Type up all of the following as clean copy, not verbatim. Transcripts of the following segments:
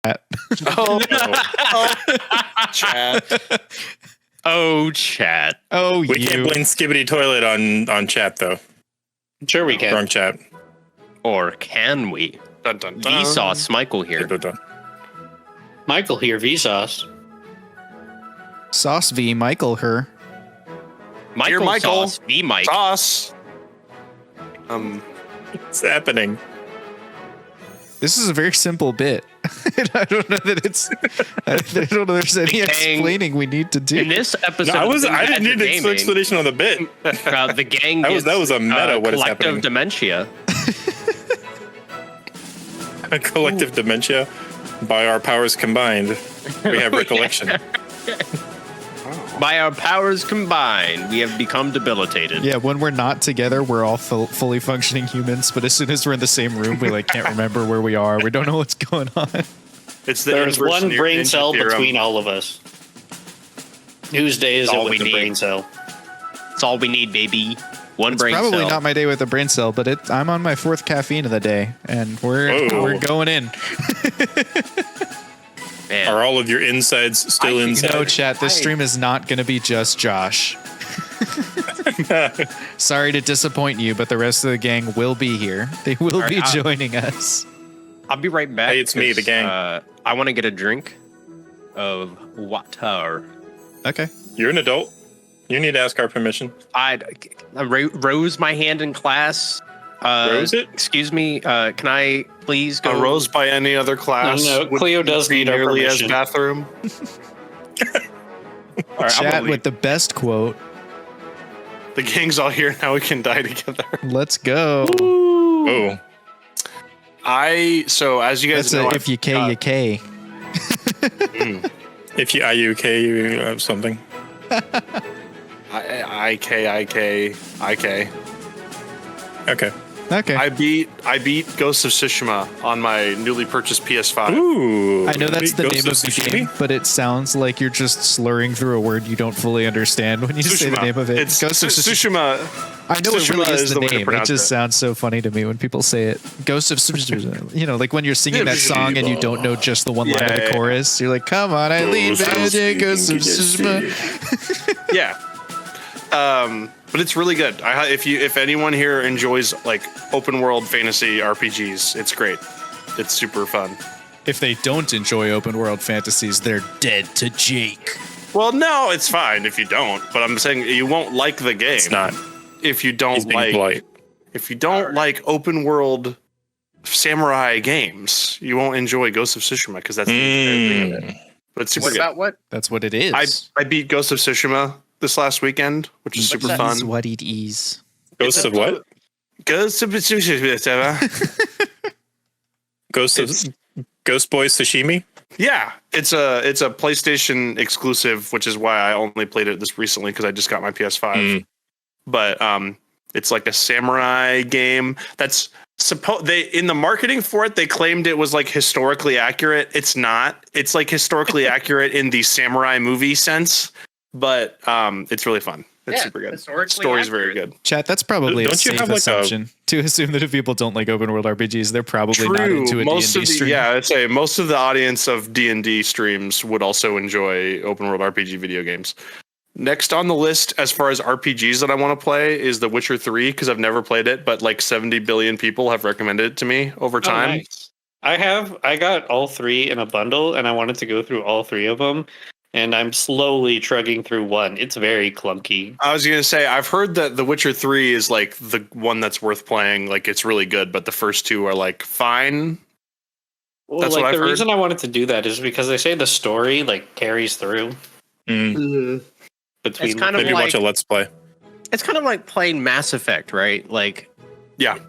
Oh, chat. Oh, chat. Oh, We can't blame Skibbity Toilet on chat, though. Sure we can. Wrong chat. Or can we? Dun, dun, dun. Vsauce Michael here. Michael here, Vsauce. Sauce V. Michael her. Michael, Michael. Sauce v Mike. Sauce. What's happening? This is a very simple bit. I don't know that it's. I don't know there's any explaining we need to do. In this episode, No, I didn't need an gaming, explanation on the bit. the gang That was a meta. What is collective happening? dementia. A collective dementia. By our powers combined, we have recollection. By our powers combined, we have become debilitated. Yeah, when we're not together, we're all fully functioning humans. But as soon as we're in the same room, we can't remember where we are. We don't know what's going on. It's the There's inverse one brain ninja cell theorem. between all of us. Whose day is That's it all with we the need. brain cell? That's all we need, baby. One It's brain probably cell. not my day with a brain cell, but I'm on my 4th caffeine of the day, and we're going in. Man. Are all of your insides still inside? No, chat. This stream is not going to be just Josh. Sorry to disappoint you, but the rest of the gang will be here. They will be joining us. I'll be right back. Hey, it's me, the gang. I want to get a drink of water. Okay. You're an adult. You need to ask our permission. I rose my hand in class. Rose it? Excuse me. Can I please go? A rose by any other class? No, Cleo does be need our nearly as permission. bathroom. All right, Chat with the best quote. The gang's all here now. We can die together. Let's go. Oh, So as you guys That's know, a if you K, you K. if you IUK, you have something. IK. Okay. Okay. I beat Ghost of Tsushima on my newly purchased PS5. Ooh. I know that's the Ghost name of the Tsushima? game, but it sounds like you're just slurring through a word you don't fully understand when you say the Tsushima. name of it. It's Ghost of Tsushima. Tsushima. I know it really Tsushima is the way to name. It pronounce just sounds so funny to me when people say it. Ghost of Tsushima. You know, like when you're singing that song and you don't know just the one line of the Yeah. chorus. You're like, come on, Eileen, Ghost of Tsushima. Yeah. But it's really good. If anyone here enjoys like open world fantasy RPGs, it's great. It's super fun. If they don't enjoy open world fantasies, they're dead to Jake. Well, no, it's fine if you don't. But I'm saying you won't like the game. It's not. If you He's don't being like polite. if you don't like open world samurai games, you won't enjoy Ghost of Tsushima because that's the entire thing of it. But it's super What good. about what? That's what it is. I beat Ghost of Tsushima this last weekend, which is super fun. Is what it is. Ghost of what? Ghost of Tsushima. Ghost Boy Sashimi? Yeah, it's a PlayStation exclusive, which is why I only played it this recently because I just got my PS5. But it's like a samurai game that's in the marketing for it, they claimed it was like historically accurate. It's not. It's like historically accurate in the samurai movie sense, but it's really fun. It's super good. Story's very good. Chat, that's probably Don't a you safe have, like, assumption to assume that if people don't like open world RPGs, they're probably not into a Most D&D of the, stream. yeah, I'd say most of the audience of D&D streams would also enjoy open world RPG video games. Next on the list, as far as RPGs that I want to play, is The Witcher 3 because I've never played it, but like 70 billion people have recommended it to me over time. Nice. I got all three in a bundle, and I wanted to go through all three of them. And I'm slowly trugging through one. It's very clunky. I was gonna say I've heard that The Witcher 3 is like the one that's worth playing. Like it's really good, but the first two are like fine. Well, That's like what I've the heard. reason I wanted to do that is because they say the story like carries through between. It's kind of Maybe like watch a Let's Play. it's kind of like playing Mass Effect, right? Like, Yeah,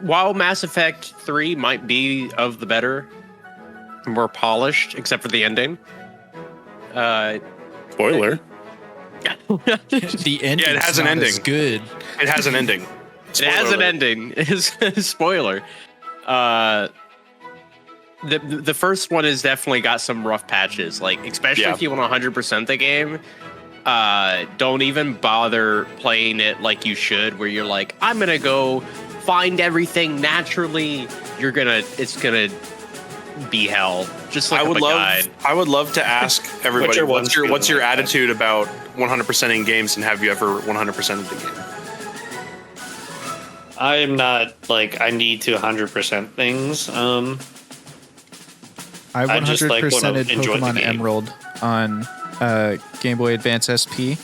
while Mass Effect 3 might be of the better, more polished, except for the ending. Spoiler. The ending it has an ending. good. it has an ending. It has Spoiler an alert. ending. Spoiler. The first one has definitely got some rough patches. Like, especially Yeah. if you want 100% the game, don't even bother playing it like you should. Where you're like, I'm gonna go find everything naturally. It's gonna be hell. Just like I would a love. guide. I would love to ask everybody Witcher what's your 1's feeling like that. attitude about 100%ing games, and have you ever 100%ed the game? I'm not like I need to 100% things. I I just, like, wanna 100%ed enjoy the Pokemon game. Emerald on Game Boy Advance SP,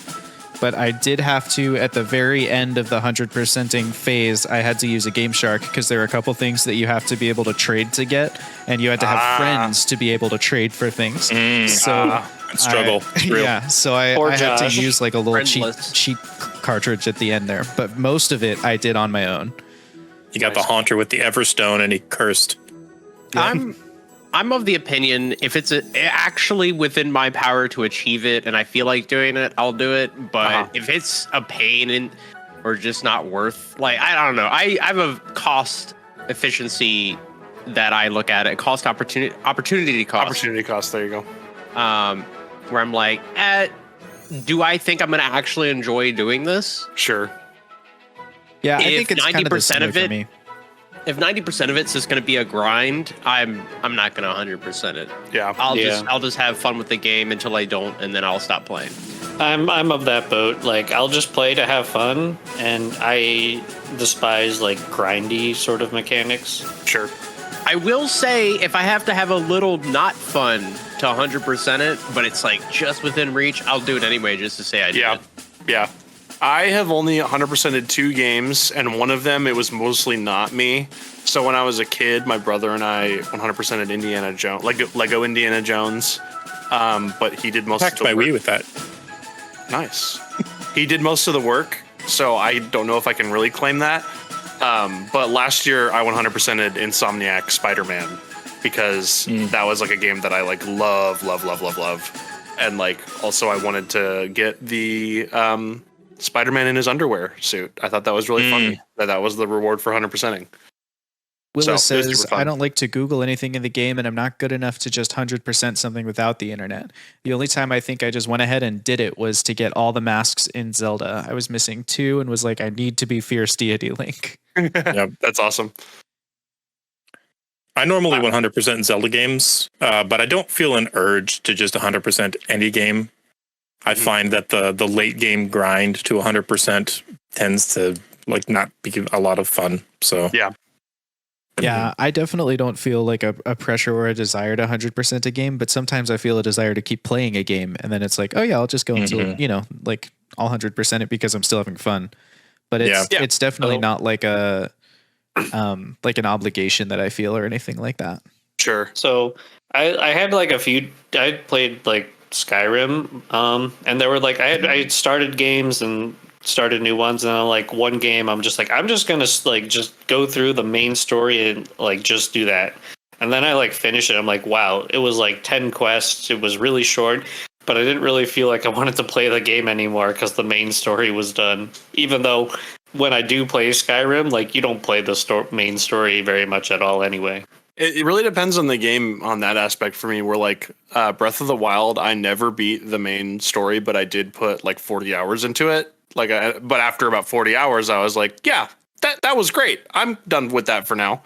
but I did have to, at the very end of the 100%ing phase, I had to use a Game Shark because there are a couple things that you have to be able to trade to get, and you had to have friends to be able to trade for things. So Struggle. It's real. yeah, so I Poor had to Josh. use like a little Friendless. cheat cartridge at the end there, but most of it I did on my own. You got the Haunter with the Everstone, and he cursed. I'm of the opinion if it's actually within my power to achieve it and I feel like doing it, I'll do it. But if it's a pain or just not worth, like, I don't know. I have a cost efficiency that I look at it, cost opportunity cost. Opportunity cost. There you go. Where I'm like, do I think I'm going to actually enjoy doing this? Sure. Yeah, I If think it's kind of 90% the same of for it- me. If 90% of it's just going to be a grind, I'm not going to 100% it. Yeah. I'll just have fun with the game until I don't, and then I'll stop playing. I'm of that boat. Like I'll just play to have fun, and I despise like grindy sort of mechanics. Sure. I will say if I have to have a little not fun to 100% it, but it's like just within reach, I'll do it anyway just to say I did Yeah. it. Yeah. I have only 100%ed 2 games, and one of them, it was mostly not me. So when I was a kid, my brother and I 100%ed Indiana Jones, Lego Indiana Jones. But he did most Packed of the my work. Wii with that. Nice. He did most of the work, so I don't know if I can really claim that. But last year, I 100%ed Insomniac Spider-Man because that was like a game that I like love. And like also I wanted to get the Spider-Man in his underwear suit. I thought that was really funny. That was the reward for 100%ing. Willis So, it was says, super fun. I don't like to Google anything in the game, and I'm not good enough to just 100% something without the internet. The only time I think I just went ahead and did it was to get all the masks in Zelda. I was missing 2 and was like, I need to be Fierce Deity Link. Yep. That's awesome. I normally 100% Zelda games, but I don't feel an urge to just 100% any game. I find that the late game grind to 100% tends to like not be a lot of fun. So Yeah. Yeah, I definitely don't feel like a pressure or a desire to 100% a game, but sometimes I feel a desire to keep playing a game, and then it's like, oh yeah, I'll just go until, like I'll 100% it because I'm still having fun. But it's definitely not like a like an obligation that I feel or anything like that. Sure. So I had like a few. I played like Skyrim, and there were like I had started games and started new ones, and then like one game I'm just gonna like just go through the main story and like just do that. And then I like finish it. I'm like, wow, it was like 10 quests. It was really short, but I didn't really feel like I wanted to play the game anymore because the main story was done. Even though when I do play Skyrim, like you don't play the main story very much at all anyway. It really depends on the game on that aspect for me. Where like Breath of the Wild, I never beat the main story, but I did put like 40 hours into it. But after about 40 hours, I was like, yeah, that was great. I'm done with that for now,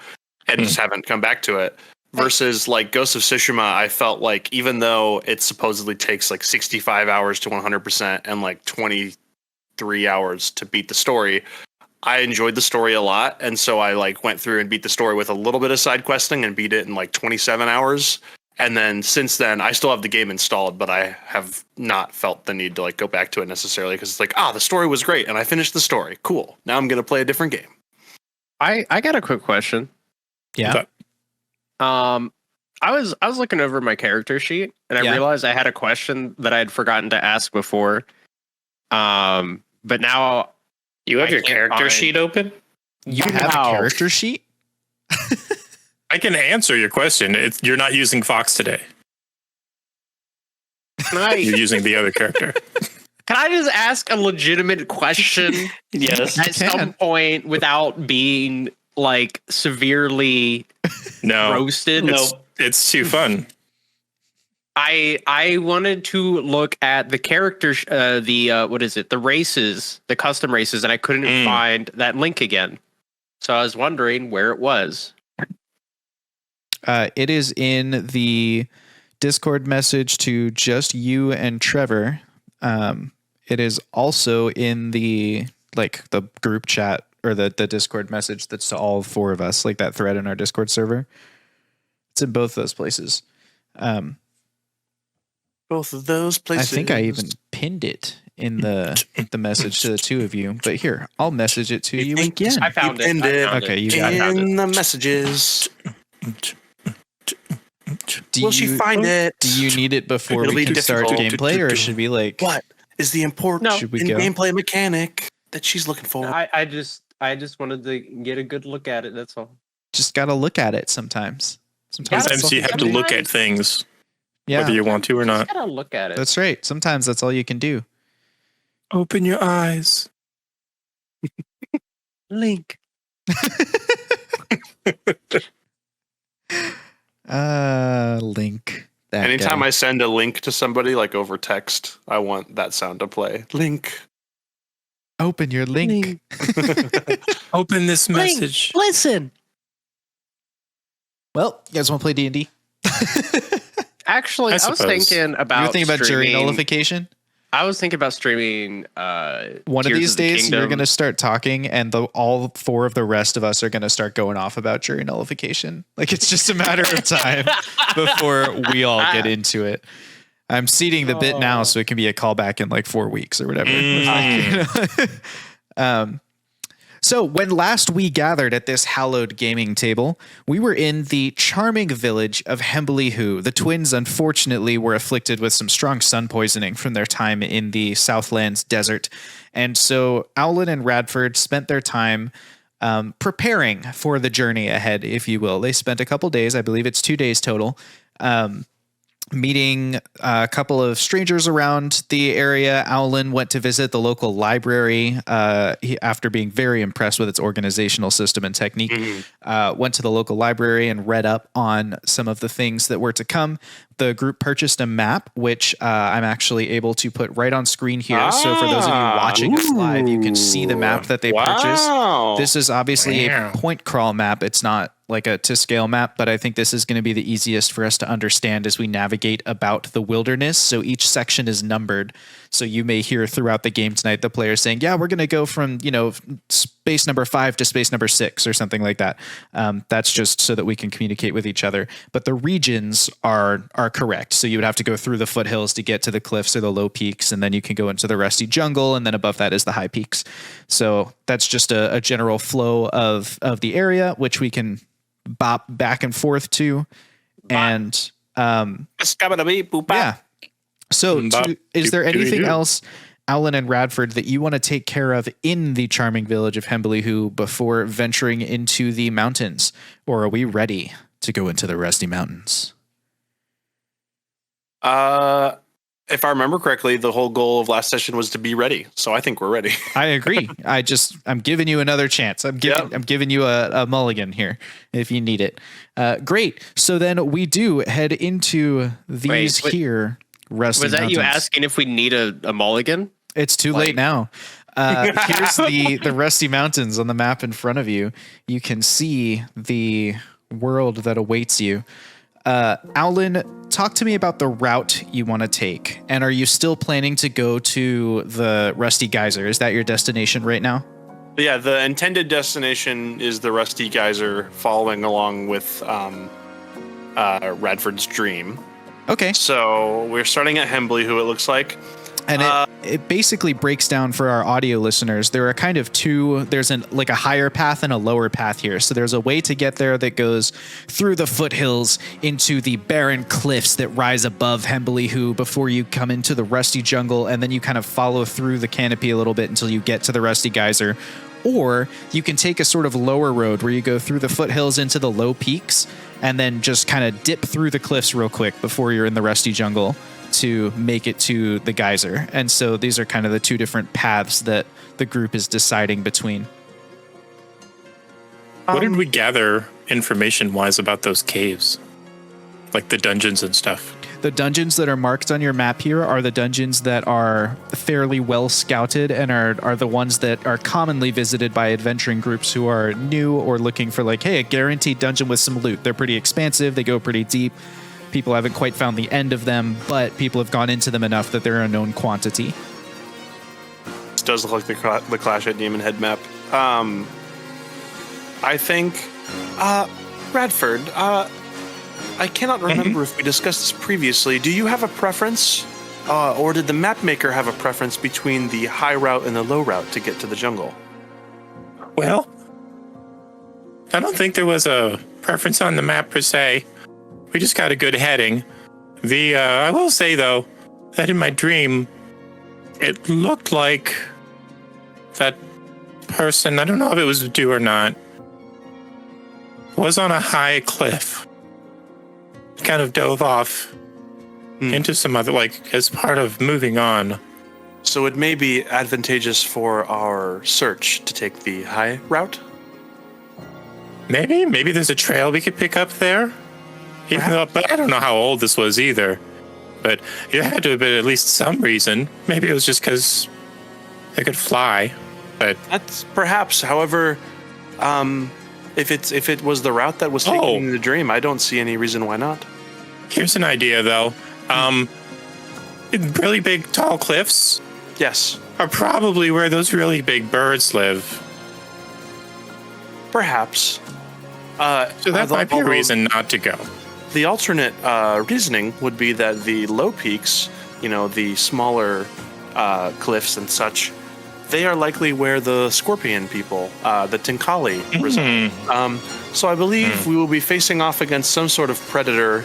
and just haven't come back to it. Versus like Ghost of Tsushima, I felt like even though it supposedly takes like 65 hours to 100% and like 23 hours to beat the story, I enjoyed the story a lot, and so I like went through and beat the story with a little bit of side questing and beat it in like 27 hours. And then since then, I still have the game installed, but I have not felt the need to like go back to it necessarily because it's like, the story was great and I finished the story. Cool. Now I'm gonna play a different game. I got a quick question. Yeah. I was looking over my character sheet and I realized I had a question that I had forgotten to ask before. But now You have I your can't character find- sheet open? You have a character sheet? I can answer your question. You're not using Fox today. You're using the other character. Can I just ask a legitimate question Yes. at some point without being like severely No, roasted? it's too fun. I wanted to look at the character, what is it? The races, the custom races, and I couldn't find that link again. So I was wondering where it was. It is in the Discord message to just you and Trevor. It is also in the group chat or the Discord message that's to all four of us, like that thread in our Discord server. It's in both those places. Both of those places. I think I even pinned it in the message to the two of you. But here, I'll message it to you again. I found it. Okay, you got it. In the messages. Will she find it? Do you need it before It'll we be can start difficult. gameplay, or should we What is the important Should we go? gameplay mechanic that she's looking for? I just wanted to get a good look at it. That's all. Just got to look at it sometimes. Sometimes you have to look at things, Yeah, whether you want to or not. Just gotta look at it. that's right. Sometimes that's all you can do. Open your eyes. Link. Link. That Anytime guy. I send a link to somebody, like over text, I want that sound to play. Link. Open your link. Open this message. Listen. Well, you guys want to play D&D? Actually, I was suppose. thinking about You were thinking about jury streaming- nullification? I was thinking about streaming. One of Tears these the days, you're Kingdom. going to start talking, and all four of the rest of us are going to start going off about jury nullification. Like, it's just a matter of time before we all get into it. I'm seeding the bit now, so it can be a callback in like 4 weeks or whatever. So when last we gathered at this hallowed gaming table, we were in the charming village of Hembelihu. The twins, unfortunately, were afflicted with some strong sun poisoning from their time in the Southlands desert. And so Aulen and Radford spent their time preparing for the journey ahead, if you will. They spent a couple days, I believe it's 2 days total, meeting a couple of strangers around the area. Aulen went to visit the local library after being very impressed with its organizational system and technique. Went to the local library and read up on some of the things that were to come. The group purchased a map, which I'm actually able to put right on screen here. So for those of you watching us live, you can see the map that they purchased. This is obviously a point crawl map. It's not like a to scale map, but I think this is going to be the easiest for us to understand as we navigate about the wilderness. So each section is numbered. So you may hear throughout the game tonight the players saying, yeah, we're going to go from, space number 5 to space number 6 or something like that. That's just so that we can communicate with each other. But the regions are correct. So you would have to go through the foothills to get to the cliffs or the low peaks, and then you can go into the rusty jungle, and then above that is the high peaks. So that's just a general flow of the area, which we can bop back and forth to. And yeah. So is there anything else, Aulen and Radford, that you want to take care of in the charming village of Hembelihu before venturing into the mountains? Or are we ready to go into the Rusty Mountains? If I remember correctly, the whole goal of last session was to be ready. So I think we're ready. I agree. I'm giving you another chance. I'm giving you a mulligan here if you need it. Great. So then we do head into these here Rusty Was that Mountains. you asking if we need a mulligan? It's too late now. Here's the Rusty Mountains on the map in front of you. You can see the world that awaits you. Aulen, talk to me about the route you want to take. And are you still planning to go to the Rusty Geyser? Is that your destination right now? Yeah, the intended destination is the Rusty Geyser, following along with Radford's dream. Okay. So we're starting at Hembelihu, it looks like. And it basically breaks down for our audio listeners. There are kind of two, there's a higher path and a lower path here. So there's a way to get there that goes through the foothills into the barren cliffs that rise above Hembelihu before you come into the Rusty Jungle, and then you kind of follow through the canopy a little bit until you get to the Rusty Geyser. Or you can take a sort of lower road where you go through the foothills into the low peaks and then just kind of dip through the cliffs real quick before you're in the Rusty Jungle to make it to the geyser. And so these are kind of the two different paths that the group is deciding between. What did we gather information-wise about those caves? like the dungeons and stuff. The dungeons that are marked on your map here are the dungeons that are fairly well scouted and are the ones that are commonly visited by adventuring groups who are new or looking for like, hey, a guaranteed dungeon with some loot. They're pretty expansive. They go pretty deep. People haven't quite found the end of them, but people have gone into them enough that they're a known quantity. This does look like the Clash at Demon Head map. I think, Bradford, I cannot remember if we discussed this previously. Do you have a preference, or did the map maker have a preference between the high route and the low route to get to the jungle? Well, I don't think there was a preference on the map per se. We just got a good heading. I will say though, that in my dream, it looked like that person, I don't know if it was Dew or not, was on a high cliff. Kind of dove off into some other, like, as part of moving on. So it may be advantageous for our search to take the high route? Maybe there's a trail we could pick up there. But I don't know how old this was either. But it had to have been at least some reason. Maybe it was just because they could fly. But that's perhaps. However, if it was the route that was taken in the dream, I don't see any reason why not. Here's an idea, though. Really big, tall cliffs. Yes. Are probably where those really big birds live. Perhaps. So that might be a reason not to go. The alternate reasoning would be that the low peaks, the smaller cliffs and such, they are likely where the scorpion people, the Tinkali, reside. So I believe we will be facing off against some sort of predator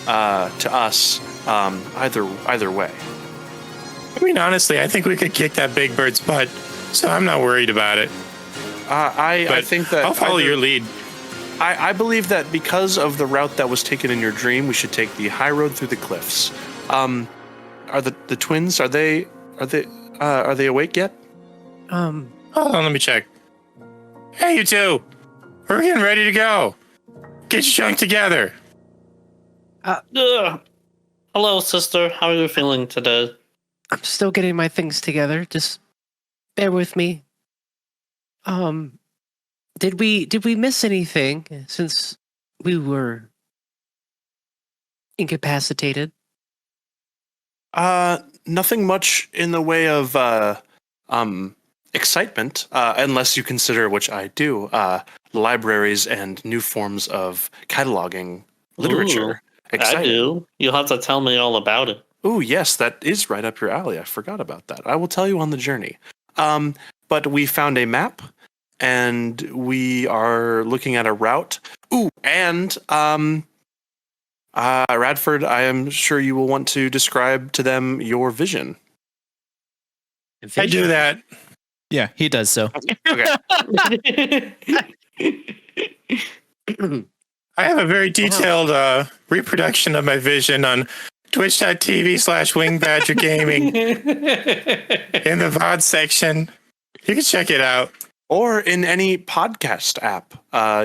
to us either way. I mean, honestly, I think we could kick that big bird's butt, so I'm not worried about it. I think that I'll follow your lead. I believe that because of the route that was taken in your dream, we should take the high road through the cliffs. Are the twins? Are they awake yet? Hold on, let me check. Hey, you two! We're getting ready to go. Get your junk together. Hello, sister. How are you feeling today? I'm still getting my things together. Just bear with me. Did we miss anything since we were incapacitated? Nothing much in the way of excitement, unless you consider, which I do, libraries and new forms of cataloging literature. I do. You'll have to tell me all about it. Oh, yes, that is right up your alley. I forgot about that. I will tell you on the journey. But we found a map, and we are looking at a route. Ooh, and Radford, I am sure you will want to describe to them your vision. I do that. Yeah, he does so. Okay. I have a very detailed reproduction of my vision on twitch.tv/wingbadger gaming in the VOD section. You can check it out. Or in any podcast app.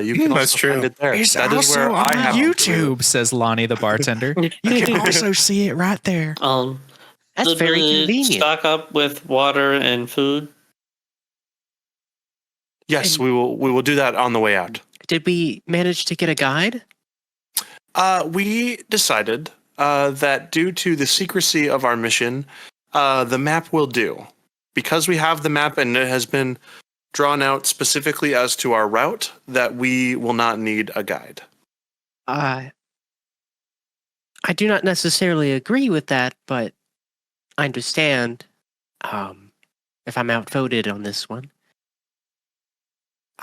You can also find it there. It's that also is where on I have YouTube, says Lonnie the bartender. You can also see it right there. That's did very we convenient. Stock up with water and food. Yes, we will do that on the way out. Did we manage to get a guide? We decided that due to the secrecy of our mission, the map will do. Because we have the map and it has been drawn out specifically as to our route, that we will not need a guide. I do not necessarily agree with that, but I understand if I'm outvoted on this one.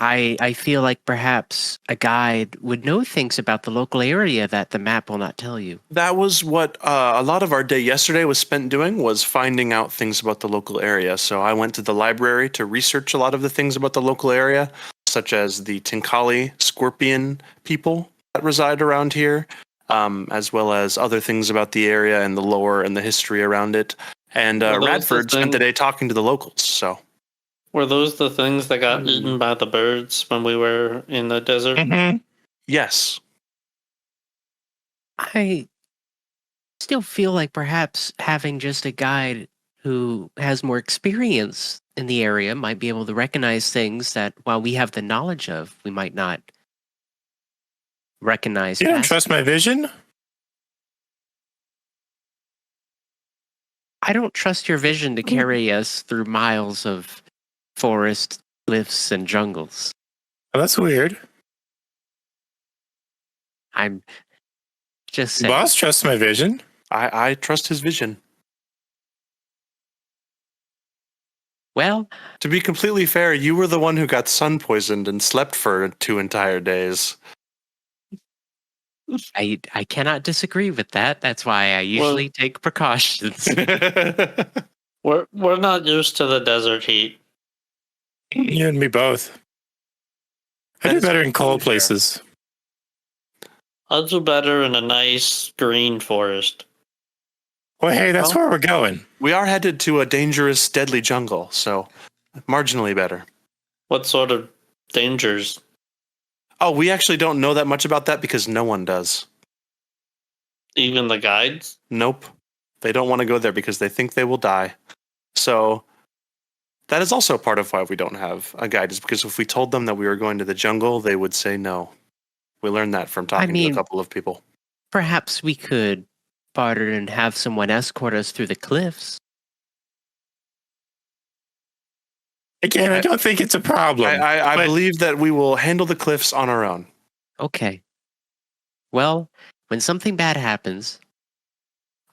I feel like perhaps a guide would know things about the local area that the map will not tell you. That was what a lot of our day yesterday was spent doing, was finding out things about the local area. So I went to the library to research a lot of the things about the local area, such as the Tinkali scorpion people that reside around here, as well as other things about the area and the lore and the history around it. And Radford spent the day talking to the locals, so... Were those the things that got eaten by the birds when we were in the desert? Yes. I still feel like perhaps having just a guide who has more experience in the area might be able to recognize things that while we have the knowledge of, we might not recognize. You don't past. trust my vision? I don't trust your vision to carry us through miles of forest, cliffs, and jungles. Oh, that's weird. I'm just saying. Boss trusts my vision. I trust his vision. Well, To be completely fair, you were the one who got sun poisoned and slept for 2 entire days. I cannot disagree with that. That's why I usually take precautions. We're not used to the desert heat. You and me both. I do better in cold places. I'll do better in a nice green forest. Well, hey, that's where we're going. We are headed to a dangerous, deadly jungle, so marginally better. What sort of dangers? Oh, we actually don't know that much about that because no one does. Even the guides? Nope. They don't want to go there because they think they will die. So that is also part of why we don't have a guide, is because if we told them that we were going to the jungle, they would say no. We learned that from talking to a couple of people. Perhaps we could barter and have someone escort us through the cliffs. Again, I don't think it's a problem. I believe that we will handle the cliffs on our own. Okay. Well, when something bad happens,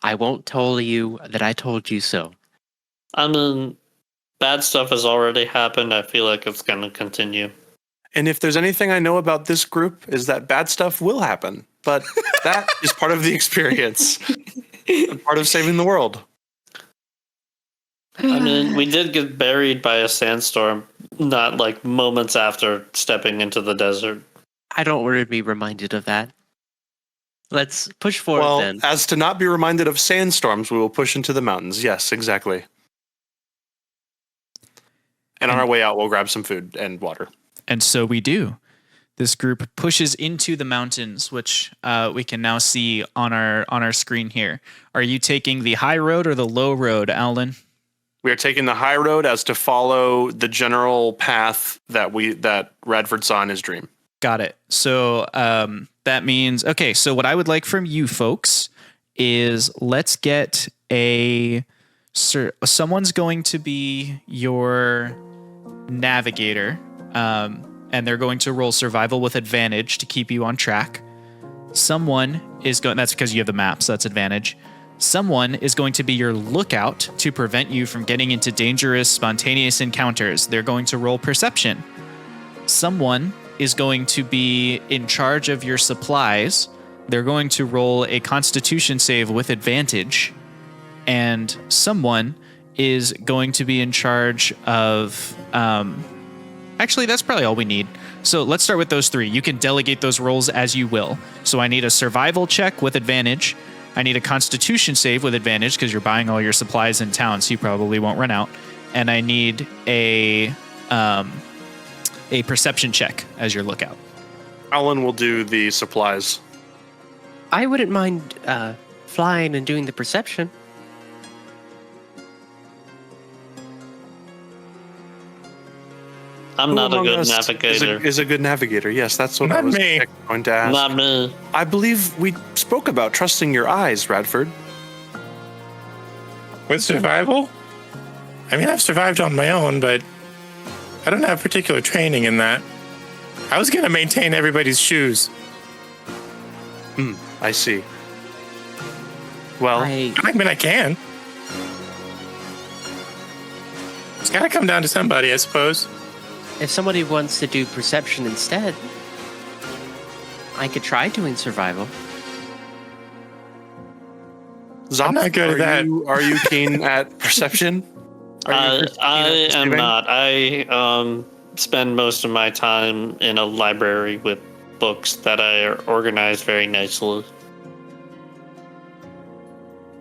I won't tell you that I told you so. I mean, bad stuff has already happened. I feel like it's going to continue. And if there's anything I know about this group, is that bad stuff will happen. But that is part of the experience. And part of saving the world. I mean, we did get buried by a sandstorm, not like moments after stepping into the desert. I don't want to be reminded of that. Let's push forward Well, then. as to not be reminded of sandstorms, we will push into the mountains. Yes, exactly. And on our way out, we'll grab some food and water. And so we do. This group pushes into the mountains, which we can now see on our screen here. Are you taking the high road or the low road, Aulen? We are taking the high road as to follow the general path that Radford saw in his dream. Got it. So that means, okay, so what I would like from you folks is let's get someone's going to be your navigator, and they're going to roll survival with advantage to keep you on track. Someone is going, that's because you have the map, so that's advantage. Someone is going to be your lookout to prevent you from getting into dangerous, spontaneous encounters. They're going to roll perception. Someone is going to be in charge of your supplies. They're going to roll a constitution save with advantage. And someone is going to be in charge of... actually, that's probably all we need. So let's start with those three. You can delegate those roles as you will. So I need a survival check with advantage. I need a constitution save with advantage because you're buying all your supplies in town, so you probably won't run out. And I need a perception check as your lookout. Aulen will do the supplies. I wouldn't mind flying and doing the perception. I'm not a good navigator. Is a good navigator. Yes, that's what I was going to ask. Not me. I believe we spoke about trusting your eyes, Radford. With survival? I mean, I've survived on my own, but I don't have particular training in that. I was going to maintain everybody's shoes. I see. Well, I mean, I can. It's got to come down to somebody, I suppose. If somebody wants to do perception instead, I could try doing survival. Zoph, I'm not good at that. Are you keen at perception? I am not. I spend most of my time in a library with books that I organize very nicely.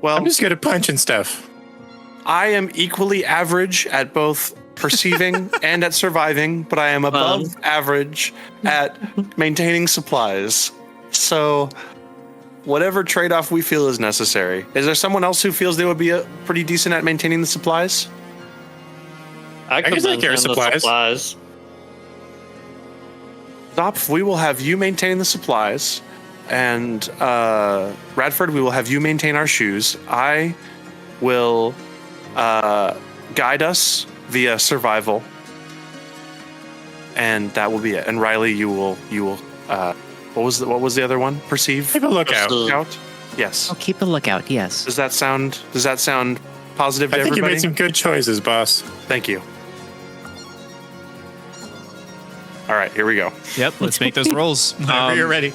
Well, I'm just good at punching stuff. I am equally average at both perceiving and at surviving, but I am above average at maintaining supplies. So whatever trade-off we feel is necessary. Is there someone else who feels they would be pretty decent at maintaining the supplies? I guess I carry supplies. Zopf, we will have you maintain the supplies, and Radford, we will have you maintain our shoes. I will guide us via survival, and that will be it. And Riley, you will. What was the other one? Perceive. Keep a lookout. Lookout? Yes. I'll keep a lookout. Yes. Does that sound positive to I think everybody? you made some good choices, boss. Thank you. All right, here we go. Yep, let's make those rolls. Whenever you're ready.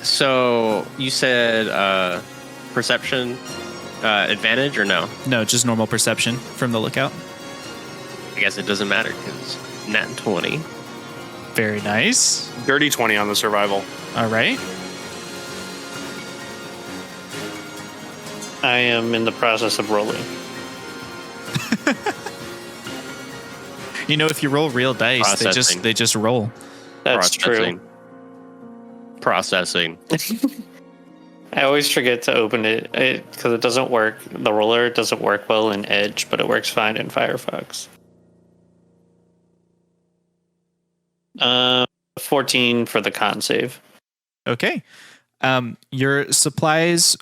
So you said perception advantage or no? No, just normal perception from the lookout. I guess it doesn't matter because nat 20. Very nice. Dirty 20 on the survival. All right. I am in the process of rolling. You know, if you roll real dice, they just roll. That's true. Processing. I always forget to open it because it doesn't work. The roller doesn't work well in Edge, but it works fine in Firefox. 14 for the con save. Okay. Your supplies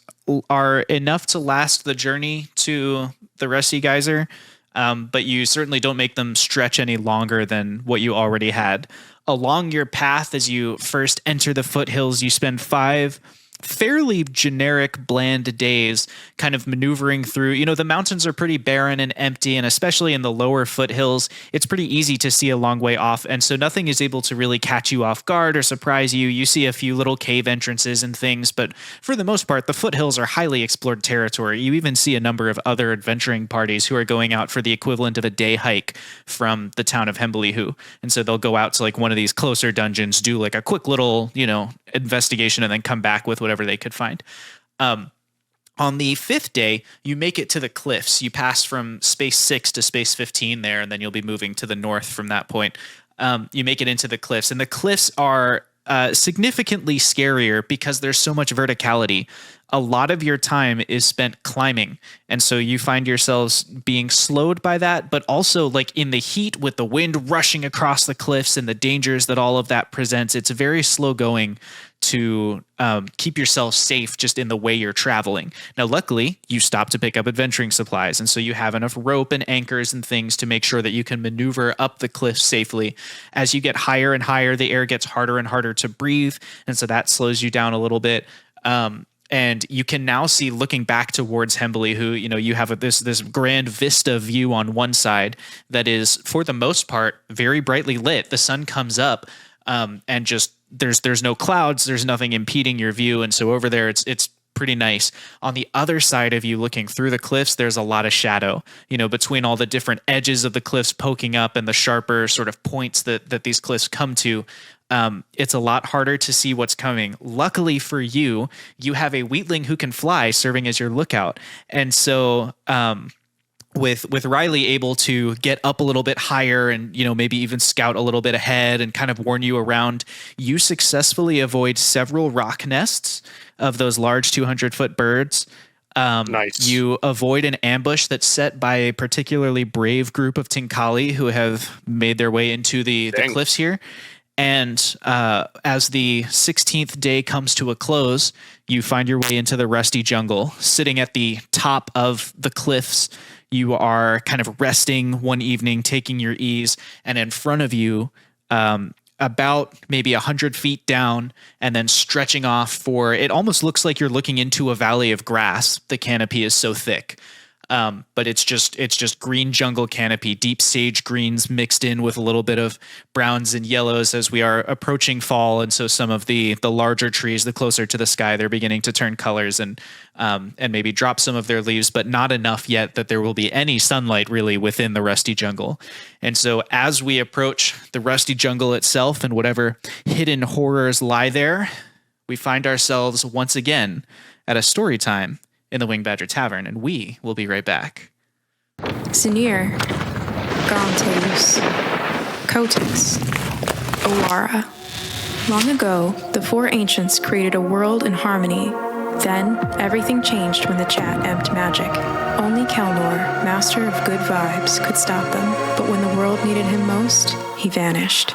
are enough to last the journey to the Rusty Geyser, but you certainly don't make them stretch any longer than what you already had. Along your path, as you first enter the foothills, you spend 5 fairly generic, bland days kind of maneuvering through. You know, the mountains are pretty barren and empty, and especially in the lower foothills, it's pretty easy to see a long way off, and so nothing is able to really catch you off guard or surprise you. You see a few little cave entrances and things, but for the most part, the foothills are highly explored territory. You even see a number of other adventuring parties who are going out for the equivalent of a day hike from the town of Hembelihu, and so they'll go out to like one of these closer dungeons, do like a quick little, investigation, and then come back with whatever they could find. On the 5th day, you make it to the cliffs. You pass from space 6 to space 15 there, and then you'll be moving to the north from that point. You make it into the cliffs, and the cliffs are significantly scarier because there's so much verticality. A lot of your time is spent climbing, and so you find yourselves being slowed by that, but also like in the heat with the wind rushing across the cliffs and the dangers that all of that presents. It's very slow going to keep yourself safe just in the way you're traveling. Now, luckily, you stop to pick up adventuring supplies, and so you have enough rope and anchors and things to make sure that you can maneuver up the cliffs safely. As you get higher and higher, the air gets harder and harder to breathe, and so that slows you down a little bit. And you can now see, looking back towards Hembelihu, you have this grand vista view on one side that is, for the most part, very brightly lit. The sun comes up, and just there's no clouds, there's nothing impeding your view, and so over there it's pretty nice. On the other side of you, looking through the cliffs, there's a lot of shadow, between all the different edges of the cliffs poking up and the sharper sort of points that these cliffs come to. It's a lot harder to see what's coming. Luckily for you, you have a wheatling who can fly serving as your lookout. And so with Riley able to get up a little bit higher and, maybe even scout a little bit ahead and kind of warn you around, you successfully avoid several rock nests of those large 200-foot birds. Nice. You avoid an ambush that's set by a particularly brave group of Tinkali who have made their way into the cliffs here. And as the 16th day comes to a close, you find your way into the rusty jungle. Sitting at the top of the cliffs, you are kind of resting one evening, taking your ease, and in front of you, about maybe 100 feet down, and then stretching off for, it almost looks like you're looking into a valley of grass. The canopy is so thick. But it's just green jungle canopy, deep sage greens mixed in with a little bit of browns and yellows as we are approaching fall. And so some of the larger trees, the closer to the sky, they're beginning to turn colors and maybe drop some of their leaves, but not enough yet that there will be any sunlight really within the rusty jungle. And so as we approach the rusty jungle itself and whatever hidden horrors lie there, we find ourselves once again at a story time in the Winged Badger Tavern, and we will be right back. Sinir, Gaunteus, Kotex, Olara. Long ago, the 4 ancients created a world in harmony Then, everything changed when the chat emped magic. Only Kelnor, master of good vibes, could stop them, but when the world needed him most, he vanished.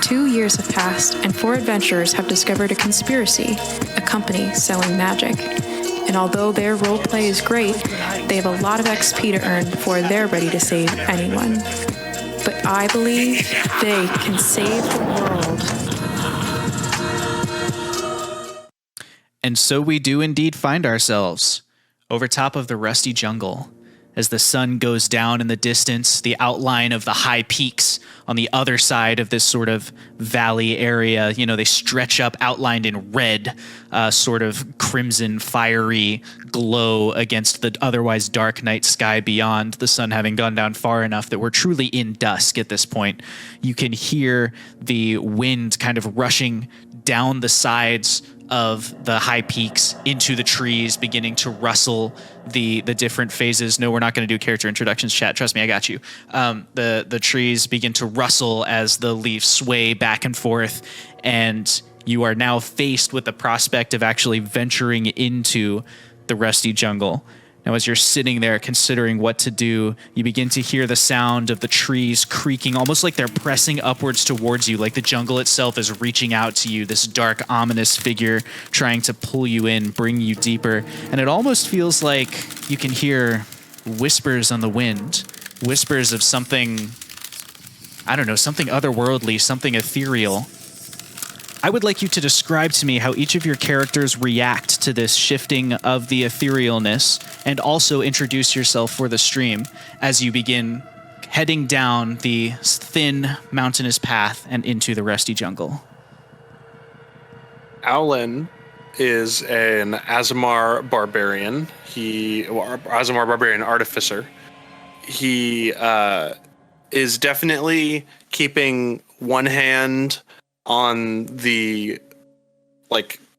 2 years have passed, and 4 adventurers have discovered a conspiracy, a company selling magic. And although their roleplay is great, they have a lot of XP to earn before they're ready to save anyone. But I believe they can save the world. And so we do indeed find ourselves over top of the rusty jungle. As the sun goes down in the distance, the outline of the high peaks on the other side of this sort of valley area, they stretch up outlined in red, sort of crimson, fiery glow against the otherwise dark night sky beyond, the sun having gone down far enough that we're truly in dusk at this point. You can hear the wind kind of rushing down the sides of the high peaks into the trees, beginning to rustle the different phases. No, we're not going to do character introductions, chat. Trust me, I got you. The trees begin to rustle as the leaves sway back and forth, and you are now faced with the prospect of actually venturing into the rusty jungle. Now, as you're sitting there considering what to do, you begin to hear the sound of the trees creaking, almost like they're pressing upwards towards you, like the jungle itself is reaching out to you, this dark, ominous figure trying to pull you in, bring you deeper. And it almost feels like you can hear whispers on the wind, whispers of something, I don't know, something otherworldly, something ethereal. I would like you to describe to me how each of your characters react to this shifting of the etherealness, and also introduce yourself for the stream as you begin heading down the thin mountainous path and into the rusty jungle. Aulen is an Azamar barbarian. Azamar barbarian artificer. He is definitely keeping one hand on the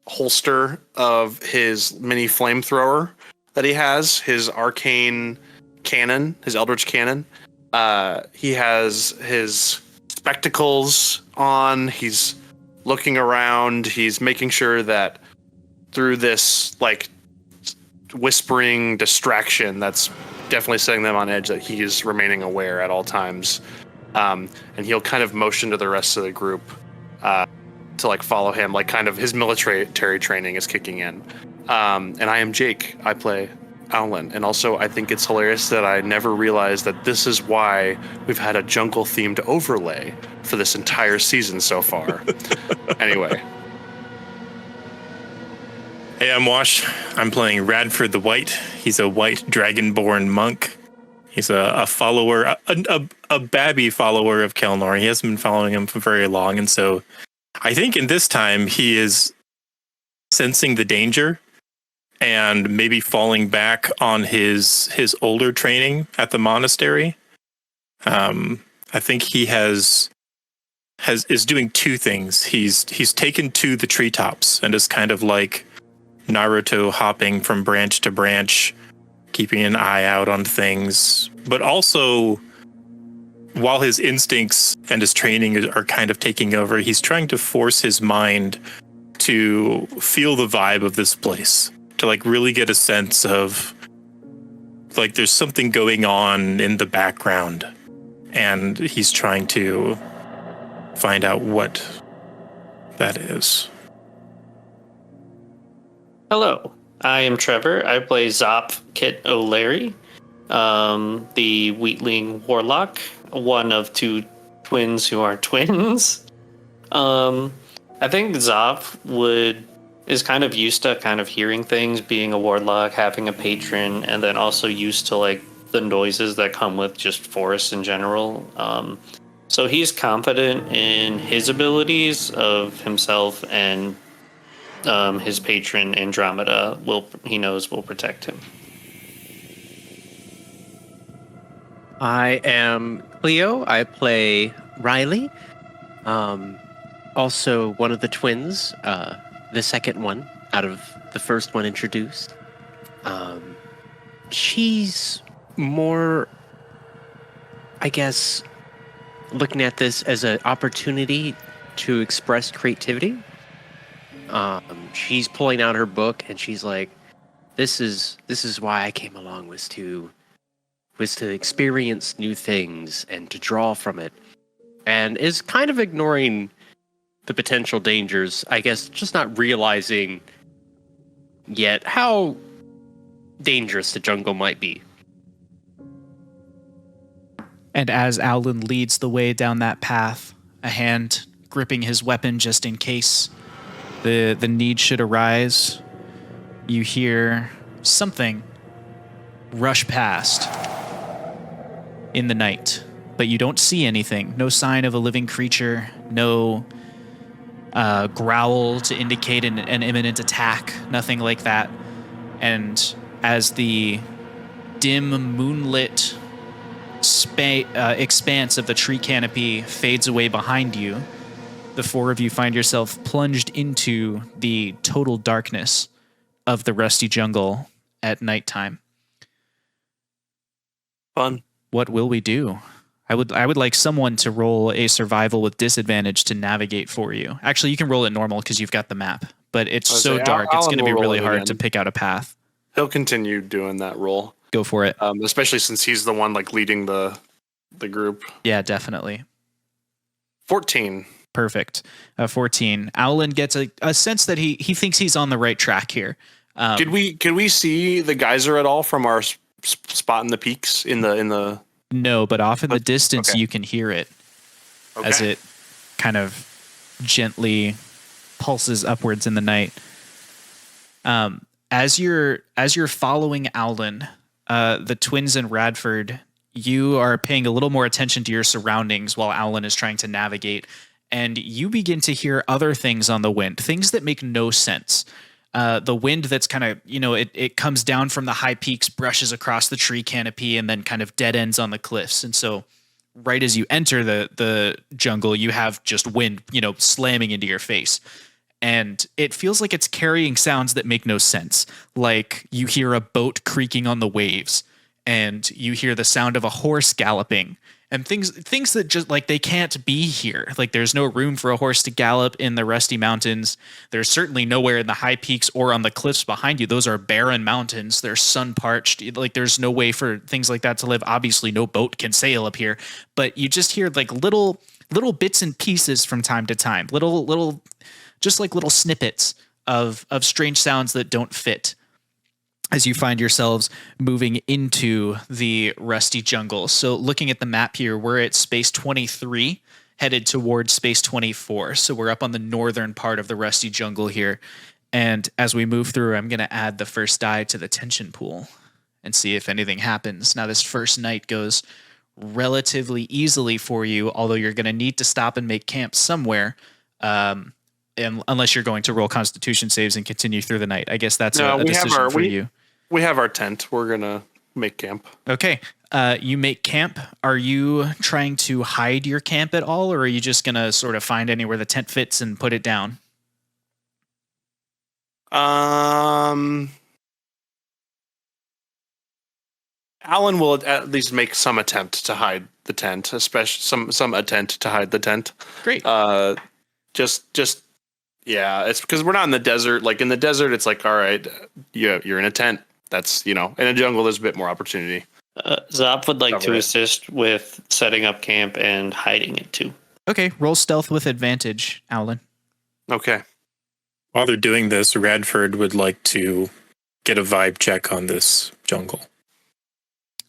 holster of his mini flamethrower that he has, his arcane cannon, his eldritch cannon. He has his spectacles on. He's looking around. He's making sure that through this whispering distraction that's definitely setting them on edge, that he is remaining aware at all times. And he'll kind of motion to the rest of the group to follow him, kind of his military training is kicking in. And I am Jake. I play Aulen. And also I think it's hilarious that I never realized that this is why we've had a jungle themed overlay for this entire season so far. Anyway. Hey, I'm Wash. I'm playing Radford the White. He's a white dragonborn monk. He's a follower, a babby follower of Kelnor. He hasn't been following him for very long, and so I think in this time he is sensing the danger and maybe falling back on his older training at the monastery. I think he is doing two things. He's taken to the treetops and is kind of like Naruto hopping from branch to branch, keeping an eye out on things, but also while his instincts and his training are kind of taking over, he's trying to force his mind to feel the vibe of this place, to really get a sense of there's something going on in the background, and he's trying to find out what that is. Hello, I am Trevor. I play Zop Kit O'Leary, the Wheatling Warlock, one of two twins who are twins. I think Zop is kind of used to kind of hearing things, being a warlock, having a patron, and then also used to the noises that come with just forests in general. So he's confident in his abilities of himself, and his patron Andromeda will protect him. I am Cleo. I play Riley. Also one of the twins, the second one out of the first one introduced. She's more, I guess, looking at this as an opportunity to express creativity. She's pulling out her book and she's like, "This is why I came along was to experience new things and to draw from it," and is kind of ignoring the potential dangers. I guess just not realizing yet how dangerous the jungle might be. And as Aulen leads the way down that path, a hand gripping his weapon just in case the need should arise, you hear something rush past in the night, but you don't see anything. No sign of a living creature, no growl to indicate an imminent attack, nothing like that. And as the dim moonlit expanse of the tree canopy fades away behind you, the four of you find yourself plunged into the total darkness of the rusty jungle at nighttime. Fun. What will we do? I would like someone to roll a survival with disadvantage to navigate for you. Actually, you can roll it normal because you've got the map, but it's so dark, it's going to be really hard to pick out a path. He'll continue doing that roll. Go for it. Especially since he's the one like leading the group. Yeah, definitely. 14. Perfect. 14. Aulen gets a sense that he thinks he's on the right track here. Could we see the geyser at all from our spot in the peaks in the? No, but off in the distance you can hear it as it kind of gently pulses upwards in the night. As you're following Aulen, the twins and Radford, you are paying a little more attention to your surroundings while Aulen is trying to navigate, and you begin to hear other things on the wind, things that make no sense. The wind that's kind of, it comes down from the high peaks, brushes across the tree canopy, and then kind of dead ends on the cliffs. And so right as you enter the jungle, you have just wind, slamming into your face. And it feels like it's carrying sounds that make no sense. Like you hear a boat creaking on the waves, and you hear the sound of a horse galloping, and things that just like they can't be here. Like there's no room for a horse to gallop in the Rusty Mountains. There's certainly nowhere in the high peaks or on the cliffs behind you. Those are barren mountains. They're sun parched. Like there's no way for things like that to live. Obviously no boat can sail up here, but you just hear like little bits and pieces from time to time, little just like little snippets of strange sounds that don't fit as you find yourselves moving into the rusty jungle. So looking at the map here, we're at space 23, headed towards space 24. So we're up on the northern part of the rusty jungle here. And as we move through, I'm going to add the first die to the tension pool and see if anything happens. Now, this first night goes relatively easily for you, although you're going to need to stop and make camp somewhere. And unless you're going to roll Constitution saves and continue through the night. I guess that's a decision for you. We have our tent. We're going to make camp. Okay. You make camp. Are you trying to hide your camp at all, or are you just going to sort of find anywhere the tent fits and put it down? Aulen will at least make some attempt to hide the tent, especially some attempt to hide the tent. Great. Yeah, it's because we're not in the desert. Like in the desert, it's like, all right, you're in a tent. That's, in a jungle, there's a bit more opportunity. Zop would like to assist with setting up camp and hiding it too. Okay, roll stealth with advantage, Aulen. Okay. While they're doing this, Radford would like to get a vibe check on this jungle.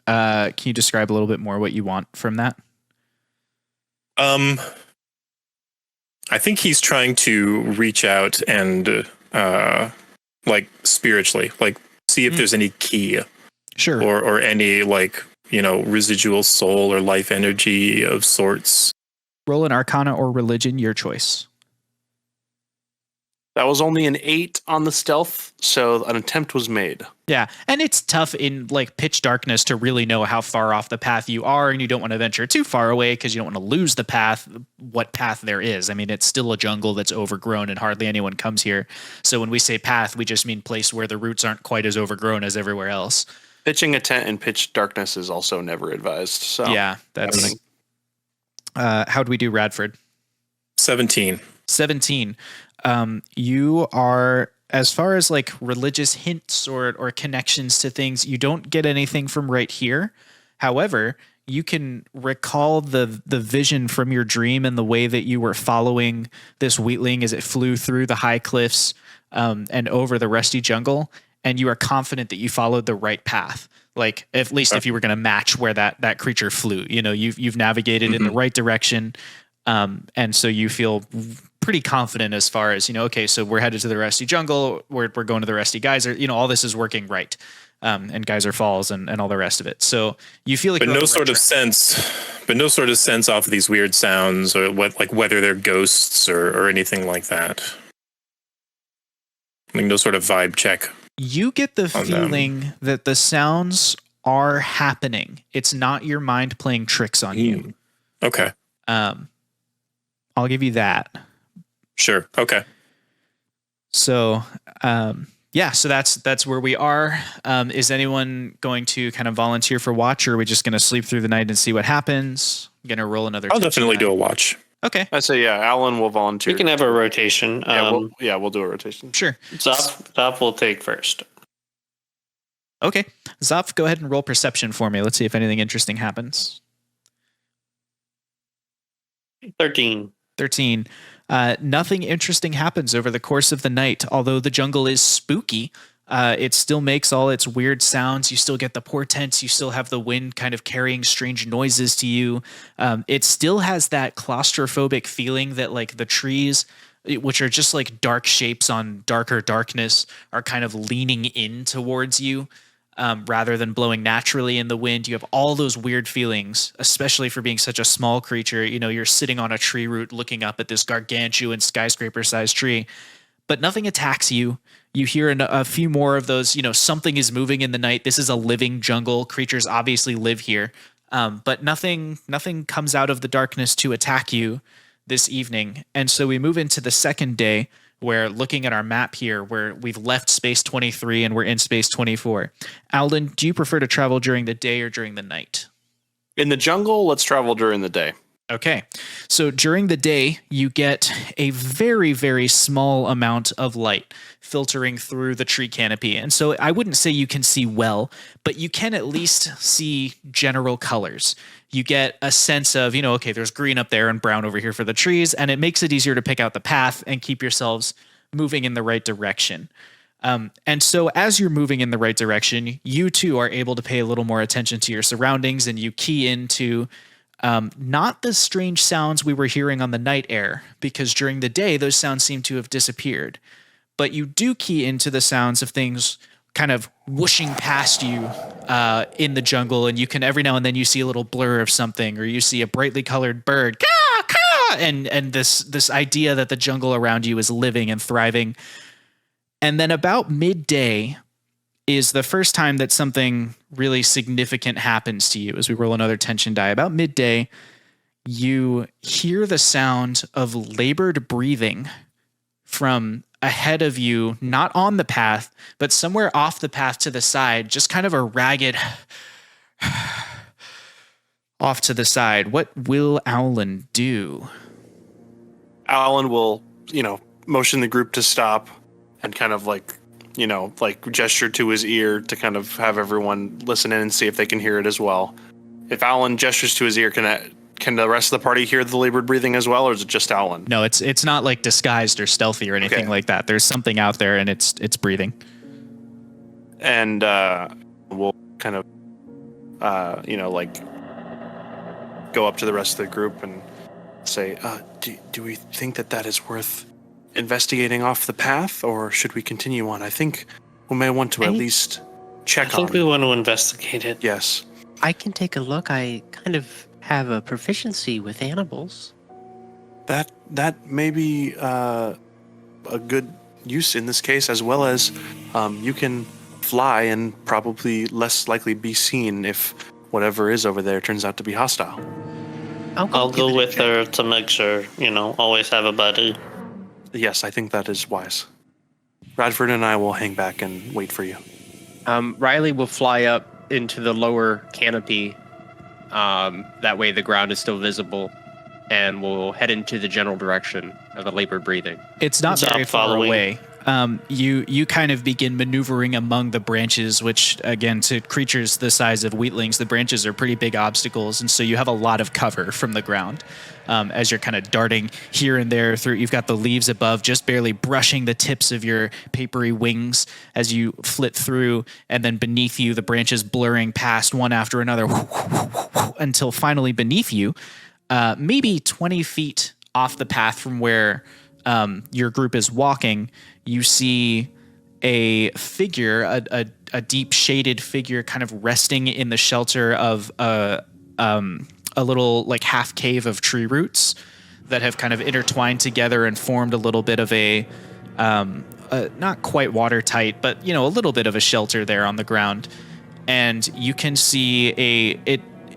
Can you describe a little bit more what you want from that? I think he's trying to reach out and spiritually, see if there's any key. Sure. Or any residual soul or life energy of sorts. Roll an Arcana or Religion, your choice. That was only an 8 on the stealth, so an attempt was made. Yeah, and it's tough in pitch darkness to really know how far off the path you are, and you don't want to venture too far away because you don't want to lose the path, what path there is. I mean, it's still a jungle that's overgrown and hardly anyone comes here. So when we say path, we just mean place where the roots aren't quite as overgrown as everywhere else. Pitching a tent in pitch darkness is also never advised. So yeah, that's... How do we do, Radford? 17. 17. you are, as far as like religious hints or connections to things, you don't get anything from right here. However, you can recall the vision from your dream and the way that you were following this wheatling as it flew through the high cliffs and over the rusty jungle, and you are confident that you followed the right path. Like, at least if you were going to match where that creature flew, you know, you've navigated in the right direction, and so you feel pretty confident as far as, you know, okay, so we're headed to the rusty jungle, we're going to the rusty geyser, you know, all this is working right. And Geyser Falls and all the rest of it. So you feel like, but no sort of sense off of these weird sounds or whether they're ghosts or anything like that. Like no sort of vibe check. You get the feeling that the sounds are happening. It's not your mind playing tricks on you. Okay. I'll give you that. Sure. Okay. So, yeah, so that's where we are. Is anyone going to kind of volunteer for watch, or are we just going to sleep through the night and see what happens? Going to roll another. I'll definitely do a watch. Okay. I say, yeah, Aulen will volunteer. We can have a rotation. We'll do a rotation. Sure. Zoph will take first. Okay. Zoph, go ahead and roll perception for me. Let's see if anything interesting happens. 13. Nothing interesting happens over the course of the night. Although the jungle is spooky, it still makes all its weird sounds. You still get the portents. You still have the wind kind of carrying strange noises to you. It still has that claustrophobic feeling that like the trees, which are just like dark shapes on darker darkness, are kind of leaning in towards you. Rather than blowing naturally in the wind. You have all those weird feelings, especially for being such a small creature. You know, you're sitting on a tree root looking up at this gargantuan skyscraper-sized tree, but nothing attacks you. You hear a few more of those, you know, something is moving in the night. This is a living jungle. Creatures obviously live here, but nothing comes out of the darkness to attack you this evening. And so we move into the second day, where looking at our map here, where we've left space 23 and we're in space 24. Aulen, do you prefer to travel during the day or during the night? In the jungle, let's travel during the day. Okay. So during the day, you get a very, very small amount of light filtering through the tree canopy. And so I wouldn't say you can see well, but you can at least see general colors. You get a sense of, you know, okay, there's green up there and brown over here for the trees, and it makes it easier to pick out the path and keep yourselves moving in the right direction. And so as you're moving in the right direction, you too are able to pay a little more attention to your surroundings, and you key into not the strange sounds we were hearing on the night air, because during the day, those sounds seem to have disappeared. But you do key into the sounds of things kind of whooshing past you in the jungle, and you can every now and then you see a little blur of something, or you see a brightly colored bird, caw, caw, and this idea that the jungle around you is living and thriving. And then about midday is the first time that something really significant happens to you. As we roll another tension die, about midday, you hear the sound of labored breathing from ahead of you, not on the path, but somewhere off the path to the side, just kind of a ragged off to the side. What will Aulen do? Aulen will, motion the group to stop and kind of like gesture to his ear to kind of have everyone listen in and see if they can hear it as well. If Aulen gestures to his ear, can the rest of the party hear the labored breathing as well, or is it just Aulen? No, it's not like disguised or stealthy or anything like that. There's something out there, and it's breathing. And we'll kind of, go up to the rest of the group and say, do we think that is worth investigating off the path, or should we continue on? I think we may want to at least check on it. I think we want to investigate it. Yes. I can take a look. I kind of have a proficiency with animals. That may be a good use in this case, as well as you can fly and probably less likely be seen if whatever is over there turns out to be hostile. I'll go with her to make sure, always have a buddy. Yes, I think that is wise. Radford and I will hang back and wait for you. Riley will fly up into the lower canopy. That way the ground is still visible. and we'll head into the general direction of the labored breathing. It's not So very I'm far following. away. You kind of begin maneuvering among the branches, which again, to creatures the size of wheatlings, the branches are pretty big obstacles, and so you have a lot of cover from the ground as you're kind of darting here and there through. You've got the leaves above just barely brushing the tips of your papery wings as you flit through, and then beneath you, the branches blurring past one after another until finally beneath you, maybe 20 feet off the path from where your group is walking, you see a figure, a deep shaded figure, kind of resting in the shelter of a little like half cave of tree roots that have kind of intertwined together and formed a little bit of a not quite watertight, but a little bit of a shelter there on the ground. And you can see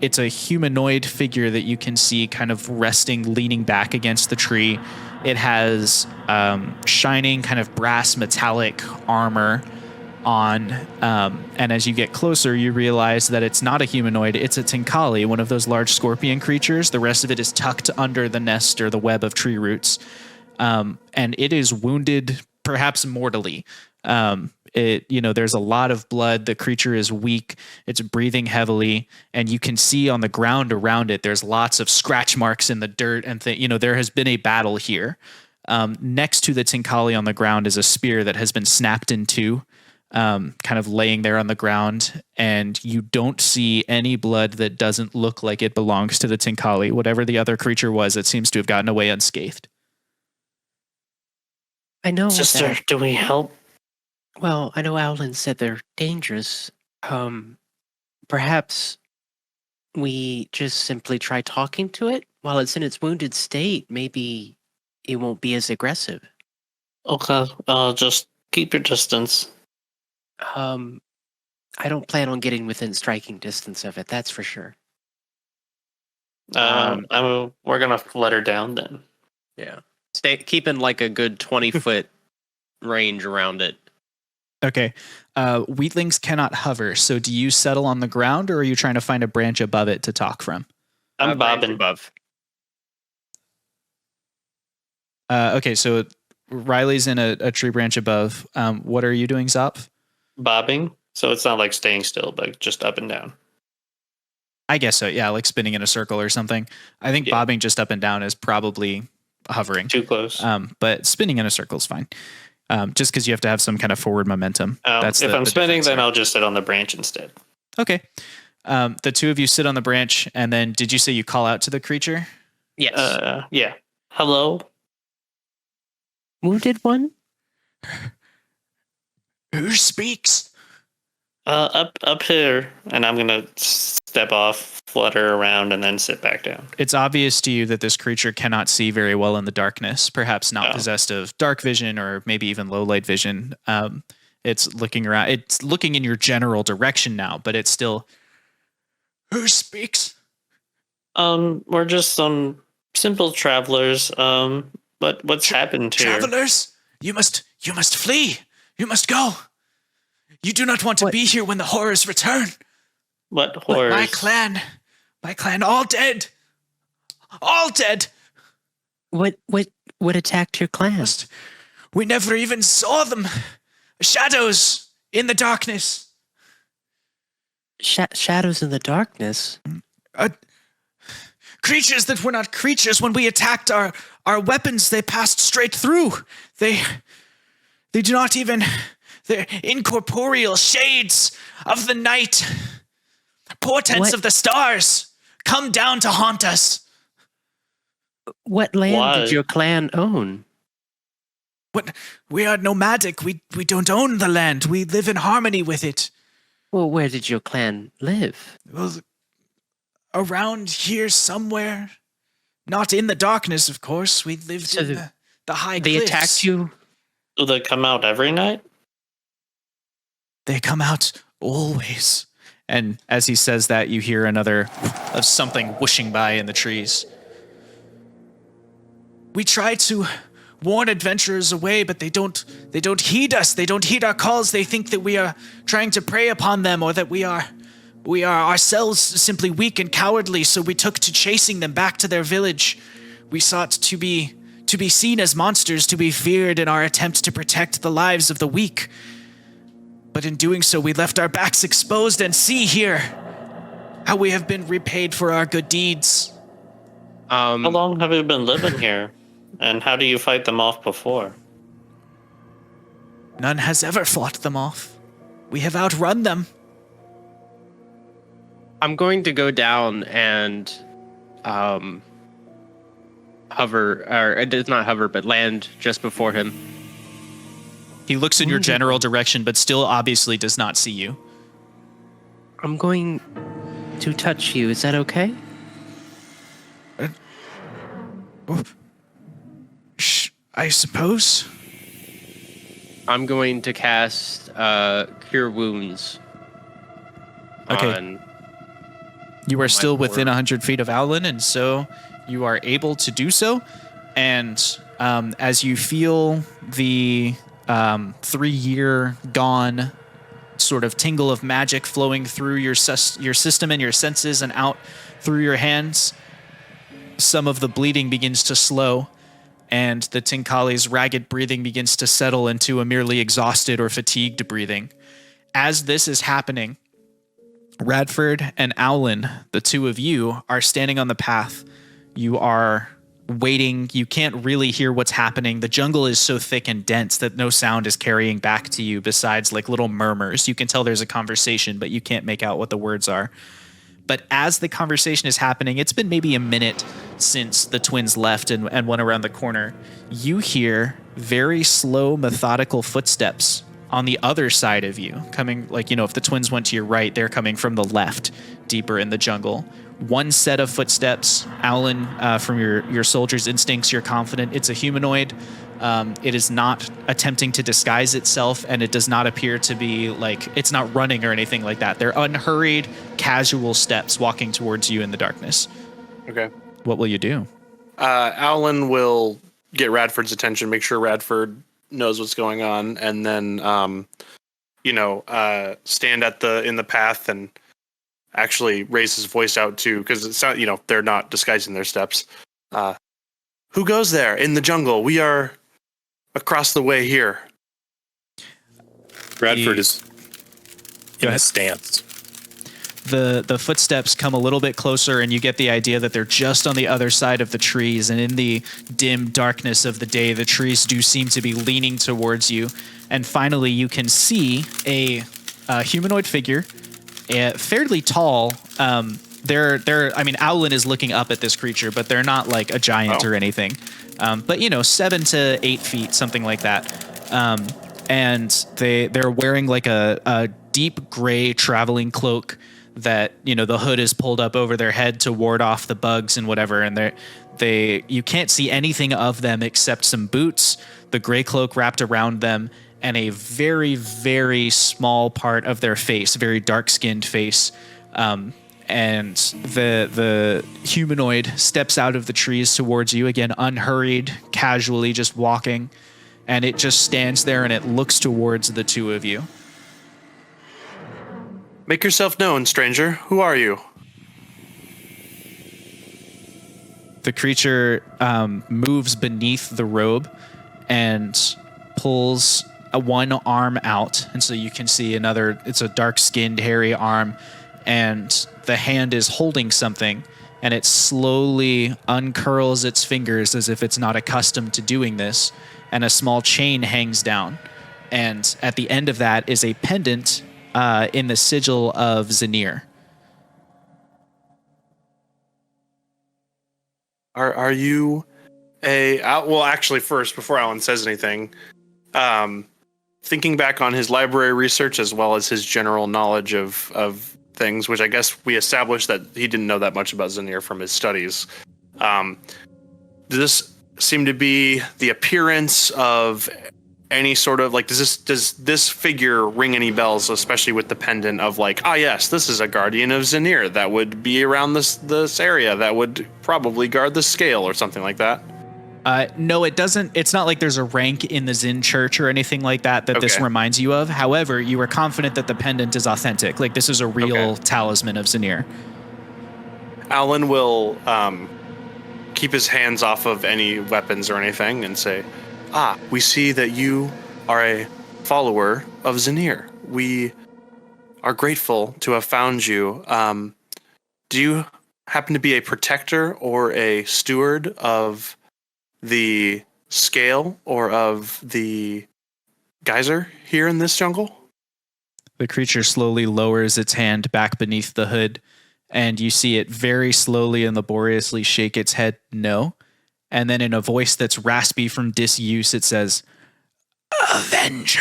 it's a humanoid figure that you can see kind of resting, leaning back against the tree. It has shining kind of brass metallic armor on, and as you get closer, you realize that it's not a humanoid, it's a Tinkali, one of those large scorpion creatures. The rest of it is tucked under the nest or the web of tree roots, and it is wounded, perhaps mortally. There's a lot of blood. The creature is weak. It's breathing heavily, and you can see on the ground around it, there's lots of scratch marks in the dirt, and there has been a battle here. Next to the Tinkali on the ground is a spear that has been snapped in two, kind of laying there on the ground, and you don't see any blood that doesn't look like it belongs to the Tinkali. Whatever the other creature was, it seems to have gotten away unscathed. I know. Sister, do we help? Well, I know Aulen said they're dangerous. Perhaps we just simply try talking to it while it's in its wounded state. Maybe it won't be as aggressive. Okay, just keep your distance. I don't plan on getting within striking distance of it. That's for sure. We're gonna let her down then. Yeah. Keeping like a good 20-foot range around it. Okay. Wheatlings cannot hover, so do you settle on the ground, or are you trying to find a branch above it to talk from? I'm bobbing. Above. Okay, so Riley's in a tree branch above. What are you doing, Zop? Bobbing, so it's not like staying still, but just up and down. I guess so, yeah, like spinning in a circle or something. I think bobbing just up and down is probably hovering. Too close. But spinning in a circle is fine. Just because you have to have some kind of forward momentum. If I'm spinning, then I'll just sit on the branch instead. Okay. The two of you sit on the branch, and then did you say you call out to the creature? Yes. Yeah. Hello? Wounded one? Who speaks? Up here, and I'm gonna step off, flutter around, and then sit back down. It's obvious to you that this creature cannot see very well in the darkness, perhaps not possessed of dark vision or maybe even low light vision. It's looking around. It's looking in your general direction now, but it's still... Who speaks? We're just some simple travelers. But what's happened here? Travelers? You must flee. You must go. You do not want to be here when the horrors return. What horrors? My clan, all dead. All dead. What attacked your clan? We never even saw them. Shadows in the darkness. Shadows in the darkness? Creatures that were not creatures. When we attacked our weapons, they passed straight through. They do not even... They're incorporeal shades of the night. Portents of the stars come down to haunt us. What land did your clan own? What? We are nomadic. We don't own the land. We live in harmony with it. Well, where did your clan live? Well, around here somewhere. Not in the darkness, of course. We lived in the high cliffs. They attacked you? Do they come out every night? They come out always. And as he says that, you hear another of something whooshing by in the trees. We try to warn adventurers away, but they don't heed us. They don't heed our calls. They think that we are trying to prey upon them, or that we are ourselves simply weak and cowardly, so we took to chasing them back to their village. We sought to be seen as monsters, to be feared in our attempt to protect the lives of the weak. But in doing so, we left our backs exposed, and see here how we have been repaid for our good deeds. How long have you been living here? And how do you fight them off before? None has ever fought them off. We have outrun them. I'm going to go down and hover, or it does not hover, but land just before him. He looks in your general direction, but still obviously does not see you. I'm going to touch you. Is that okay? I suppose. I'm going to cast Cure Wounds. Okay. On You are still board. within 100 feet of Aulen, and so you are able to do so. And as you feel the 3-year gone sort of tingle of magic flowing through your system and your senses and out through your hands, some of the bleeding begins to slow, and the Tinkali's ragged breathing begins to settle into a merely exhausted or fatigued breathing. As this is happening, Radford and Aulen, the two of you, are standing on the path. You are waiting. You can't really hear what's happening. The jungle is so thick and dense that no sound is carrying back to you besides like little murmurs. You can tell there's a conversation, but you can't make out what the words are. But as the conversation is happening, it's been maybe a minute since the twins left and went around the corner. You hear very slow, methodical footsteps on the other side of you, coming, like, you know, if the twins went to your right, they're coming from the left, deeper in the jungle. One set of footsteps. Aulen, from your soldier's instincts, you're confident it's a humanoid. It is not attempting to disguise itself, and it does not appear to be like it's not running or anything like that. They're unhurried, casual steps walking towards you in the darkness. Okay. What will you do? Aulen will get Radford's attention, make sure Radford knows what's going on, and then stand in the path and actually raise his voice out too, because it's not, they're not disguising their steps. Who goes there in the jungle? We are across the way here. Radford is in a stance. The footsteps come a little bit closer, and you get the idea that they're just on the other side of the trees. And in the dim darkness of the day, the trees do seem to be leaning towards you. And finally, you can see a humanoid figure, fairly tall. Aulen is looking up at this creature, but they're not like a giant or anything. But 7 to 8 feet, something like that. And they're wearing like a deep gray traveling cloak that, the hood is pulled up over their head to ward off the bugs and whatever. And you can't see anything of them except some boots, the gray cloak wrapped around them, and a very, very small part of their face, very dark-skinned face. And the humanoid steps out of the trees towards you, again, unhurried, casually just walking. And it just stands there and it looks towards the two of you. Make yourself known, stranger. Who are you? The creature moves beneath the robe and pulls one arm out. And so you can see it's a dark-skinned, hairy arm. And the hand is holding something, and it slowly uncurls its fingers as if it's not accustomed to doing this. And a small chain hangs down. And at the end of that is a pendant in the sigil of Zanir. Are you well, actually, first, before Aulen says anything, thinking back on his library research as well as his general knowledge of things, which I guess we established that he didn't know that much about Zanir from his studies. Does this seem to be the appearance of any sort of does this figure ring any bells, especially with the pendant of yes, this is a guardian of Zanir that would be around this area that would probably guard the scale or something like that? No, it doesn't. It's not like there's a rank in the Zin Church or anything like that this reminds you of. However, you are confident that the pendant is authentic. Like, this is a real talisman of Zanir. Aulen will keep his hands off of any weapons or anything and say, we see that you are a follower of s3e3. We are grateful to have found you. Do you happen to be a protector or a steward of the scale or of the geyser here in this jungle? The creature slowly lowers its hand back beneath the hood, and you see it very slowly and laboriously shake its head no. And then in a voice that's raspy from disuse, it says, Avenger.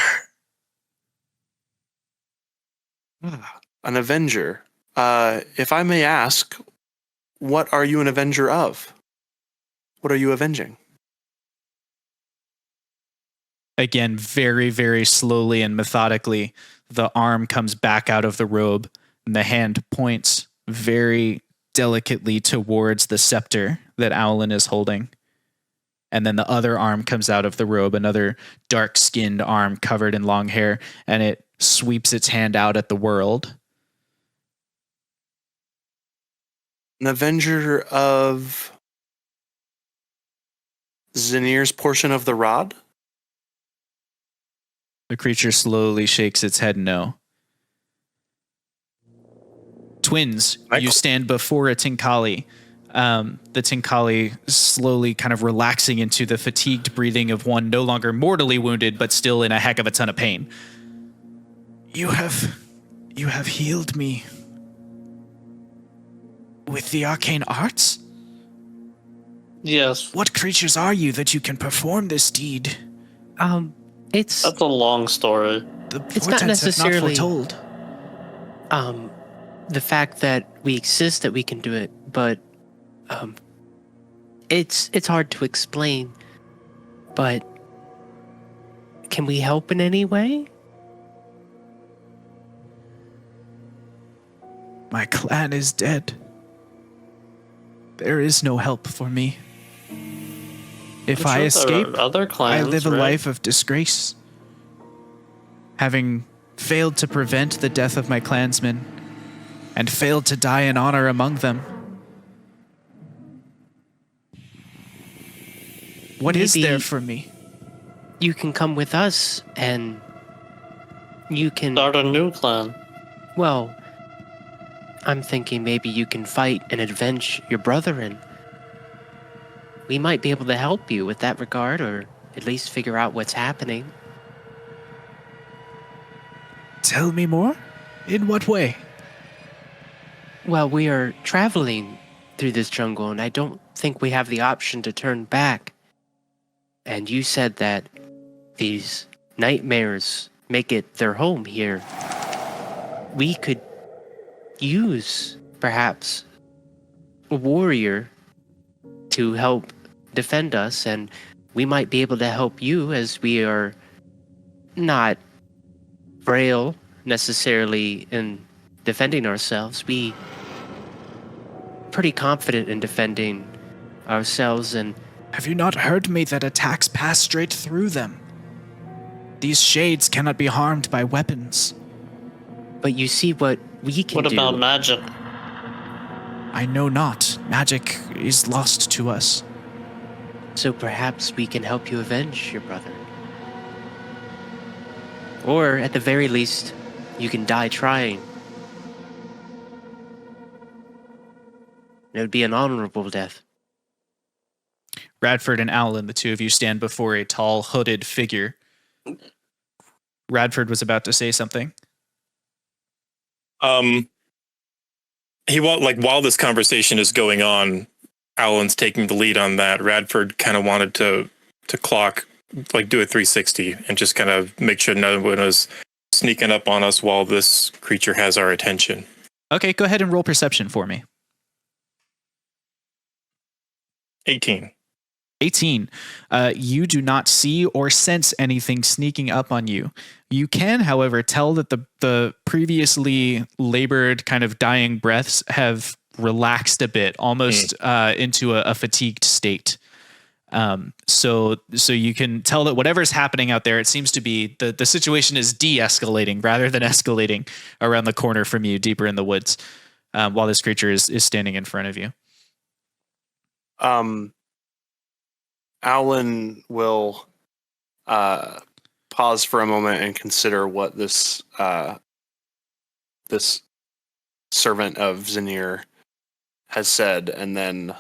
An avenger. If I may ask, what are you an avenger of? What are you avenging? Again, very, very slowly and methodically, the arm comes back out of the robe, and the hand points very delicately towards the scepter that Aulen is holding. And then the other arm comes out of the robe, another dark-skinned arm covered in long hair, and it sweeps its hand out at the world. An avenger of s3e3's portion of the rod? The creature slowly shakes its head no. Twins, you stand before a Tinkali. The Tinkali slowly kind of relaxing into the fatigued breathing of one no longer mortally wounded, but still in a heck of a ton of pain. You have healed me with the arcane arts? Yes. What creatures are you that you can perform this deed? It's That's a long story. The It's not portents have necessarily- foretold. the fact that we exist, that we can do it, but it's hard to explain. But can we help in any way? My clan is dead. There is no help for me. If I escape, other clans, I live a right? life of disgrace. Having failed to prevent the death of my clansmen and failed to die in honor among them. What is Maybe- there for me? You can come with us, and you can. Start a new clan. Well, I'm thinking maybe you can fight and avenge your brother, and we might be able to help you with that regard, or at least figure out what's happening. Tell me more? In what way? Well, we are traveling through this jungle, and I don't think we have the option to turn back. And you said that these nightmares make it their home here. We could use, perhaps, a warrior to help defend us, and we might be able to help you, as we are not frail necessarily in defending ourselves. We pretty confident in defending ourselves, and Have you not heard me that attacks pass straight through them? These shades cannot be harmed by weapons. but you see what we can What do. about magic? I know not. Magic is lost to us. So perhaps we can help you avenge your brother. Or at the very least, you can die trying. It would be an honorable death. Radford and Aulen, the two of you stand before a tall, hooded figure. Radford was about to say something. While this conversation is going on, Aulen's taking the lead on that. Radford kind of wanted to clock, do a 360 and just kind of make sure no one was sneaking up on us while this creature has our attention. Okay, go ahead and roll perception for me. 18. 18. You do not see or sense anything sneaking up on you. You can, however, tell that the previously labored kind of dying breaths have relaxed a bit, almost into a fatigued state. So you can tell that whatever's happening out there, it seems to be the situation is de-escalating rather than escalating around the corner from you, deeper in the woods, while this creature is standing in front of you. Aulen will pause for a moment and consider what this this servant of Zinir has said, and then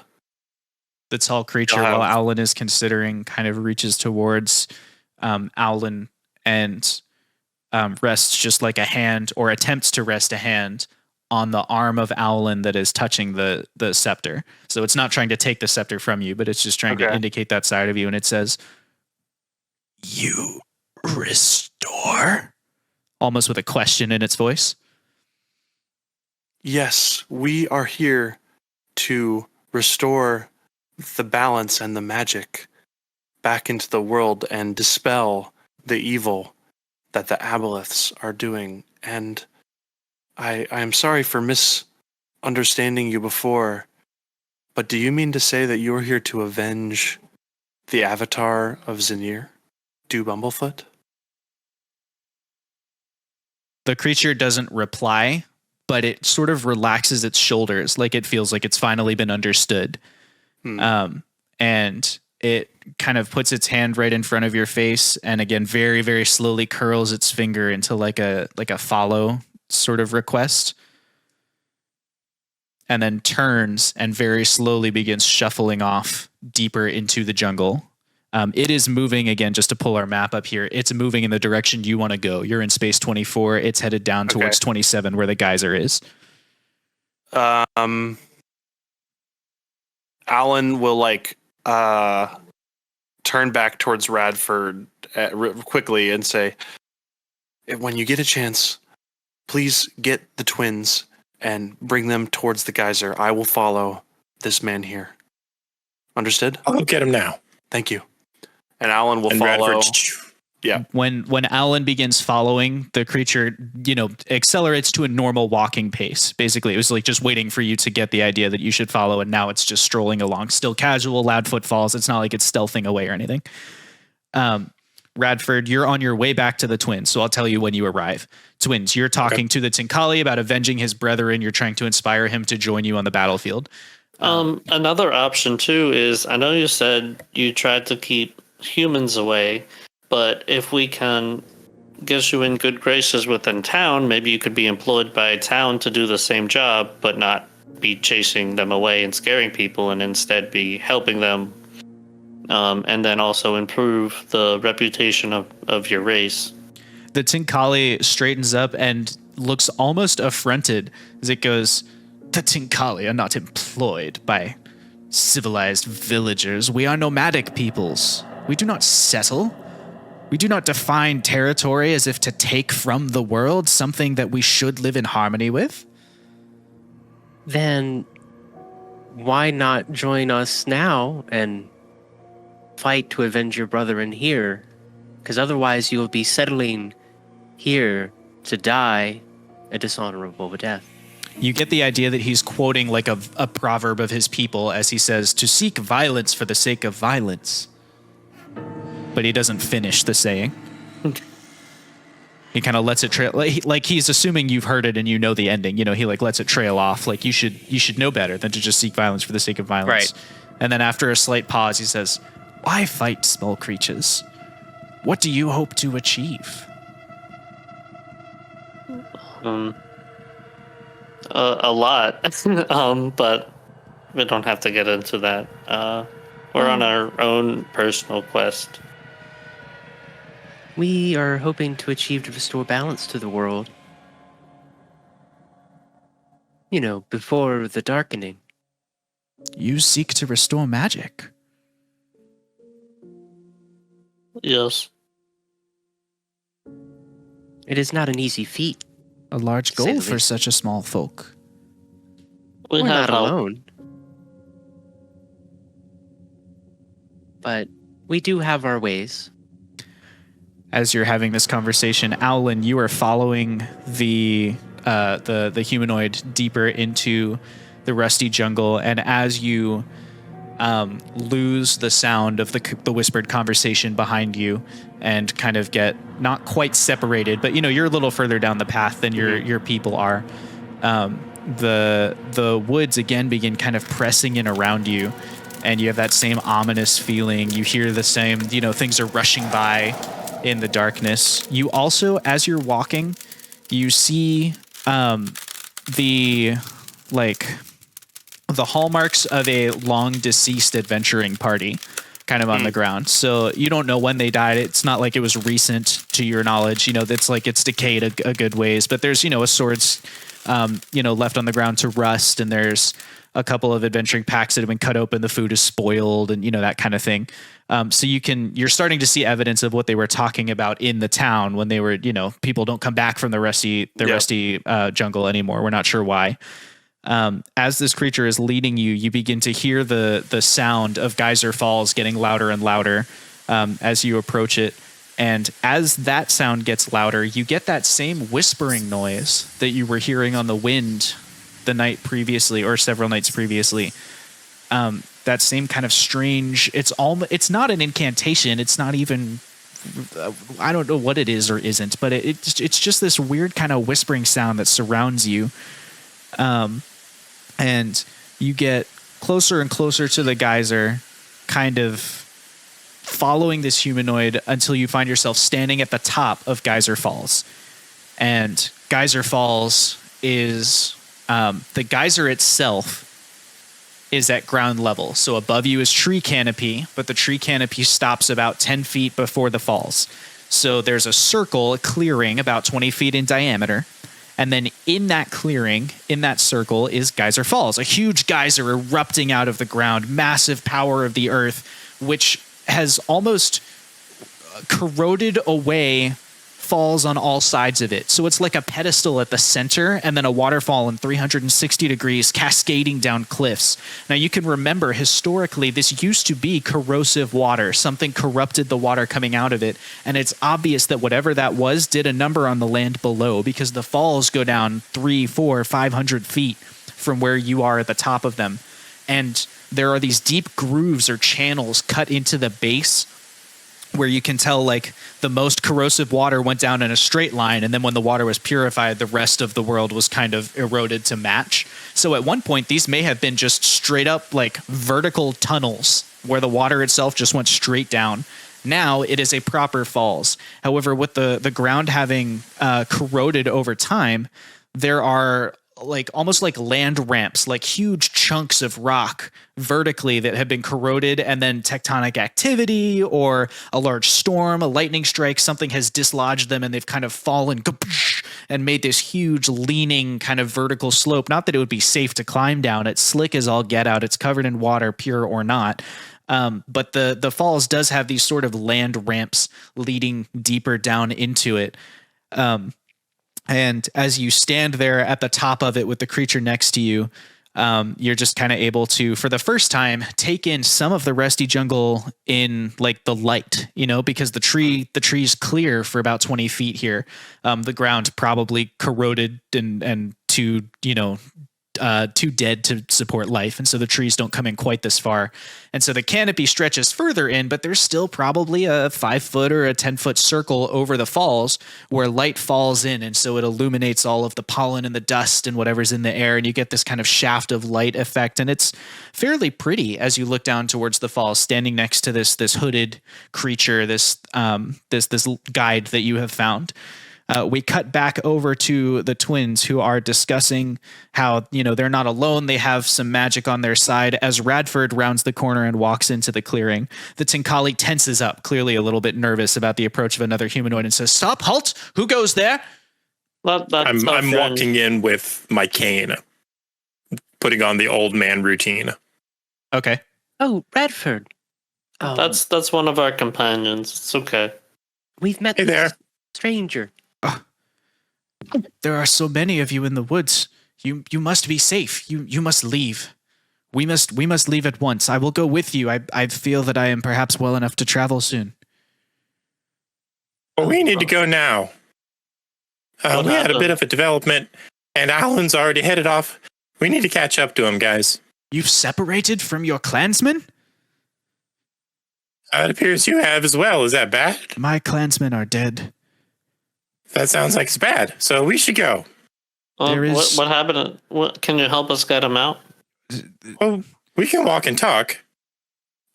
the tall creature, while Aulen is considering, kind of reaches towards Aulen and rests just like a hand, or attempts to rest a hand on the arm of Aulen that is touching the scepter. So it's not trying to take the scepter from you, but it's just trying to indicate that side of you. And it says, "You restore?" Almost with a question in its voice. Yes, we are here to restore the balance and the magic back into the world and dispel the evil that the aboleths are doing. And I am sorry for misunderstanding you before, but do you mean to say that you're here to avenge the avatar of Zinir, Do Bumblefoot? The creature doesn't reply, but it sort of relaxes its shoulders, like it feels like it's finally been understood. And it kind of puts its hand right in front of your face, and again, very, very slowly curls its finger into like a follow sort of request, and then turns and very slowly begins shuffling off deeper into the jungle. It is moving again, just to pull our map up here. It's moving in the direction you want to go. You're in space 24. It's headed down towards 27, where the geyser is. Aulen will turn back towards Radford quickly and say, "When you get a chance, please get the twins and bring them towards the geyser. I will follow this man here. Understood?" I'll get him now. Thank you. And Aulen will follow. Yeah. When Aulen begins following, the creature, accelerates to a normal walking pace. Basically, it was like just waiting for you to get the idea that you should follow, and now it's just strolling along. Still casual, loud footfalls. It's not like it's stealthing away or anything. Radford, you're on your way back to the twins, so I'll tell you when you arrive. Twins, you're talking to the Tinkali about avenging his brethren. You're trying to inspire him to join you on the battlefield. Another option too is, I know you said you tried to keep humans away, but if we can get you in good graces within town, maybe you could be employed by town to do the same job, but not be chasing them away and scaring people, and instead be helping them, and then also improve the reputation of your race. The Tinkali straightens up and looks almost affronted as it goes, "The Tinkali are not employed by civilized villagers. We are nomadic peoples. We do not settle. We do not define territory as if to take from the world, something that we should live in harmony with." Then why not join us now and fight to avenge your brother in here? Because otherwise you'll be settling here to die a dishonorable death. You get the idea that he's quoting like a proverb of his people as he says, "To seek violence for the sake of violence." But he doesn't finish the saying. He kind of lets it trail, like he's assuming you've heard it and you know the ending. He lets it trail off. Like you should know better than to just seek violence for the sake of violence. Right. And then after a slight pause, he says, "Why fight small creatures? What do you hope to achieve?" A lot, but we don't have to get into that. We're on our own personal quest. We are hoping to achieve to restore balance to the world. Before the darkening. You seek to restore magic. Yes. It is not an easy feat. A large goal for such a small folk. We're not alone. But we do have our ways. As you're having this conversation, Aulen, you are following the humanoid deeper into the rusty jungle, and as you lose the sound of the whispered conversation behind you and kind of get not quite separated, but you're a little further down the path than your people are. The woods again begin kind of pressing in around you, and you have that same ominous feeling. You hear the same, things are rushing by in the darkness. You also, as you're walking, you see the hallmarks of a long deceased adventuring party kind of on the ground. So you don't know when they died. It's not like it was recent to your knowledge. That's like it's decayed a good ways, but there's, a swords, left on the ground to rust, and there's a couple of adventuring packs that have been cut open. The food is spoiled and, that kind of thing. So you're starting to see evidence of what they were talking about in the town when they were, people don't come back from the rusty jungle anymore. We're not sure why. As this creature is leading you, you begin to hear the sound of Geyser Falls getting louder and louder as you approach it. And as that sound gets louder, you get that same whispering noise that you were hearing on the wind the night previously, or several nights previously. That same kind of strange. It's not an incantation. It's not even. I don't know what it is or isn't, but it's just this weird kind of whispering sound that surrounds you. And you get closer and closer to the geyser, kind of following this humanoid until you find yourself standing at the top of Geyser Falls. And Geyser Falls is the geyser itself is at ground level. So above you is tree canopy, but the tree canopy stops about 10 feet before the falls. So there's a circle, a clearing about 20 feet in diameter. And then in that clearing, in that circle, is Geyser Falls, a huge geyser erupting out of the ground, massive power of the earth, which has almost corroded away falls on all sides of it. So it's like a pedestal at the center and then a waterfall in 360 degrees cascading down cliffs. Now you can remember historically this used to be corrosive water. Something corrupted the water coming out of it. And it's obvious that whatever that was did a number on the land below, because the falls go down 300, 400, 500 feet from where you are at the top of them. And there are these deep grooves or channels cut into the base where you can tell like the most corrosive water went down in a straight line, and then when the water was purified, the rest of the world was kind of eroded to match. So at one point, these may have been just straight up like vertical tunnels where the water itself just went straight down. Now it is a proper falls. However, with the ground having corroded over time, there are like almost like land ramps, like huge chunks of rock vertically that have been corroded, and then tectonic activity or a large storm, a lightning strike, something has dislodged them and they've kind of fallen and made this huge leaning kind of vertical slope. Not that it would be safe to climb down. It's slick as all get out. It's covered in water, pure or not. But the falls does have these sort of land ramps leading deeper down into it. And as you stand there at the top of it with the creature next to you, you're just kind of able to, for the first time, take in some of the rusty jungle in like the light, because the tree's clear for about 20 feet here. The ground probably corroded and too dead to support life. And so the trees don't come in quite this far. And so the canopy stretches further in, but there's still probably a 5 foot or a 10-foot circle over the falls where light falls in. And so it illuminates all of the pollen and the dust and whatever's in the air. And you get this kind of shaft of light effect. And it's fairly pretty as you look down towards the falls, standing next to this hooded creature, this guide that you have found. We cut back over to the twins, who are discussing how, they're not alone. They have some magic on their side. As Radford rounds the corner and walks into the clearing, the Tinkali tenses up, clearly a little bit nervous about the approach of another humanoid, and says, "Stop, halt! Who goes there?" I'm walking in with my cane, putting on the old man routine. Okay. Oh, Radford. Oh, That's one of our companions. It's okay. We've met Hey there. stranger. There are so many of you in the woods. You must be safe. You must leave. We must leave at once. I will go with you. I feel that I am perhaps well enough to travel soon. Well, we need to go now. We had a bit of a development, and Aulen's already headed off. We need to catch up to him, guys. You've separated from your clansmen? It appears you have as well. Is that bad? My clansmen are dead. That sounds like it's bad. So we should go. What happened? Can you help us get him out? Well, we can walk and talk.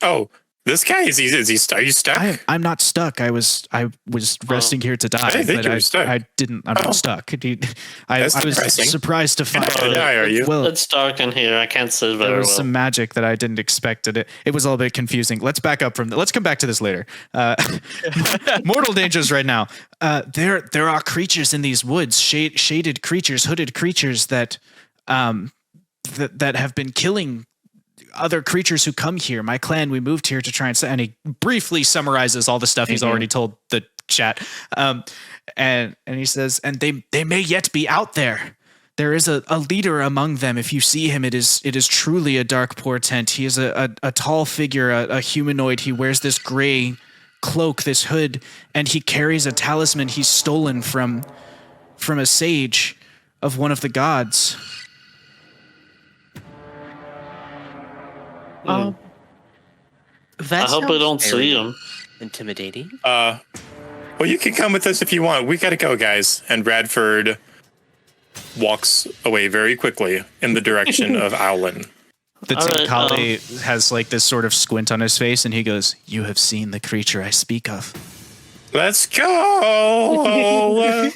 Oh, this guy is he stuck? Are you stuck? I'm not stuck. I was resting here to die. I didn't think you were stuck. I didn't. I'm not stuck. I was depressing. surprised to find Don't die, are you? Well, It's dark in here. I can't see very there well. was some magic that I didn't expect. It was a little bit confusing. Let's back up from. Let's come back to this later. Mortal dangers right now. There are creatures in these woods, shaded creatures, hooded creatures that have been killing other creatures who come here. My clan, we moved here to try and he briefly summarizes all the stuff he's already told the chat. And he says, and they may yet be out there. There is a leader among them. If you see him, it is truly a dark portent. He is a tall figure, a humanoid. He wears this gray cloak, this hood, and he carries a talisman he's stolen from a sage of one of the gods. That I hope I don't see him. Intimidating. Well, you can come with us if you want. We gotta go, guys. And Radford walks away very quickly in the direction of Aulen. The All right, Tenkali has like this sort of squint on his face, and he goes, "You have seen the creature I speak of." Let's go!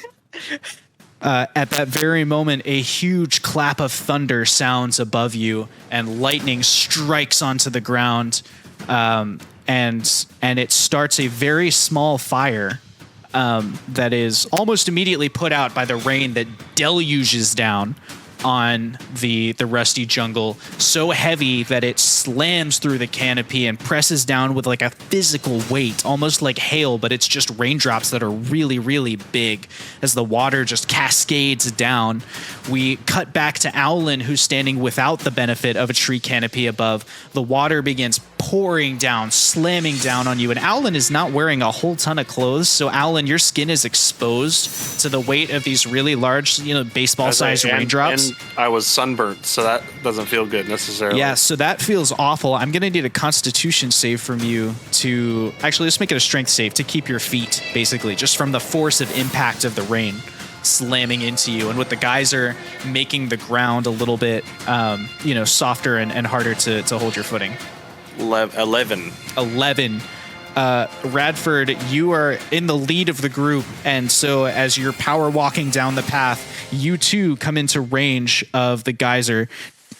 At that very moment, a huge clap of thunder sounds above you, and lightning strikes onto the ground, and it starts a very small fire that is almost immediately put out by the rain that deluges down on the rusty jungle, so heavy that it slams through the canopy and presses down with like a physical weight, almost like hail, but it's just raindrops that are really, really big as the water just cascades down. We cut back to Aulen, who's standing without the benefit of a tree canopy above. The water begins pouring down, slamming down on you, and Aulen is not wearing a whole ton of clothes, so Aulen, your skin is exposed to the weight of these really large, baseball-sized raindrops. And I was sunburnt, so that doesn't feel good necessarily. Yeah, so that feels awful. I'm going to need a constitution save from you to... Actually, let's make it a strength save to keep your feet, basically, just from the force of impact of the rain slamming into you, and with the geyser making the ground a little bit, softer and harder to hold your footing. 11. Radford, you are in the lead of the group, and so as you're power walking down the path, you too come into range of the geyser,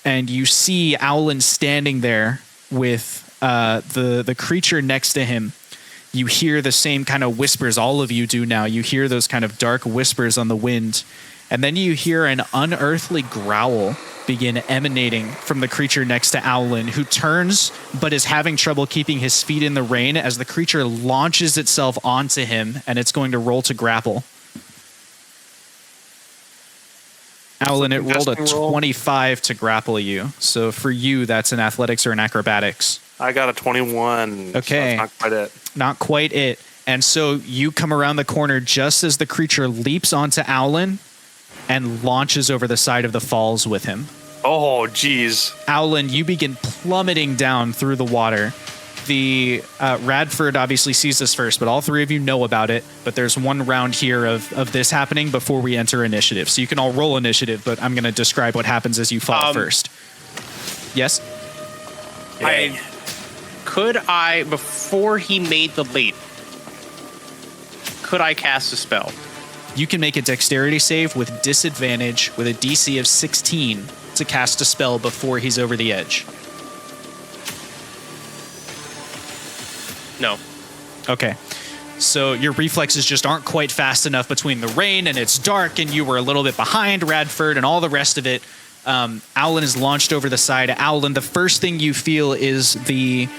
and you see Aulen standing there with the creature next to him. You hear the same kind of whispers all of you do now. You hear those kind of dark whispers on the wind, and then you hear an unearthly growl begin emanating from the creature next to Aulen, who turns but is having trouble keeping his feet in the rain as the creature launches itself onto him, and it's going to roll to grapple. Aulen, it rolled a 25 to grapple you. So for you, that's an athletics or an acrobatics. I got a 21. Okay. So that's not quite it. Not quite it. And so you come around the corner just as the creature leaps onto Aulen and launches over the side of the falls with him. Oh, geez. Aulen, you begin plummeting down through the water. The Radford obviously sees this first, but all three of you know about it. But there's one round here of this happening before we enter initiative. So you can all roll initiative, but I'm going to describe what happens as you fall first. Yes? Could I, before he made the leap, could I cast a spell? You can make a dexterity save with disadvantage with a DC of 16 to cast a spell before he's over the edge. No. Okay. So your reflexes just aren't quite fast enough between the rain and it's dark and you were a little bit behind Radford and all the rest of it. Aulen is launched over the side. Aulen, the first thing you feel is the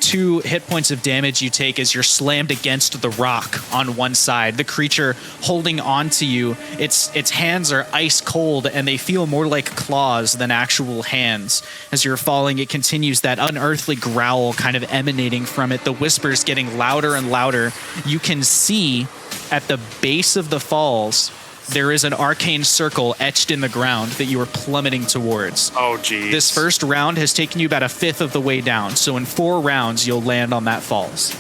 2 hit points of damage you take as you're slammed against the rock on one side. The creature holding on to you, its hands are ice cold and they feel more like claws than actual hands. As you're falling, it continues that unearthly growl kind of emanating from it, the whispers getting louder and louder. You can see at the base of the falls, there is an arcane circle etched in the ground that you are plummeting towards. Oh, geez. This first round has taken you about a fifth of the way down. So in 4 rounds, you'll land on that falls.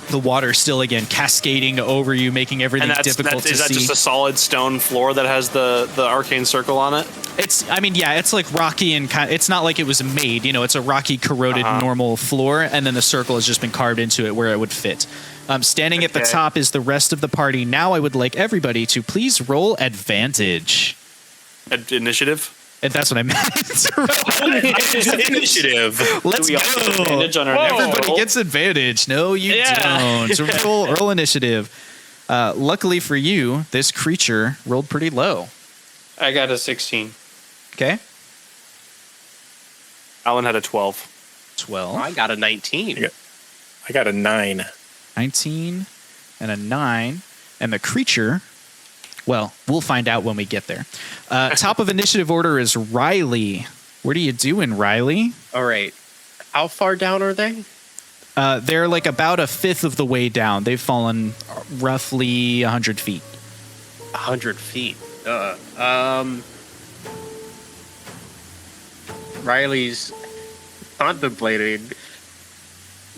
the water still again cascading over you, making everything difficult to see. Is that just a solid stone floor that has the arcane circle on it? It's like rocky and it's not like it was made. It's a rocky, corroded, normal floor, and then the circle has just been carved into it where it would fit. Standing at the top is the rest of the party. Now I would like everybody to please roll advantage. Initiative? And that's what I meant. Initiative. Let's Do we all go. get advantage on our next Everybody roll? gets advantage. No, you don't. So roll initiative. Luckily for you, this creature rolled pretty low. I got a 16. Okay. Alan had a 12. 12. I got a 19. I got a 9. 19 and a 9. And the creature, well, we'll find out when we get there. Top of initiative order is Riley. What are you doing, Riley? All right. How far down are they? They're like about a fifth of the way down. They've fallen roughly 100 feet. 100 feet. Riley's contemplating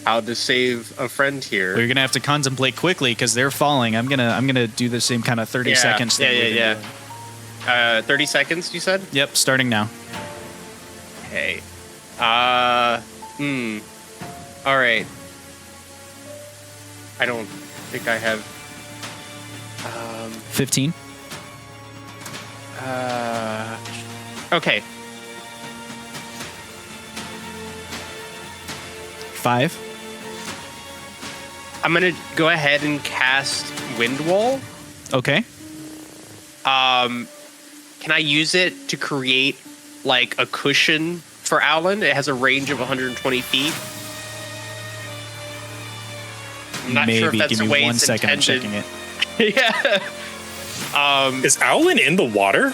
how to save a friend here. We're gonna have to contemplate quickly because they're falling. I'm gonna do the same kind of 30 seconds thing. Yeah. 30 seconds, you said? Yep, starting now. Okay. All right. I don't think I have. 15. Okay. 5. I'm gonna go ahead and cast Wind Wall. Okay. Can I use it to create like a cushion for Aulen? It has a range of 120 feet. I'm not sure if that's Give the me way 1 it's second. I'm intended. checking it. Yeah. Is Aulen in the water?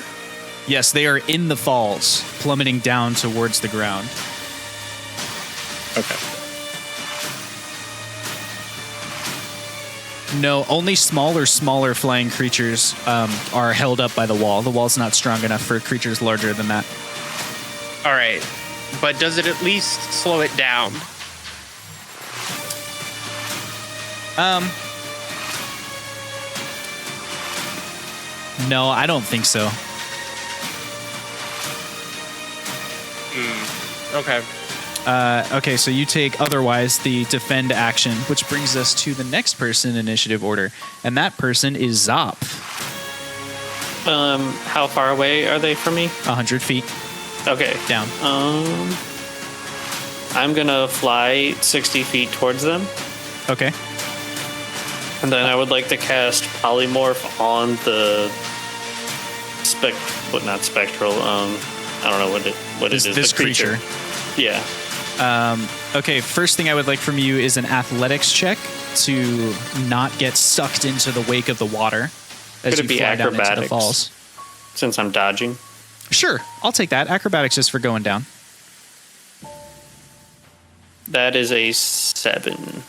Yes, they are in the falls, plummeting down towards the ground. Okay. No, only smaller flying creatures are held up by the wall. The wall's not strong enough for creatures larger than that. All right. But does it at least slow it down? No, I don't think so. Okay. Okay, so you take otherwise the defend action, which brings us to the next person in initiative order, and that person is Zop. How far away are they from me? 100 feet Okay. down. I'm gonna fly 60 feet towards them, Okay. and then I would like to cast polymorph on the not spectral. I don't know what it is. This the creature. Yeah. Okay, first thing I would like from you is an athletics check to not get sucked into the wake of the water as Could it you be fly down into the acrobatics? falls. Since I'm dodging. Sure, I'll take that. Acrobatics is for going down. That is a 7.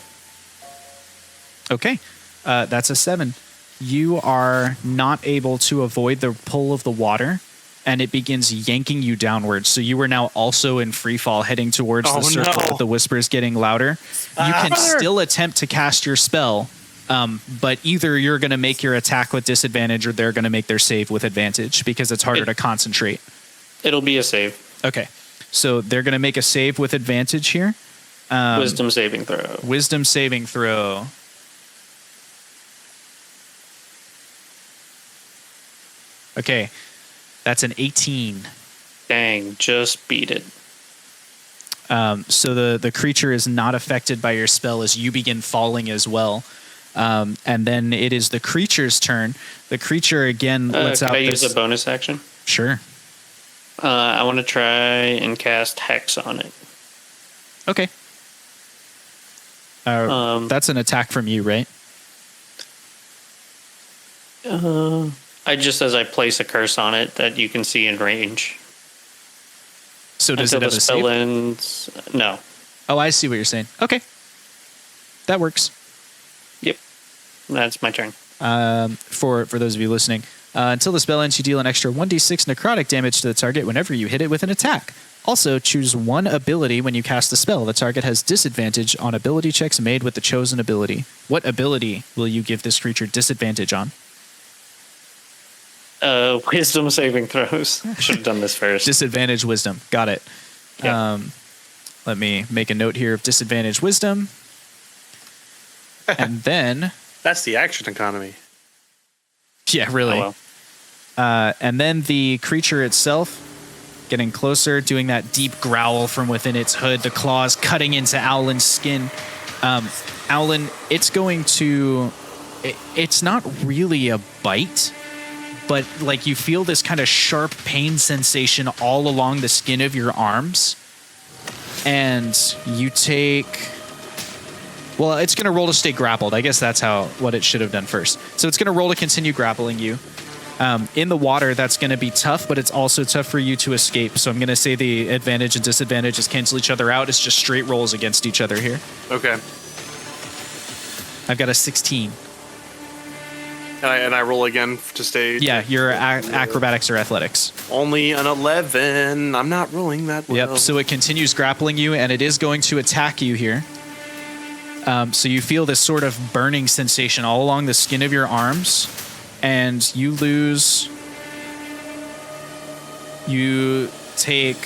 Okay, that's a 7. You are not able to avoid the pull of the water, and it begins yanking you downwards. So you are now also in free fall, heading towards the circle with the whispers getting louder. You can still attempt to cast your spell, but either you're going to make your attack with disadvantage or they're going to make their save with advantage because it's harder to concentrate. It'll be a save. Okay, so they're going to make a save with advantage here. Wisdom saving throw. Wisdom saving throw. Okay, that's an 18. Dang, just beat it. So the creature is not affected by your spell as you begin falling as well. And then it is the creature's turn. The creature again lets out Can I this... use a bonus action? Sure. I want to try and cast Hex on it. Okay. That's an attack from you, right? As I place a curse on it that you can see in range. So does Until it have the a spell save? ends. No. Oh, I see what you're saying. Okay. That works. Yep. That's my turn. For those of you listening, until the spell ends, you deal an extra 1d6 necrotic damage to the target whenever you hit it with an attack. Also, choose one ability when you cast a spell. The target has disadvantage on ability checks made with the chosen ability. What ability will you give this creature disadvantage on? Wisdom saving throws. Should have done this first. Disadvantage wisdom. Got it. Yeah. Let me make a note here of disadvantage wisdom. And then... That's the action economy. Yeah, really. Oh, well. And then the creature itself, getting closer, doing that deep growl from within its hood, the claws cutting into Aulen's skin. Aulen, it's going to... It's not really a bite, but like you feel this kind of sharp pain sensation all along the skin of your arms. And you take... Well, it's going to roll to stay grappled. I guess that's what it should have done first. So it's going to roll to continue grappling you. In the water, that's going to be tough, but it's also tough for you to escape. So I'm going to say the advantage and disadvantages cancel each other out. It's just straight rolls against each other here. Okay. I've got a 16. And I roll again to stay. Yeah, your acrobatics or athletics. Only an 11. I'm not rolling that well. Yep, so it continues grappling you, and it is going to attack you here. So you feel this sort of burning sensation all along the skin of your arms, and you take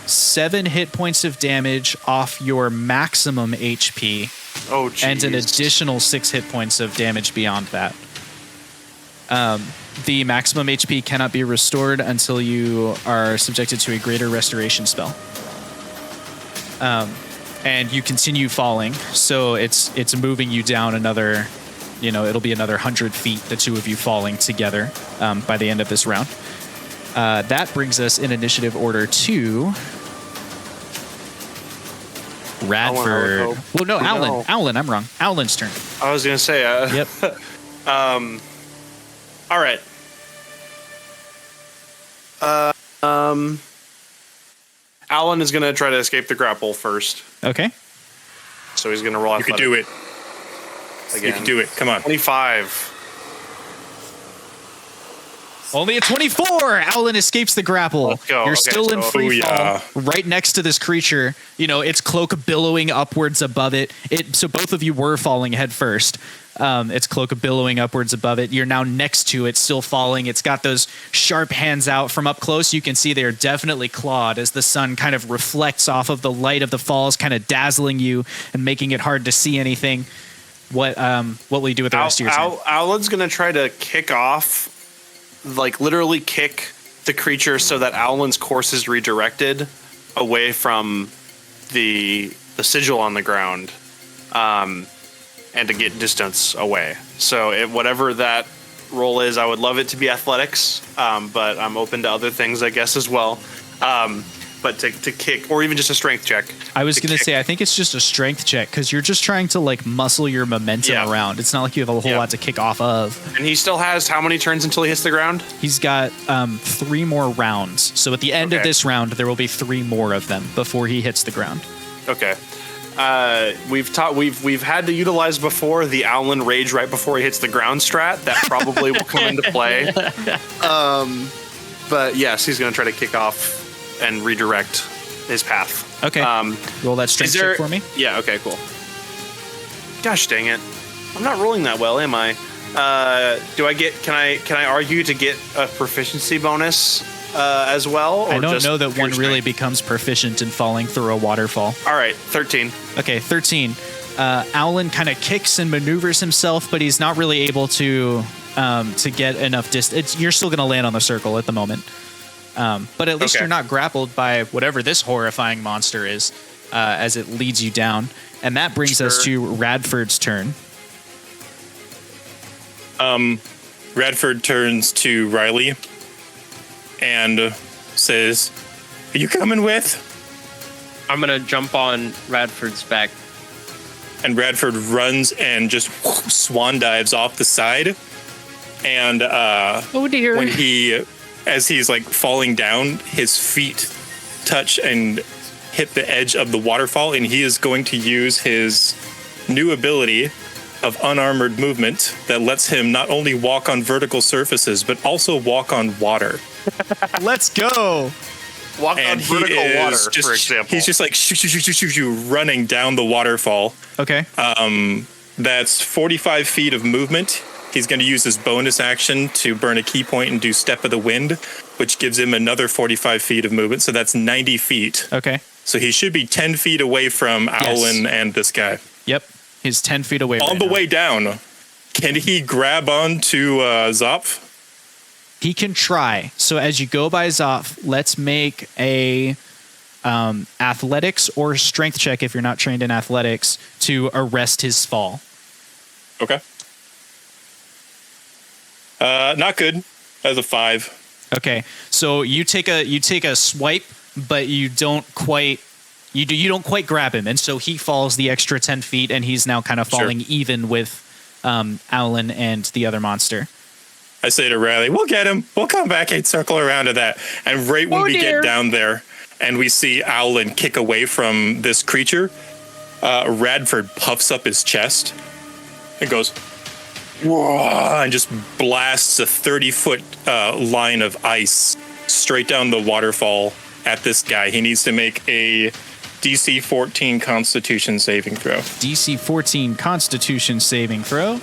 7 hit points of damage off your maximum HP. Oh, geez. And an additional 6 hit points of damage beyond that. The maximum HP cannot be restored until you are subjected to a greater restoration spell. And you continue falling, so it's moving you down another, it'll be another 100 feet, the two of you falling together by the end of this round. That brings us in initiative order to Radford. Well, no, Aulen. No. Aulen, I'm wrong. Aulen's turn. I was going to say. Yep. All right. Aulen is going to try to escape the grapple first. Okay. So he's going to roll. You can do it. Again. You can do it. Come on. 25. Only a 24. Aulen escapes the grapple. Let's go. You're Okay, still in so- free fall, Booyah. right next to this creature. Its cloak billowing upwards above it. So both of you were falling head first. Its cloak billowing upwards above it. You're now next to it, still falling. It's got those sharp hands out. From up close, you can see they are definitely clawed as the sun kind of reflects off of the light of the falls, kind of dazzling you and making it hard to see anything. What will you do with the rest of your turn? Aulen's going to try to kick off, like literally kick the creature so that Aulen's course is redirected away from the sigil on the ground. And to get distance away. So whatever that roll is, I would love it to be athletics, but I'm open to other things, I guess, as well. But to kick, or even just a strength check. I was going to say, I think it's just a strength check, because you're just trying to muscle your momentum around. It's not like you have a whole lot to kick off of. And he still has how many turns until he hits the ground? He's got 3 more rounds. So at the end of this round, there will be 3 more of them before he hits the ground. Okay. We've had to utilize before the Aulen rage right before he hits the ground strat. That probably will come into play. But yes, he's going to try to kick off and redirect his path. Okay. Roll that strength check for me. Yeah. Okay. Cool. Gosh dang it! I'm not rolling that well, am I? Do I get? Can I argue to get a proficiency bonus as well? Or I don't just know that one pure really strength? becomes proficient in falling through a waterfall. All right, 13. Okay, 13. Aulen kind of kicks and maneuvers himself, but he's not really able to get enough distance. You're still going to land on the circle at the moment. But at least Okay. you're not grappled by whatever this horrifying monster is as it leads you down. And that brings us to Radford's turn. Radford turns to Riley and says, "Are you coming with?" I'm gonna jump on Radford's back. And Radford runs and just swan dives off the side. And Oh dear. as he's falling down, his feet touch and hit the edge of the waterfall, and he is going to use his new ability of unarmored movement that lets him not only walk on vertical surfaces, but also walk on water. Let's go. Walk on and he vertical water, is just, for example. he's just like shoo, running down the waterfall. Okay. That's 45 feet of movement. He's going to use his bonus action to burn a key point and do Step of the Wind, which gives him another 45 feet of movement. So that's 90 feet. Okay. So he should be 10 feet away from Aulen and this guy. Yep. He's 10 feet away. On the way down, can he grab on to Zopf? He can try. So as you go by Zopf, let's make a athletics or strength check if you're not trained in athletics to arrest his fall. Okay. Not good. That's a 5. Okay. So you take a swipe, but you don't quite grab him, and so he falls the extra 10 feet, and he's now kind of falling even with Aulen and the other monster. I say to Riley, we'll get him. We'll come back and circle around to that. And right when we get down there and we see Aulen kick away from this creature, Radford puffs up his chest and goes, whoa, and just blasts a 30-foot line of ice straight down the waterfall at this guy. He needs to make a DC 14 Constitution saving throw. DC 14 Constitution saving throw.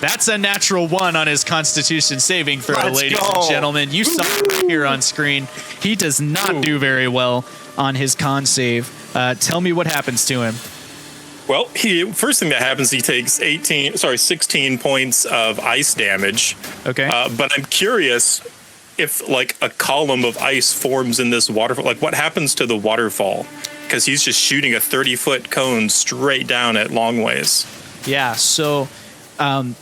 That's a natural 1 on his Constitution saving throw, ladies and gentlemen. You saw it here on screen. He does not do very well on his con save. Tell me what happens to him. Well, first thing that happens, he takes 16 points of ice damage. Okay. But I'm curious if like a column of ice forms in this waterfall. Like what happens to the waterfall? Because he's just shooting a 30-foot cone straight down at Longways. Yeah, so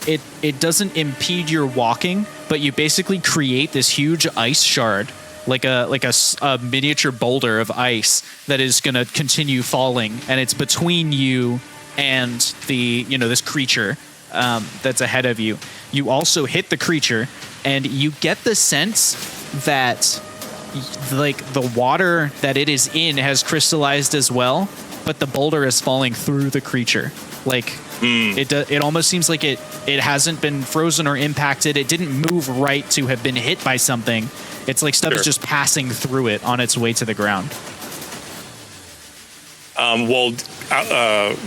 it doesn't impede your walking, but you basically create this huge ice shard, like a miniature boulder of ice that is going to continue falling, and it's between you and the this creature that's ahead of you. You also hit the creature, and you get the sense that like the water that it is in has crystallized as well, but the boulder is falling through the creature. Like it almost seems like it hasn't been frozen or impacted. It didn't move right to have been hit by something. It's like stuff is just passing through it on its way to the ground.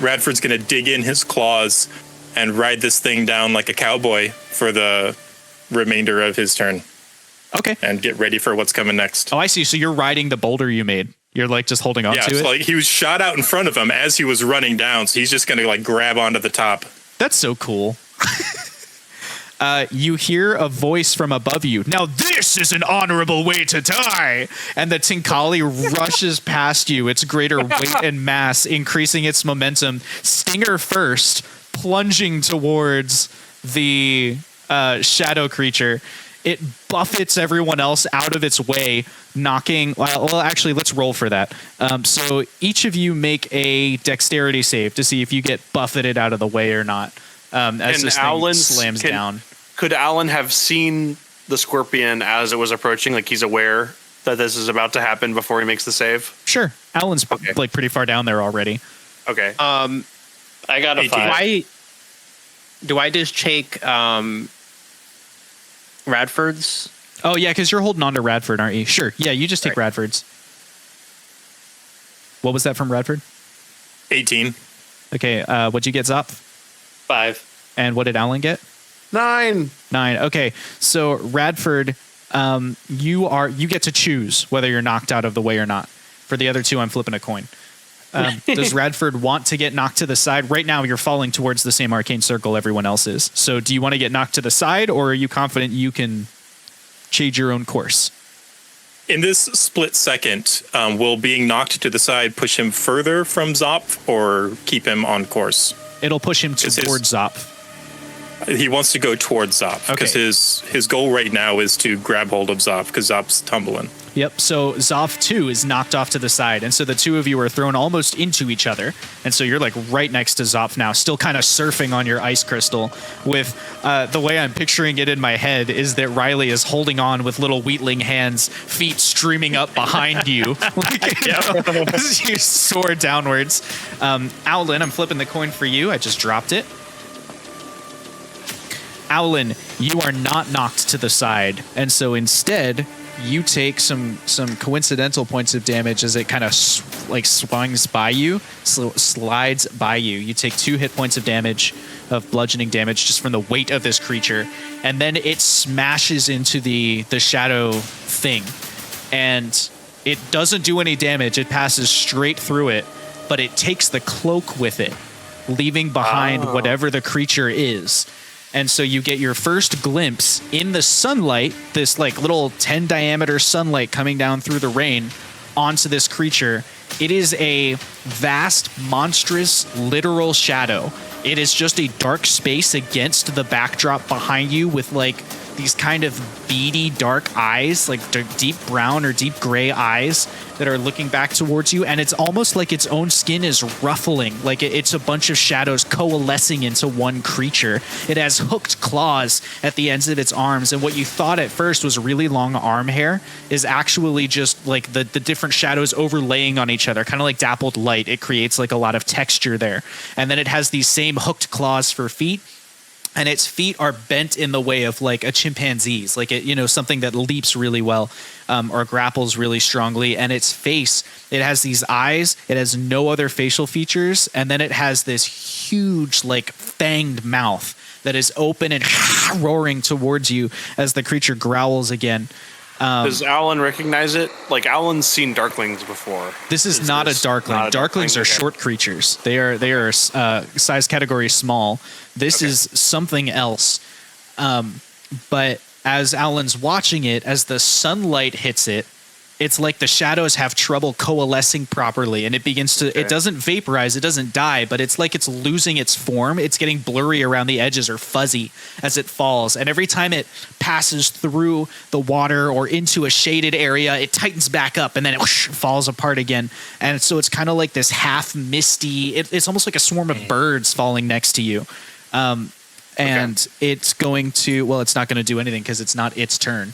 Radford's going to dig in his claws and ride this thing down like a cowboy for the remainder of his turn. Okay. And get ready for what's coming next. Oh, I see. So you're riding the boulder you made. You're like just holding on to it? Yeah, like he was shot out in front of him as he was running down, so he's just going to like grab onto the top. That's so cool. You hear a voice from above you. Now this is an honorable way to die. And the Tinkali rushes past you, its greater weight and mass increasing its momentum. Stinger first, plunging towards the shadow creature. It buffets everyone else out of its way, knocking... Well, actually, let's roll for that. So each of you make a dexterity save to see if you get buffeted out of the way or not. As this thing slams down. Could Aulen have seen the scorpion as it was approaching? Like he's aware that this is about to happen before he makes the save? Sure. Aulen's like pretty far down there already. Okay. I got a 5. Do I just take Radford's? Oh, yeah, because you're holding on to Radford, aren't you? Sure. Yeah, you just take Radford's. What was that from Radford? 18. Okay, what'd you get, Zop? 5. And what did Aulen get? 9. Okay, so Radford, you get to choose whether you're knocked out of the way or not. For the other two, I'm flipping a coin. Does Radford want to get knocked to the side? Right now, you're falling towards the same arcane circle everyone else is. So do you want to get knocked to the side, or are you confident you can change your own course? In this split second, will being knocked to the side push him further from Zopf or keep him on course? It'll push him towards Zopf. He wants to go towards Zopf because his goal right now is to grab hold of Zopf because Zopf's tumbling. Yep, so Zopf too is knocked off to the side, and so the two of you are thrown almost into each other, and so you're like right next to Zopf now, still kind of surfing on your ice crystal with the way I'm picturing it in my head is that Riley is holding on with little wheatling hands, feet streaming up behind you, as you soar downwards. Aulen, I'm flipping the coin for you. I just dropped it. Aulen, you are not knocked to the side, and so instead you take some coincidental points of damage as it kind of swings by you, slides by you. You take 2 hit points of damage, of bludgeoning damage, just from the weight of this creature, and then it smashes into the shadow thing, and it doesn't do any damage. It passes straight through it, but it takes the cloak with it, leaving behind whatever the creature is. And so you get your first glimpse in the sunlight, this like little 10 diameter sunlight coming down through the rain onto this creature. It is a vast, monstrous, literal shadow. It is just a dark space against the backdrop behind you with like these kind of beady dark eyes, like deep brown or deep gray eyes that are looking back towards you. And it's almost like its own skin is ruffling, like it's a bunch of shadows coalescing into one creature. It has hooked claws at the ends of its arms. And what you thought at first was really long arm hair is actually just like the different shadows overlaying on each other, kind of like dappled light. It creates like a lot of texture there. And then it has these same hooked claws for feet. And its feet are bent in the way of like a chimpanzee's, like something that leaps really well or grapples really strongly. And its face, it has these eyes. It has no other facial features, and then it has this huge, like fanged mouth that is open and roaring towards you as the creature growls again. Does Aulen recognize it? Like Aulen's seen Darklings before. This is not a Darkling. Darklings are short creatures. They are size category small. This is something else. But as Aulen's watching it, as the sunlight hits it, it's like the shadows have trouble coalescing properly, and it begins to, it doesn't vaporize, it doesn't die, but it's like it's losing its form. It's getting blurry around the edges or fuzzy as it falls. And every time it passes through the water or into a shaded area, it tightens back up and then it falls apart again. And so it's kind of like this half misty, it's almost like a swarm of birds falling next to you. And it's going to, well, it's not going to do anything because it's not its turn.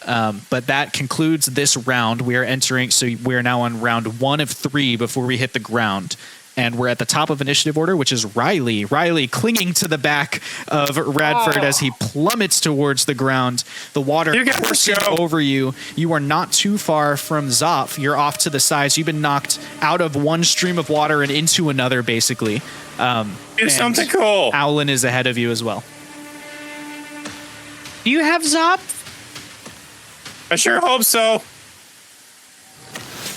But that concludes this round. We are entering, so we're now on round 1 of 3 before we hit the ground. And we're at the top of initiative order, which is Riley. Riley clinging to the back of Radford as he plummets towards the ground. The water coursing over you. You are not too far from Zoph. You're off to the side. So you've been knocked out of one stream of water and into another, basically. It's something cool. Aulen is ahead of you as well. Do you have Zoph? I sure hope so.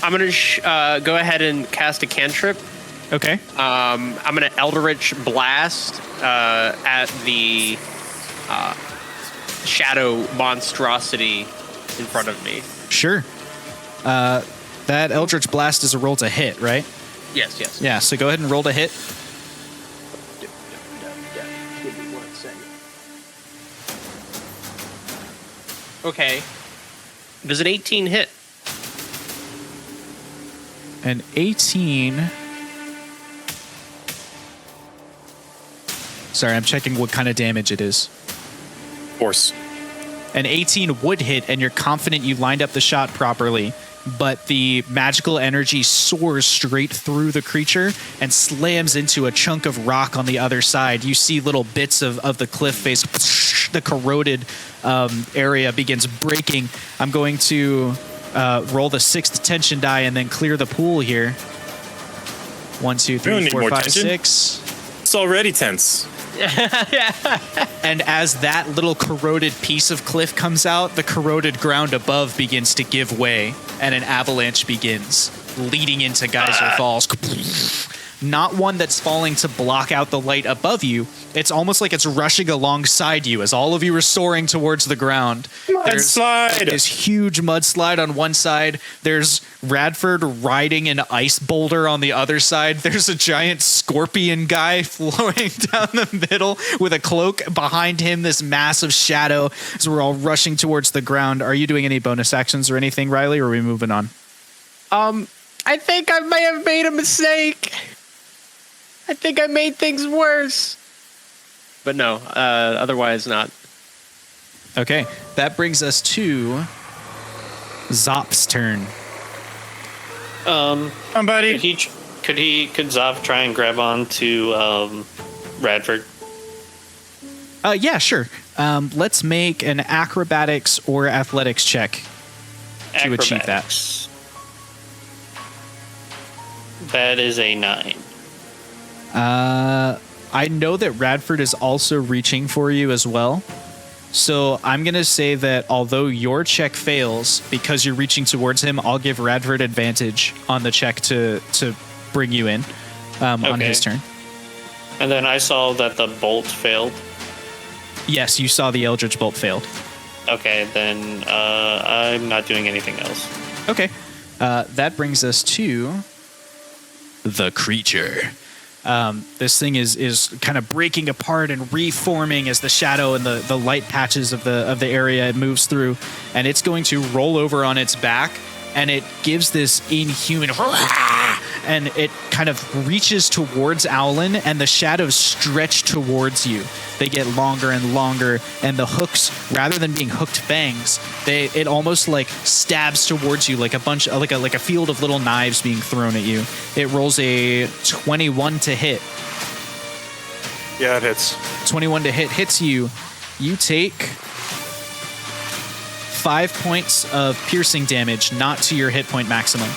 I'm going to go ahead and cast a cantrip. Okay. I'm going to Eldritch Blast at the shadow monstrosity in front of me. Sure. That Eldritch Blast is a roll to hit, right? Yes. Yeah, so go ahead and roll to hit. Give me 1 second. Okay. Does an 18 hit? An 18... Sorry, I'm checking what kind of damage it is. Force. An 18 would hit, and you're confident you lined up the shot properly, but the magical energy soars straight through the creature and slams into a chunk of rock on the other side. You see little bits of the cliff face. The corroded area begins breaking. I'm going to roll the 6th tension die and then clear the pool here. 1, 2, 3, 4, 5, 6. It's already tense. And as that little corroded piece of cliff comes out, the corroded ground above begins to give way, and an avalanche begins, leading into Geyser Falls. Not one that's falling to block out the light above you. It's almost like it's rushing alongside you as all of you are soaring towards the ground. Mudslide! There's this huge mudslide on one side. There's Radford riding an ice boulder on the other side. There's a giant scorpion guy flowing down the middle with a cloak behind him, this massive shadow as we're all rushing towards the ground. Are you doing any bonus actions or anything, Riley, or are we moving on? I think I may have made a mistake. I think I made things worse. But no, otherwise not. Okay, that brings us to Zop's turn. Somebody. Could Zoph try and grab on to Radford? Yeah, sure. Let's make an acrobatics or athletics check to achieve that. That is a 9. I know that Radford is also reaching for you as well. So I'm going to say that although your check fails because you're reaching towards him, I'll give Radford advantage on the check to bring you in on his turn. And then I saw that the bolt failed. Yes, you saw the Eldritch Bolt failed. Okay, then I'm not doing anything else. Okay. That brings us to the creature. This thing is kind of breaking apart and reforming as the shadow and the light patches of the area it moves through, and it's going to roll over on its back, and it gives this inhuman and it kind of reaches towards Aulen, and the shadows stretch towards you. They get longer and longer, and the hooks, rather than being hooked fangs, it almost like stabs towards you like a bunch, like a field of little knives being thrown at you. It rolls a 21 to hit. Yeah, it hits. 21 to hits you. You take 5 points of piercing damage, not to your hit point maximum.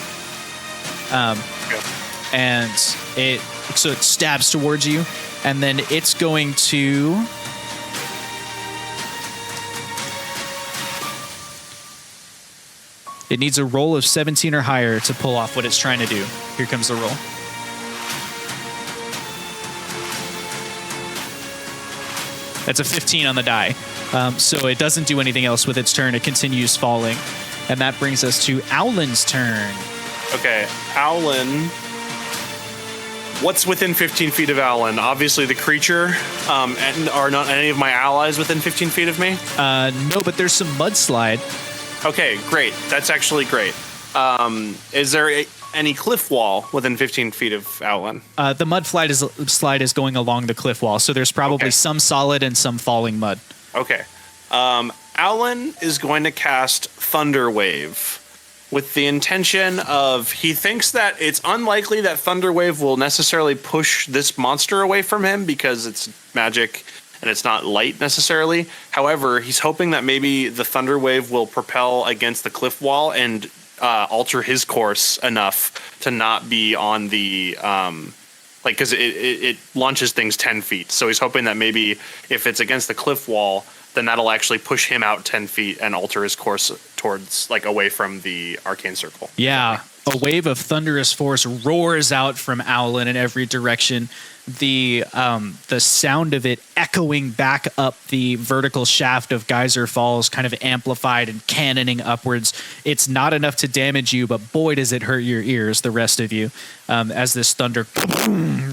And it stabs towards you, and then it's going to it needs a roll of 17 or higher to pull off what it's trying to do. Here comes the roll. That's a 15 on the die. So it doesn't do anything else with its turn. It continues falling. And that brings us to Aulen's turn. Okay, Aulen. What's within 15 feet of Aulen? Obviously the creature. And are not any of my allies within 15 feet of me? No, but there's some mudslide. Okay, great. That's actually great. Is there any cliff wall within 15 feet of Aulen? The mud slide is going along the cliff wall, so there's probably some solid and some falling mud. Okay. Aulen is going to cast Thunder Wave with the intention of, he thinks that it's unlikely that Thunder Wave will necessarily push this monster away from him because it's magic and it's not light necessarily. However, he's hoping that maybe the Thunder Wave will propel against the cliff wall and alter his course enough to not be on the because it launches things 10 feet. So he's hoping that maybe if it's against the cliff wall, then that'll actually push him out 10 feet and alter his course towards, like, away from the arcane circle. Yeah, a wave of thunderous force roars out from Aulen in every direction. The sound of it echoing back up the vertical shaft of Geyser Falls, kind of amplified and cannoning upwards. It's not enough to damage you, but boy, does it hurt your ears, the rest of you, as this thunder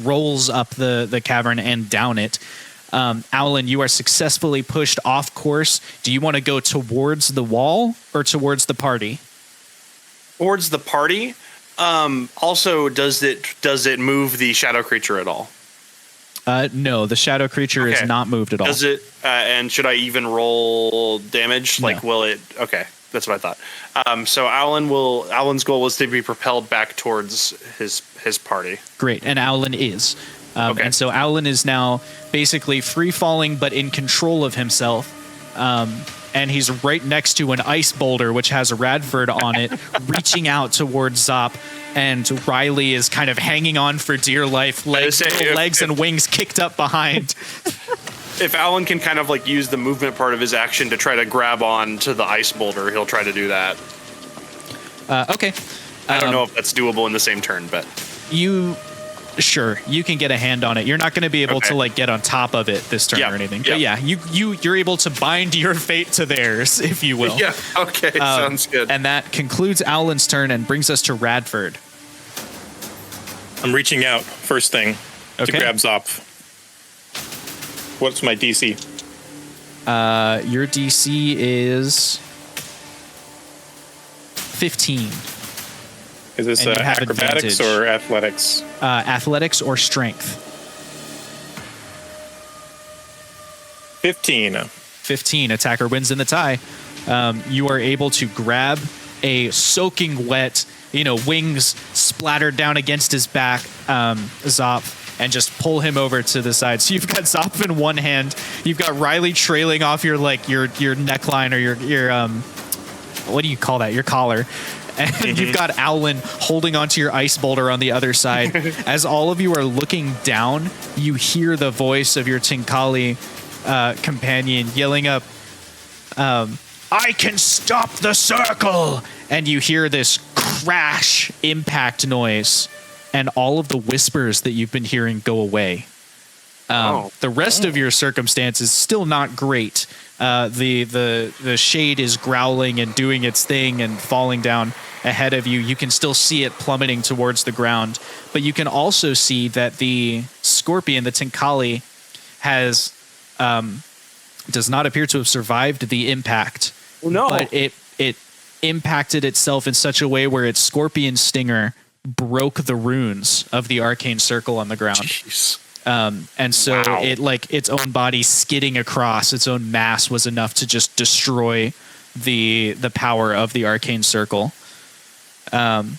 rolls up the cavern and down it. Aulen, you are successfully pushed off course. Do you want to go towards the wall or towards the party? Towards the party. Also, does it move the shadow creature at all? No, the shadow creature is not moved at all. Does it? And should I even roll damage? No. Like, will it? Okay, that's what I thought. So Aulen's goal was to be propelled back towards his party. Great, and Aulen is. And so Aulen is now basically free falling, but in control of himself. And he's right next to an ice boulder, which has a Radford on it, reaching out towards Zop. And Riley is kind of hanging on for dear life, legs and wings kicked up behind. If Aulen can kind of like use the movement part of his action to try to grab on to the ice boulder, he'll try to do that. Okay. I don't know if that's doable in the same turn, but Sure, you can get a hand on it. You're not going to be able to like get on top of it this turn or anything. But yeah, you're able to bind your fate to theirs, if you will. Yeah. Okay. Sounds good. And that concludes Aulen's turn and brings us to Radford. I'm reaching out first thing to grab Zop. What's my DC? Your DC is 15. Is this acrobatics or athletics? Athletics or strength. 15. 15. Attacker wins in the tie. You are able to grab a soaking wet, wings splattered down against his back, Zop, and just pull him over to the side. So you've got Zop in one hand, you've got Riley trailing off your neckline or your what do you call that? Your collar. And you've got Aulen holding onto your ice boulder on the other side. As all of you are looking down, you hear the voice of your Tinkali companion yelling up, I can stop the circle! And you hear this crash impact noise, and all of the whispers that you've been hearing go away. The rest of your circumstance is still not great. The shade is growling and doing its thing and falling down ahead of you. You can still see it plummeting towards the ground, but you can also see that the scorpion, the Tinkali, has does not appear to have survived the impact. Oh, no. But it impacted itself in such a way where its scorpion stinger broke the runes of the arcane circle on the ground. Jeez. And so it, like, its own body skidding across, its own mass was enough to just destroy the power of the arcane circle. And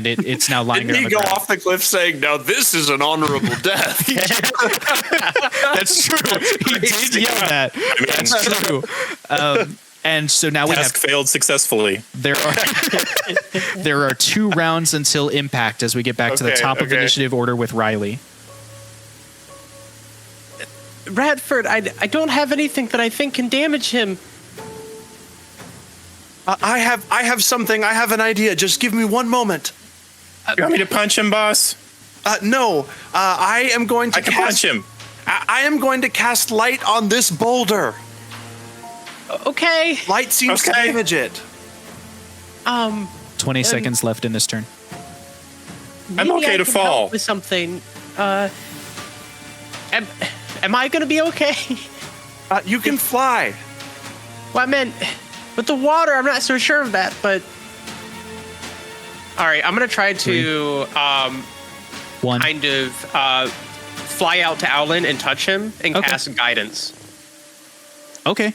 it's now lying there on the go ground. off the cliff saying, now this is an honorable death. That's true. He did yell that. That's true. And so now Task failed successfully. There are 2 rounds until impact as we get back to the top of initiative order with Riley. Radford, I don't have anything that I think can damage him. I have something. I have an idea. Just give me one moment. You want me to punch him, boss? No. I am going to I can punch him. I am going to cast light on this boulder. Okay. Light seems to damage it. 20 seconds left in this turn. I'm okay to fall. With something. Am I gonna be okay? You can fly. Well, I meant with the water. I'm not so sure of that, but all right. I'm gonna try to 1. kind of fly out to Aulen and touch him and cast guidance. Okay.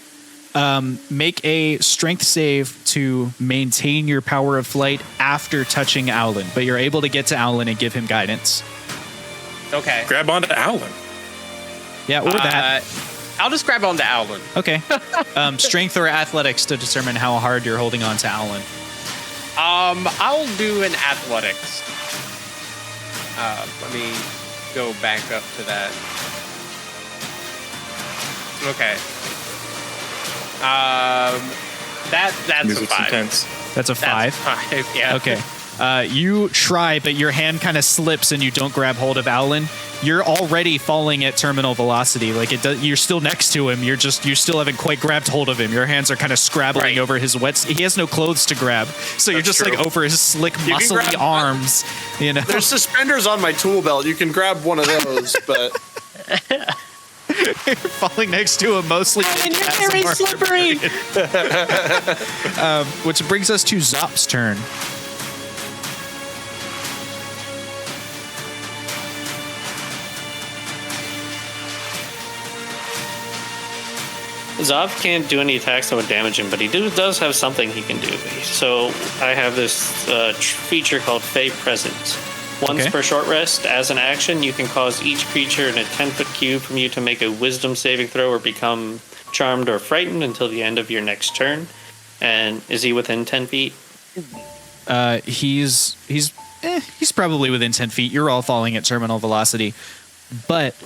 Make a strength save to maintain your power of flight after touching Aulen, but you're able to get to Aulen and give him guidance. Okay. Grab onto Aulen. Yeah, or that. I'll just grab onto Aulen. Okay. Strength or athletics to determine how hard you're holding on to Aulen. I'll do an athletics. Let me go back up to that. Okay. That's Music a 5. intense. That's a 5. That's 5, yeah. Okay. You try, but your hand kind of slips and you don't grab hold of Aulen. You're already falling at terminal velocity. Like you're still next to him. You still haven't quite grabbed hold of him. Your hands are kind of scrabbling over his wet. He has no clothes to grab, so you're just like over his slick, muscly arms. You know, there's suspenders on my tool belt. You can grab one of those, but you're falling next to him mostly. And you're very slippery. Which brings us to Zop's turn. Zop can't do any attacks that would damage him, but he does have something he can do. So I have this feature called Fey Presence. Once per short rest, as an action, you can cause each creature in a 10-foot cube from you to make a wisdom saving throw or become charmed or frightened until the end of your next turn. And is he within 10 feet? He's probably within 10 feet. You're all falling at terminal velocity, but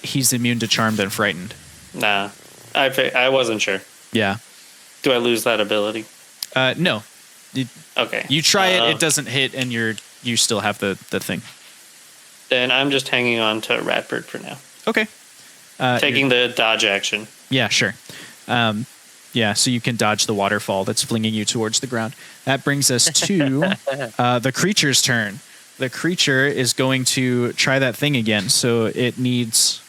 he's immune to charmed and frightened. Nah. I wasn't sure. Yeah. Do I lose that ability? No. Okay. You try it, it doesn't hit, and you still have the thing. Then I'm just hanging on to Ratbird for now. Okay. Taking the dodge action. Yeah, sure. Yeah, so you can dodge the waterfall that's flinging you towards the ground. That brings us to the creature's turn. The creature is going to try that thing again, so it needs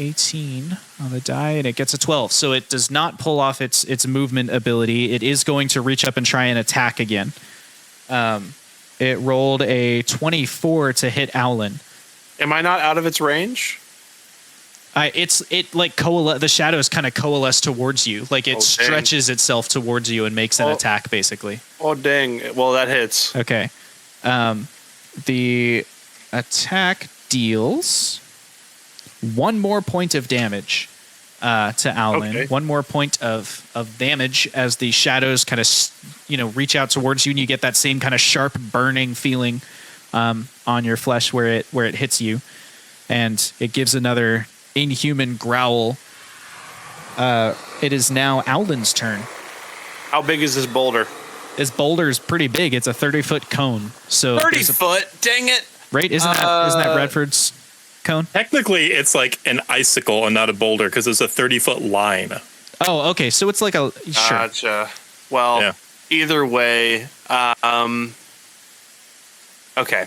18 on the die, and it gets a 12. So it does not pull off its movement ability. It is going to reach up and try and attack again. It rolled a 24 to hit Aulen. Am I not out of its range? The shadows kind of coalesce towards you, like it stretches itself towards you and makes an attack, basically. Oh dang! Well, that hits. Okay, the attack deals 1 more point of damage to Aulen. Okay. 1 more point of damage as the shadows kind of reach out towards you, and you get that same kind of sharp burning feeling on your flesh where it hits you, and it gives another inhuman growl. It is now Aulen's turn. How big is this boulder? This boulder is pretty big. It's a 30-foot cone. So 30 foot. Dang it! Right? Isn't that Redford's cone? Technically, it's like an icicle and not a boulder because it's a 30-foot line. Oh, okay. So it's like a sure. Gotcha. Well, Yeah. either way, okay.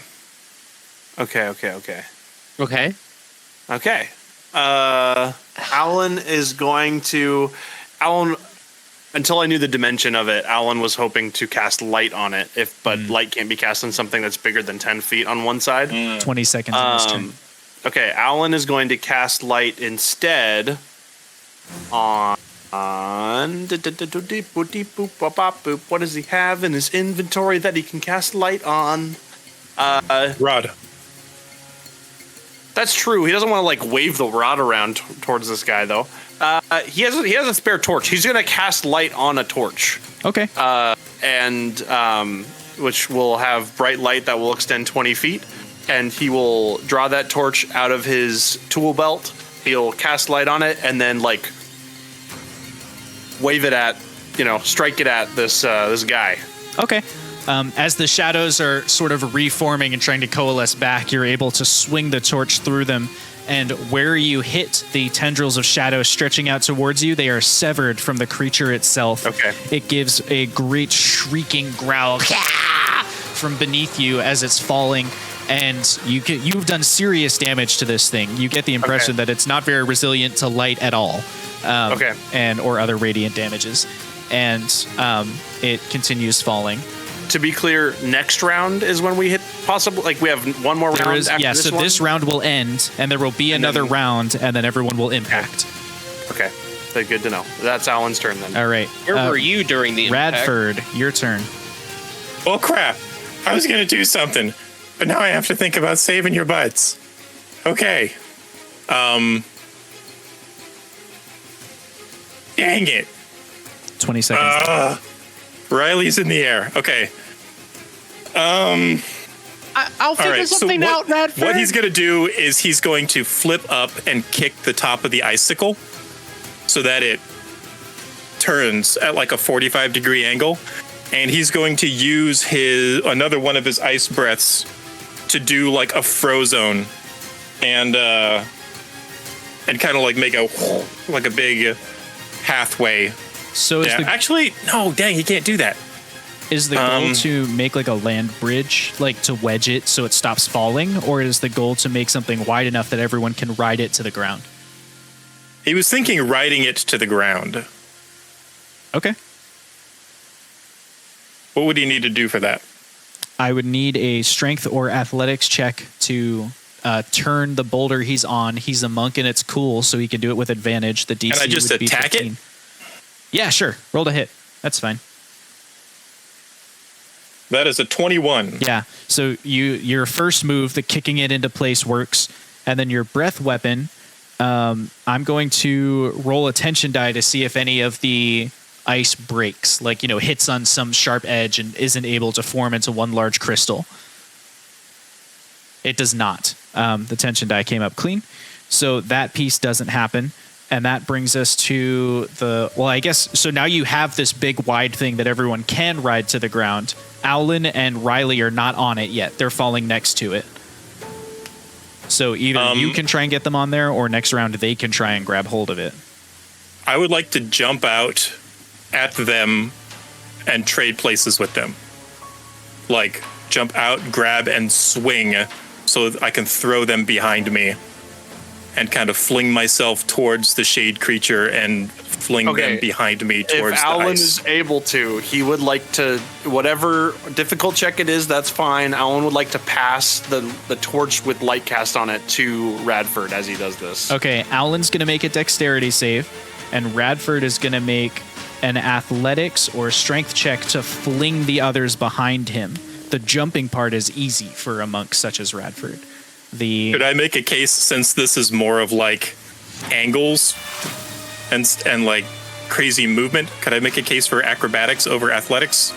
Okay. Aulen is going to until I knew the dimension of it, Aulen was hoping to cast light on it. But light can't be cast on something that's bigger than 10 feet on one side. 20 seconds in his turn. Okay, Aulen is going to cast light instead on what does he have in his inventory that he can cast light on? Rod. That's true. He doesn't want to like wave the rod around towards this guy though. He has a spare torch. He's going to cast light on a torch. Okay. And which will have bright light that will extend 20 feet. And he will draw that torch out of his tool belt. He'll cast light on it and then like wave it at, strike it at this guy. Okay. As the shadows are sort of reforming and trying to coalesce back, you're able to swing the torch through them. And where you hit the tendrils of shadow stretching out towards you, they are severed from the creature itself. Okay. It gives a great shrieking growl from beneath you as it's falling. And you've done serious damage to this thing. You get the impression that it's not very resilient to light at all. Or other radiant damages. And it continues falling. To be clear, next round is when we hit possible. Like we have one more round after this one? This round will end, and there will be another round, and then everyone will impact. Okay. Good to know. That's Aulen's turn then. All right. Where were you during the impact? Radford, your turn. Oh, crap. I was going to do something, but now I have to think about saving your butts. Okay. Dang it. 20 seconds. Riley's in the air. Okay. I'll figure something out, Radford. What he's going to do is he's going to flip up and kick the top of the icicle so that it turns at like a 45-degree angle. And he's going to use another one of his ice breaths to do like a frozone and kind of like make a big pathway. So actually, no, dang, he can't do that. Is the goal to make like a land bridge, like to wedge it so it stops falling, or is the goal to make something wide enough that everyone can ride it to the ground? He was thinking riding it to the ground. Okay. What would he need to do for that? I would need a strength or athletics check to turn the boulder he's on. He's a monk and it's cool, so he can do it with advantage. The DC Can I just would be attack 15. it? Yeah, sure. Roll to hit. That's fine. That is a 21. Yeah. So your first move, the kicking it into place, works, and then your breath weapon. I'm going to roll a tension die to see if any of the ice breaks, like hits on some sharp edge and isn't able to form into one large crystal. It does not. The tension die came up clean, so that piece doesn't happen. And that brings us to so now you have this big wide thing that everyone can ride to the ground. Aulen and Riley are not on it yet. They're falling next to it. So either you can try and get them on there, or next round they can try and grab hold of it. I would like to jump out at them and trade places with them. Like, jump out, grab, and swing so that I can throw them behind me and kind of fling myself towards the shade creature and fling them behind me towards if the Aulen ice. is able to, he would like to, whatever difficult check it is, that's fine. Aulen would like to pass the torch with light cast on it to Radford as he does this. Okay, Aulen's going to make a dexterity save, and Radford is going to make an athletics or strength check to fling the others behind him. The jumping part is easy for a monk such as Radford. Could I make a case, since this is more of like angles and like crazy movement, could I make a case for acrobatics over athletics?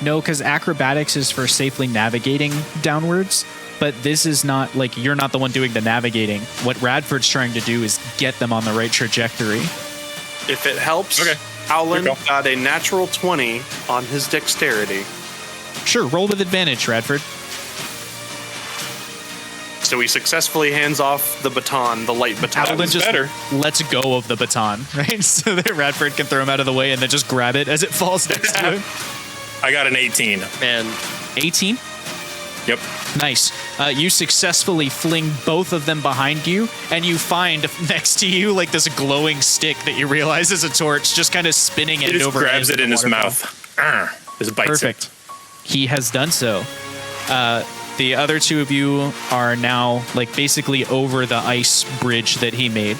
No, because acrobatics is for safely navigating downwards, but this is not, like, you're not the one doing the navigating. What Radford's trying to do is get them on the right trajectory. If it helps, Aulen got a natural 20 on his dexterity. Sure, roll with advantage, Radford. So he successfully hands off the baton, the light baton. Aulen just lets go of the baton, right? So that Radford can throw him out of the way and then just grab it as it falls next to him. I got an 18. And 18? Yep. Nice. You successfully fling both of them behind you, and you find next to you like this glowing stick that you realize is a torch, just kind of spinning it over. He just grabs it in his mouth. Just bites Perfect. He has done so. The other two of you are now like basically over the ice bridge that he made.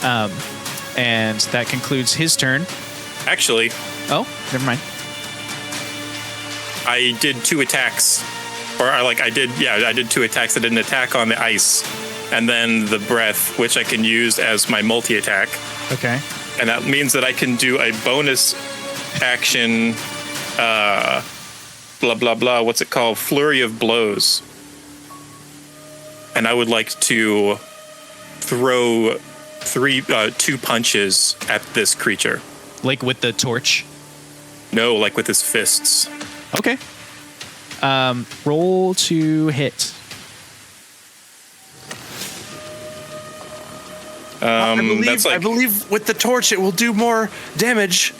And that concludes his turn. Actually. Oh, never mind. I did 2 attacks. I did 2 attacks. I did an attack on the ice, and then the breath, which I can use as my multi-attack. Okay. And that means that I can do a bonus action, blah, blah, blah, what's it called? Flurry of blows. And I would like to throw 2 punches at this creature. Like with the torch? No, like with his fists. Okay. Roll to hit. I believe with the torch it will do more damage.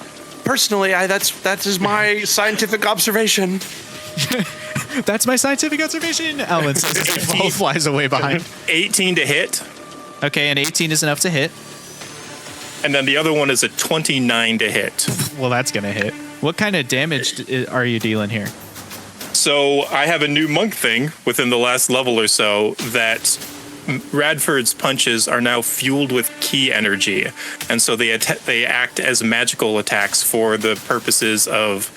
Personally, that is my scientific observation. That's my scientific observation. Aulen says as he flies away behind. 18 to hit. Okay, and 18 is enough to hit. And then the other one is a 29 to hit. Well, that's going to hit. What kind of damage are you dealing here? So I have a new monk thing within the last level or so that Radford's punches are now fueled with ki energy. And so they act as magical attacks for the purposes of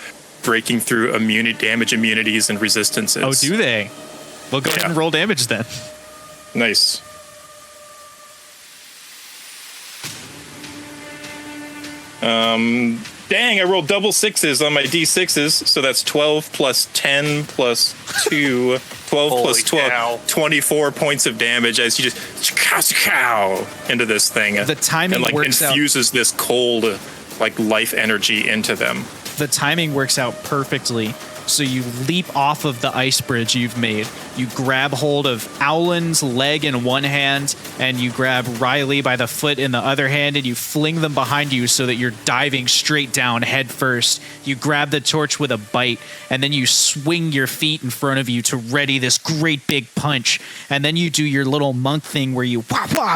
breaking through damage immunities and resistances. Oh, do they? Well, go ahead and roll damage then. Nice. Dang, I rolled double 6s on my d6s, so that's 12 plus 10 plus 2, 12 plus 12, cow. 24 points of damage as you just into this thing. The timing works out. Infuses this cold, like, life energy into them. The timing works out perfectly. So you leap off of the ice bridge you've made. You grab hold of Aulen's leg in one hand, and you grab Riley by the foot in the other hand, and you fling them behind you so that you're diving straight down head first. You grab the torch with a bite, and then you swing your feet in front of you to ready this great big punch. And then you do your little monk thing where you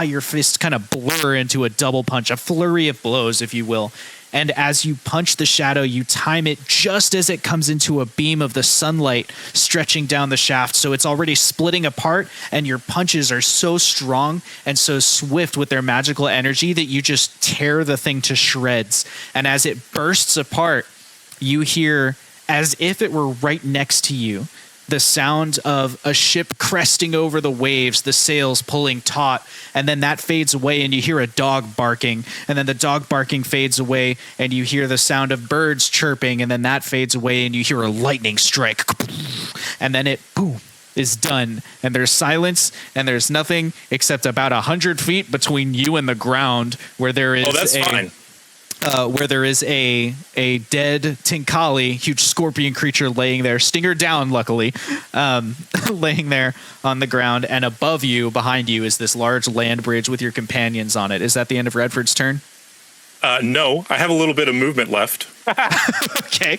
your fists kind of blur into a double punch, a flurry of blows, if you will. And as you punch the shadow, you time it just as it comes into a beam of the sunlight stretching down the shaft. So it's already splitting apart, and your punches are so strong and so swift with their magical energy that you just tear the thing to shreds. And as it bursts apart, you hear, as if it were right next to you, the sound of a ship cresting over the waves, the sails pulling taut, and then that fades away and you hear a dog barking, and then the dog barking fades away and you hear the sound of birds chirping, and then that fades away and you hear a lightning strike, and then it boom is done, and there's silence, and there's nothing except about 100 feet between you and the ground where there is fine. Where there is a dead Tinkali, huge scorpion creature laying there, stinger down, luckily, laying there on the ground. And above you, behind you, is this large land bridge with your companions on it. Is that the end of Radford's turn? No, I have a little bit of movement left. Okay.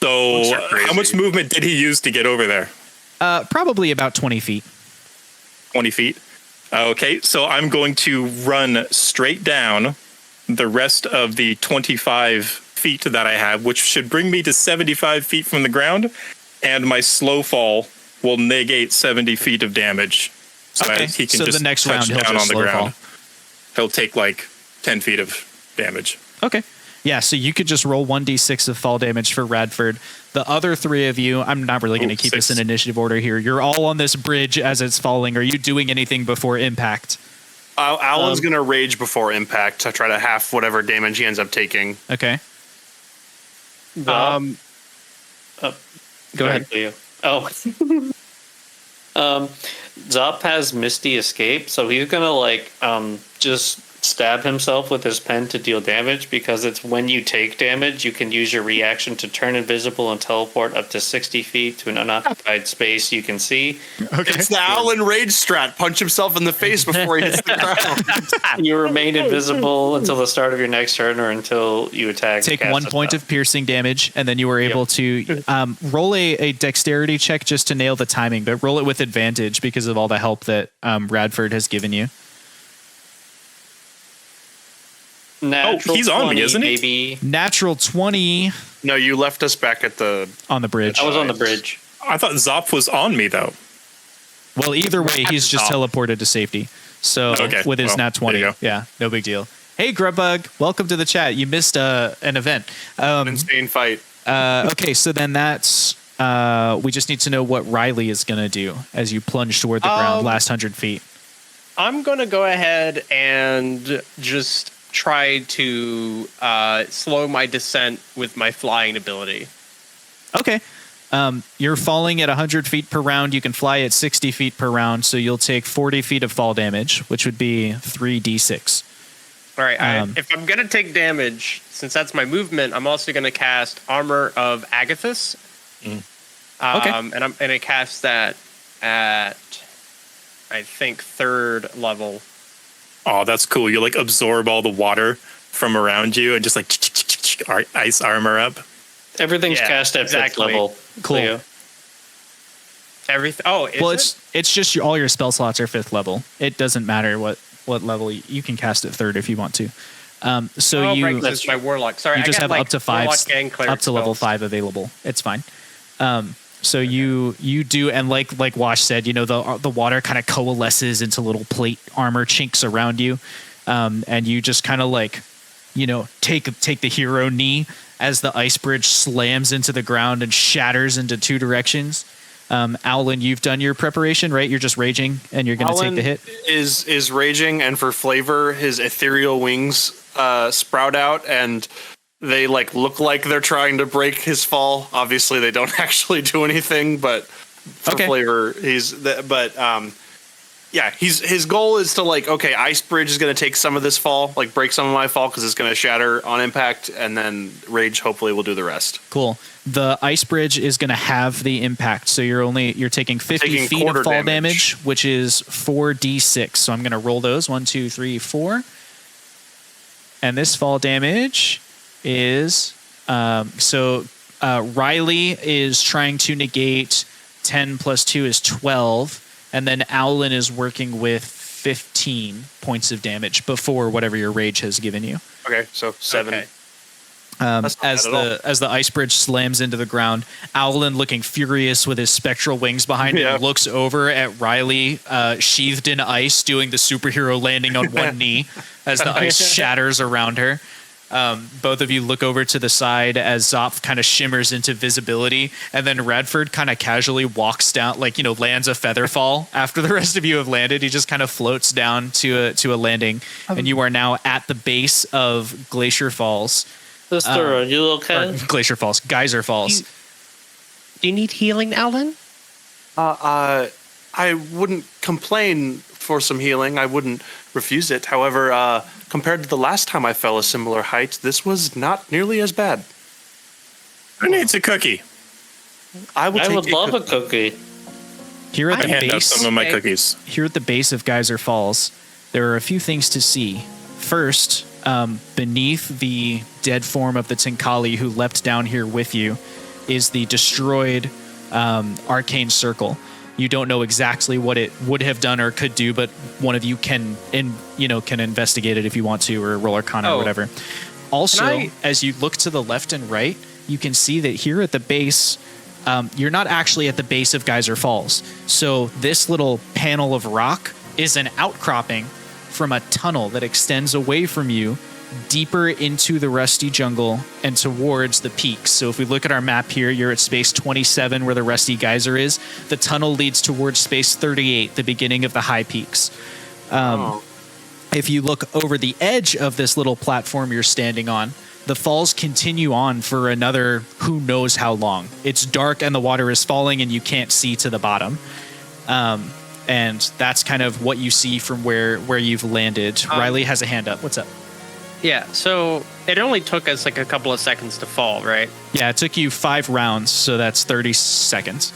So how much movement did he use to get over there? Probably about 20 feet. 20 feet? Okay, so I'm going to run straight down the rest of the 25 feet that I have, which should bring me to 75 feet from the ground, and my slow fall will negate 70 feet of damage. So Okay, he can so just the next touch round he'll down just on the slow ground. fall. He'll take like 10 feet of damage. Okay. Yeah, so you could just roll 1d6 of fall damage for Radford. The other three of you, I'm not really going to keep 6. this in initiative order here. You're all on this bridge as it's falling. Are you doing anything before impact? Aulen's going to rage before impact to try to half whatever damage he ends up taking. Okay. Go ahead. Leo. Oh. Zop has Misty Escape, so he's gonna just stab himself with his pen to deal damage, because it's when you take damage, you can use your reaction to turn invisible and teleport up to 60 feet to an unoccupied space you can see. Okay. It's the Aulen rage strat. Punch himself in the face before he hits the ground. You remain invisible until the start of your next turn or until you attack. Take 1 point of piercing damage, and then you were able to roll a dexterity check just to nail the timing, but roll it with advantage because of all the help that Radford has given you. Natural he's on me, 20, isn't he? Baby. Natural 20 No, you left us back at the... on the bridge. I was on the bridge. I thought Zop was on me, though. Well, either way, he's just teleported to safety. So Okay, with his well, nat 20, there you go. yeah, no big deal. Hey, Grubbug, welcome to the chat. You missed an event. insane fight. Okay, so then that's we just need to know what Riley is going to do as you plunge toward the ground, last 100 feet. I'm going to go ahead and just try to slow my descent with my flying ability. Okay. You're falling at 100 feet per round. You can fly at 60 feet per round, so you'll take 40 feet of fall damage, which would be 3d6. All right. If I'm going to take damage, since that's my movement, I'm also going to cast Armor of Agathis. Okay. And I'm going to cast that at, I think, 3rd level. Oh, that's cool. You like absorb all the water from around you and just like ice armor up. Everything's Yeah, cast at 5th exactly. level. Cool. Leo. Everything. Oh, is Well, it? it's just all your spell slots are 5th level. It doesn't matter what level you can cast at 3rd if you want to. So Oh, you right, 'cause it's my warlock. Sorry, you I just got, have like, up to 5 warlock and cleric up to level spells. 5 available. It's fine. So you do, and like Wash said, you know, the water kind of coalesces into little plate armor chinks around you, and you just kind of like, you know, take the hero knee as the ice bridge slams into the ground and shatters into 2 directions. Aulen, you've done your preparation, right? You're just raging, and you're going to take the hit. Is raging, and for flavor, his ethereal wings sprout out, and they like look like they're trying to break his fall. Obviously, they don't actually do anything, but for flavor, his goal is to like, okay, Ice Bridge is going to take some of this fall, like break some of my fall because it's going to shatter on impact, and then Rage hopefully will do the rest. Cool. The ice bridge is going to have the impact, so you're taking 50 feet of fall damage, which is 4d6. So I'm going to roll those 1, 2, 3, 4, and this fall damage is Riley is trying to negate 10 plus 2 is 12, and then Aulen is working with 15 points of damage before whatever your rage has given you. Okay, so 7. Okay. As the ice bridge slams into the ground, Aulen, looking furious with his spectral wings behind him, looks over at Riley, sheathed in ice, doing the superhero landing on one knee as the ice shatters around her. Both of you look over to the side as Zopf kind of shimmers into visibility, and then Radford kind of casually walks down, like, you know, lands a feather fall after the rest of you have landed. He just kind of floats down to a landing, and you are now at the base of Glacier Falls. Sister, are you okay? Glacier Falls, Geyser Falls. Do you need healing, Aulen? I wouldn't complain for some healing. I wouldn't refuse it. However, compared to the last time I fell a similar height, this was not nearly as bad. Who needs a cookie? I would love a cookie. Here at I the hand out base, some of my cookies. here at the base of Geyser Falls, there are a few things to see. First, beneath the dead form of the Tinkali who leapt down here with you is the destroyed arcane circle. You don't know exactly what it would have done or could do, but one of you can investigate it if you want to, or roll Arcana or whatever. Also, as you look to the left and right, you can see that here at the base, you're not actually at the base of Geyser Falls. So this little panel of rock is an outcropping from a tunnel that extends away from you deeper into the Rusty Jungle and towards the peaks. So if we look at our map here, you're at space 27 where the Rusty Geyser is. The tunnel leads towards space 38, the beginning of the high peaks. If you look over the edge of this little platform you're standing on, the falls continue on for another who knows how long. It's dark and the water is falling and you can't see to the bottom. And that's kind of what you see from where you've landed. Riley has a hand up. What's up? Yeah, so it only took us like a couple of seconds to fall, right? Yeah, it took you 5 rounds, so that's 30 seconds.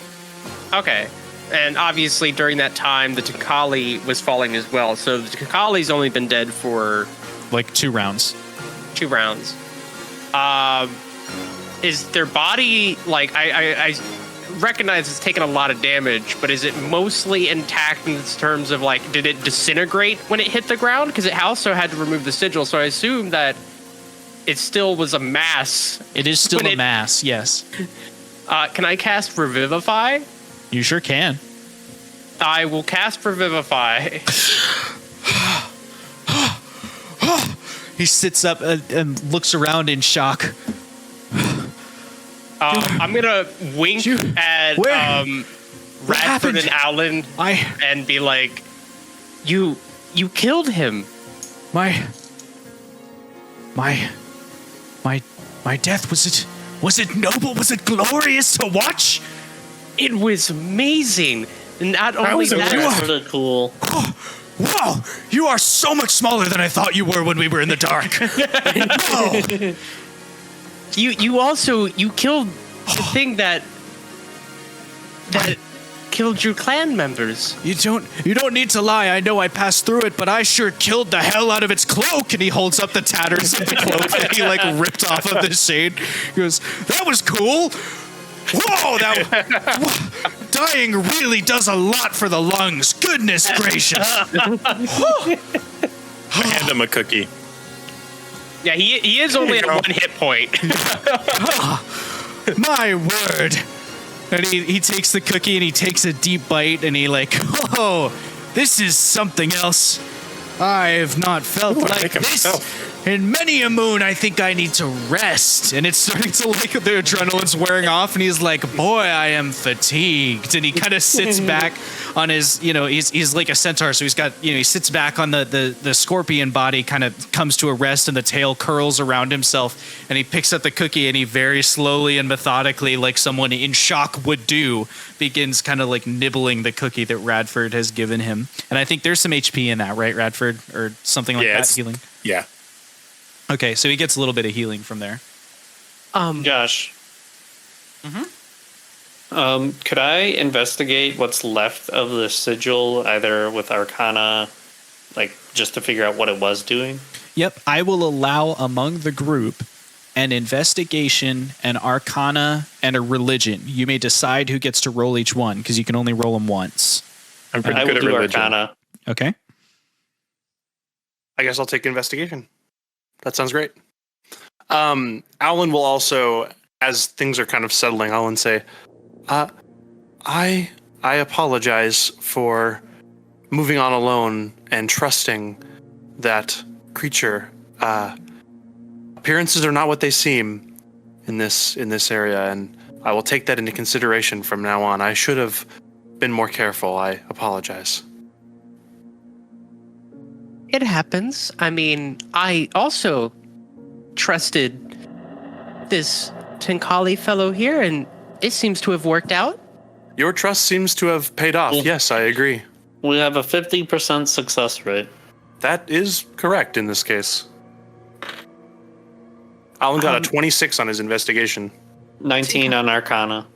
Okay. And obviously during that time, the Takali was falling as well. So the Takali's only been dead for... like 2 rounds. 2 rounds. Is their body, like, I recognize it's taken a lot of damage, but is it mostly intact in terms of, like, did it disintegrate when it hit the ground? Because it also had to remove the sigil, so I assume that it still was a mass. It is still a mass, yes. Can I cast Revivify? You sure can. I will cast Revivify. He sits up and looks around in shock. I'm gonna wink at Radford and Aulen and be like, "You killed him. My death, was it noble? Was it glorious to watch? It was amazing. And not only that, That's really cool. Wow, you are so much smaller than I thought you were when we were in the dark. Whoa. You also killed the thing that killed your clan members. You don't need to lie. I know I passed through it, but I sure killed the hell out of its cloak. And he holds up the tatters of the cloak that he like ripped off of the shade. He goes, "That was cool. Whoa, dying really does a lot for the lungs. Goodness gracious." I hand him a cookie. Yeah, he is only at 1 hit point. My word. And he takes the cookie and he takes a deep bite and he like, "Oh, this is something else. I've not felt like this in many a moon. I think I need to rest." And it's starting to like the adrenaline's wearing off and he's like, "Boy, I am fatigued." And he kind of sits back on his, he's like a centaur, so he's got, he sits back on the scorpion body, kind of comes to a rest and the tail curls around himself and he picks up the cookie and he very slowly and methodically, like someone in shock would do, begins kind of like nibbling the cookie that Radford has given him. And I think there's some HP in that, right, Radford? Or something like that, healing? Yeah. Okay, so he gets a little bit of healing from there. Josh. Could I investigate what's left of the sigil, either with Arcana, like just to figure out what it was doing? Yep, I will allow among the group an investigation, an Arcana, and a religion. You may decide who gets to roll each one because you can only roll them once. I'm pretty good at religion. Arcana. Okay. I guess I'll take investigation. That sounds great. Aulen will also, as things are kind of settling, Aulen say, I apologize for moving on alone and trusting that creature. Appearances are not what they seem in this area, and I will take that into consideration from now on. I should have been more careful. I apologize. It happens. I mean, I also trusted this Tenkali fellow here, and it seems to have worked out. Your trust seems to have paid off. Yes, I agree. We have a 50% success rate. That is correct in this case. Aulen got a 26 on his investigation. 19 on Arcana.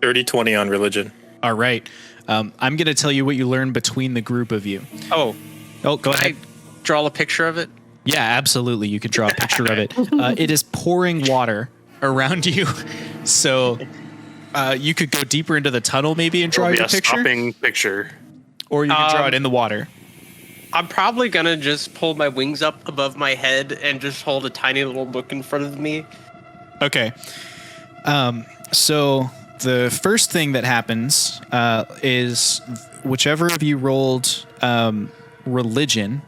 30-20 on religion. All right. I'm going to tell you what you learn between the group of you. Oh, go ahead. I draw a picture of it? Yeah, absolutely. You could draw a picture of it. It is pouring water around you. So You could go deeper into the tunnel maybe and draw It'll be your a picture, stopping picture. or you can draw it in the water. I'm probably gonna just pull my wings up above my head and just hold a tiny little book in front of me. Okay. So the first thing that happens is whichever of you rolled religion.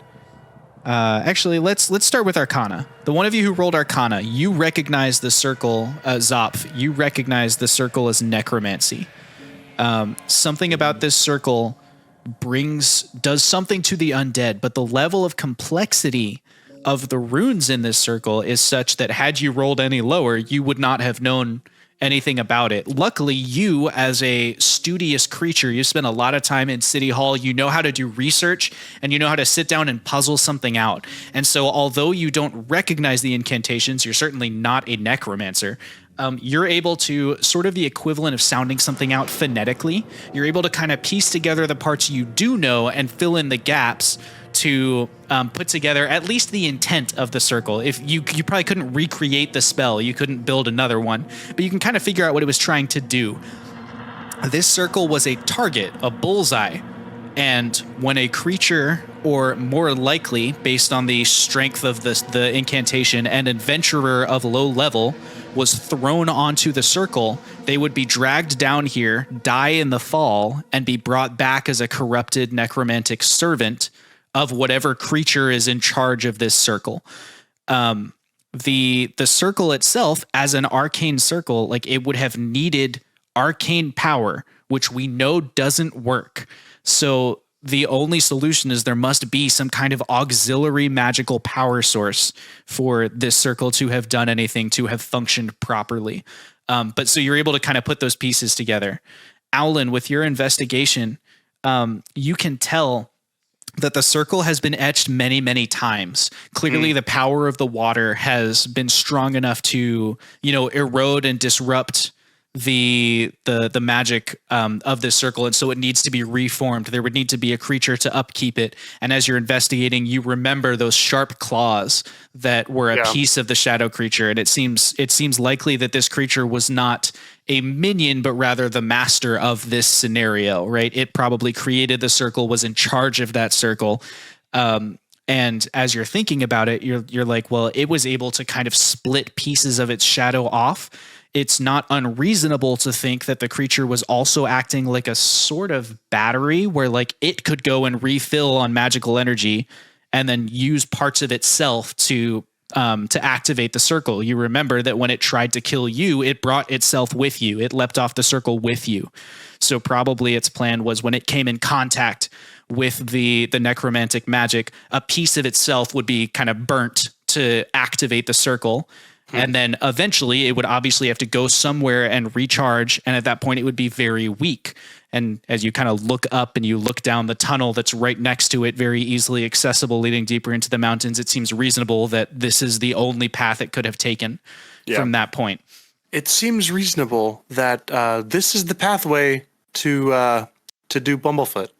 Actually, let's start with Arcana. The one of you who rolled Arcana, you recognize the circle, Zopf. You recognize the circle as necromancy. Something about this circle does something to the undead, but the level of complexity of the runes in this circle is such that had you rolled any lower, you would not have known anything about it. Luckily, you, as a studious creature, you spend a lot of time in City Hall, you know how to do research, and you know how to sit down and puzzle something out. And so although you don't recognize the incantations, you're certainly not a necromancer. You're able to sort of the equivalent of sounding something out phonetically. You're able to kind of piece together the parts you do know and fill in the gaps to put together at least the intent of the circle. If you probably couldn't recreate the spell, you couldn't build another one, but you can kind of figure out what it was trying to do. This circle was a target, a bullseye, and when a creature, or more likely, based on the strength of the incantation, an adventurer of low level was thrown onto the circle, they would be dragged down here, die in the fall, and be brought back as a corrupted necromantic servant of whatever creature is in charge of this circle. The circle itself, as an arcane circle, like it would have needed arcane power, which we know doesn't work. So the only solution is there must be some kind of auxiliary magical power source for this circle to have done anything, to have functioned properly. But so you're able to kind of put those pieces together. Aulen, with your investigation, you can tell that the circle has been etched many, many times. Clearly, the power of the water has been strong enough to, erode and disrupt the magic of this circle, and so it needs to be reformed. There would need to be a creature to upkeep it. And as you're investigating, you remember those sharp claws that were a piece of the shadow creature, and it seems likely that this creature was not a minion, but rather the master of this scenario, right? It probably created the circle, was in charge of that circle. And as you're thinking about it, you're like, well, it was able to kind of split pieces of its shadow off. It's not unreasonable to think that the creature was also acting like a sort of battery where like it could go and refill on magical energy and then use parts of itself to activate the circle. You remember that when it tried to kill you, it brought itself with you. It leapt off the circle with you. So probably its plan was when it came in contact with the necromantic magic, a piece of itself would be kind of burnt to activate the circle. And then eventually it would obviously have to go somewhere and recharge. And at that point it would be very weak. And as you kind of look up and you look down the tunnel that's right next to it, very easily accessible, leading deeper into the mountains, it seems reasonable that this is the only path it could have taken from that point. It seems reasonable that this is the pathway to do Bumblefoot.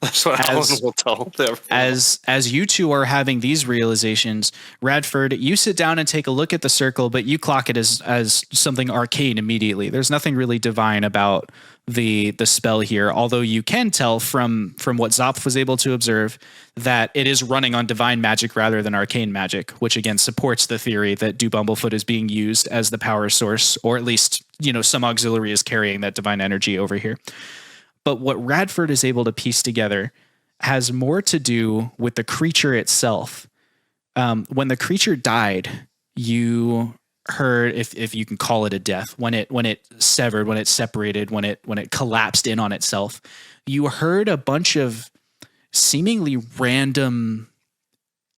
That's what Aulen will tell them. As you two are having these realizations, Radford, you sit down and take a look at the circle, but you clock it as something arcane immediately. There's nothing really divine about the spell here, although you can tell from what Zopf was able to observe that it is running on divine magic rather than arcane magic, which again supports the theory that Do Bumblefoot is being used as the power source, or at least, some auxiliary is carrying that divine energy over here. But what Radford is able to piece together has more to do with the creature itself. When the creature died, you heard, if you can call it a death, when it severed, when it separated, when it collapsed in on itself, you heard a bunch of seemingly random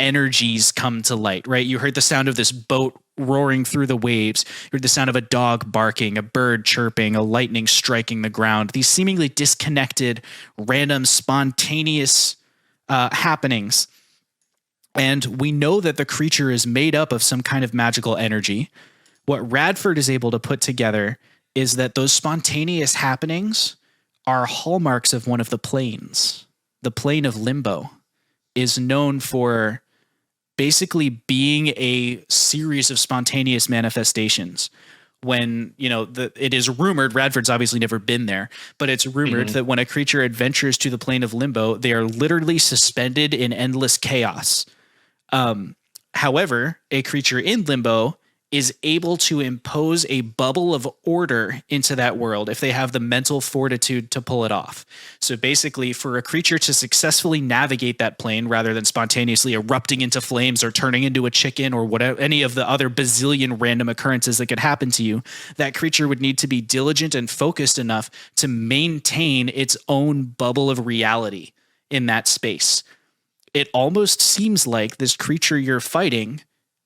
energies come to light, right? You heard the sound of this boat roaring through the waves. You heard the sound of a dog barking, a bird chirping, a lightning striking the ground. These seemingly disconnected, random, spontaneous happenings. And we know that the creature is made up of some kind of magical energy. What Radford is able to put together is that those spontaneous happenings are hallmarks of one of the planes. The plane of limbo is known for basically being a series of spontaneous manifestations. when, it is rumored, Radford's obviously never been there, but it's rumored that when a creature adventures to the plane of limbo, they are literally suspended in endless chaos. However, a creature in limbo is able to impose a bubble of order into that world if they have the mental fortitude to pull it off. So basically, for a creature to successfully navigate that plane rather than spontaneously erupting into flames or turning into a chicken or whatever, any of the other bazillion random occurrences that could happen to you, that creature would need to be diligent and focused enough to maintain its own bubble of reality in that space. It almost seems like this creature you're fighting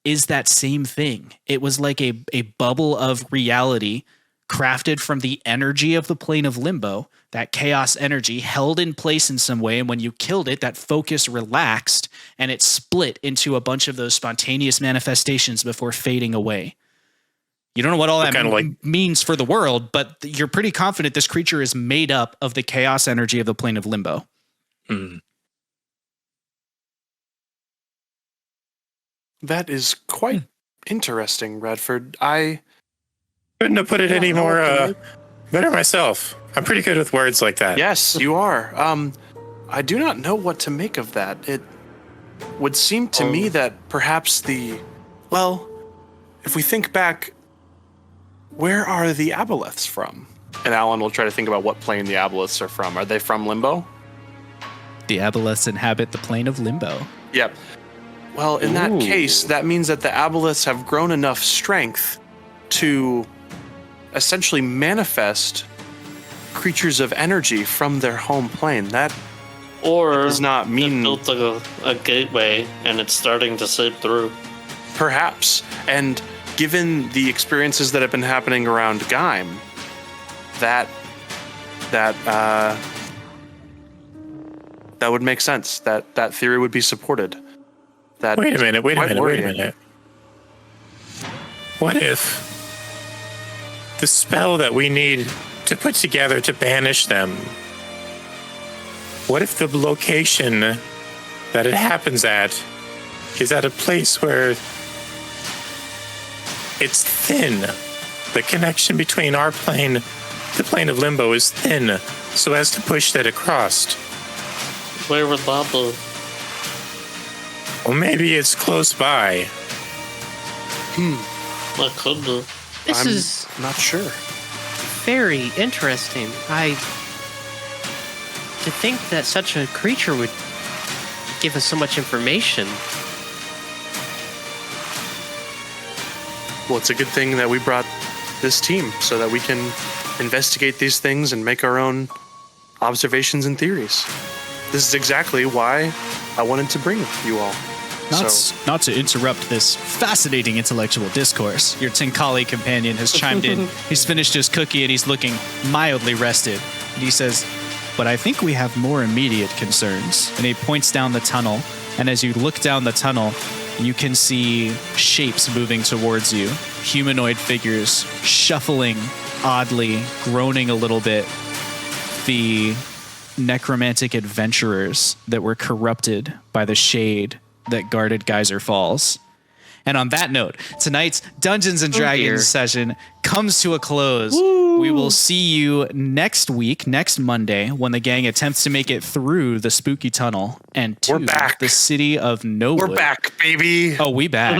is that same thing. It was like a bubble of reality crafted from the energy of the plane of limbo, that chaos energy held in place in some way. And when you killed it, that focus relaxed and it split into a bunch of those spontaneous manifestations before fading away. You don't know what all that means for the world, but you're pretty confident this creature is made up of the chaos energy of the plane of limbo. Mm. That is quite interesting, Radford. I couldn't have put it any more better myself. I'm pretty good with words like that. Yes, you are. I do not know what to make of that. It would seem to me that perhaps if we think back, where are the aboleths from? And Aulen will try to think about what plane the aboleths are from. Are they from Limbo? The aboleths inhabit the plane of limbo. Yep. Well, in that case, that means that the aboleths have grown enough strength to essentially manifest creatures of energy from their home plane. That does not mean built a gateway and it's starting to seep through. Perhaps. And given the experiences that have been happening around Gaim, that would make sense. That theory would be supported. Wait a minute. What if the spell that we need to put together to banish them, what if the location that it happens at is at a place where it's thin? The connection between our plane, the plane of limbo, is thin, so as to push that across. Where would that be? Well, maybe it's close by. That could be. This is not sure. Very interesting. To think that such a creature would give us so much information. Well, it's a good thing that we brought this team so that we can investigate these things and make our own observations and theories. This is exactly why I wanted to bring you all. Not to interrupt this fascinating intellectual discourse, your Tinkali companion has chimed in. He's finished his cookie and he's looking mildly rested. And he says, but I think we have more immediate concerns. And he points down the tunnel. And as you look down the tunnel, you can see shapes moving towards you. Humanoid figures shuffling oddly, groaning a little bit. The necromantic adventurers that were corrupted by the shade that guarded Geyser Falls. And on that note, tonight's Dungeons and Dragons session comes to a close. Woo! We will see you next week, next Monday, when the gang attempts to make it through the spooky tunnel and to the city of Nowood. We're back, baby. Oh, we back.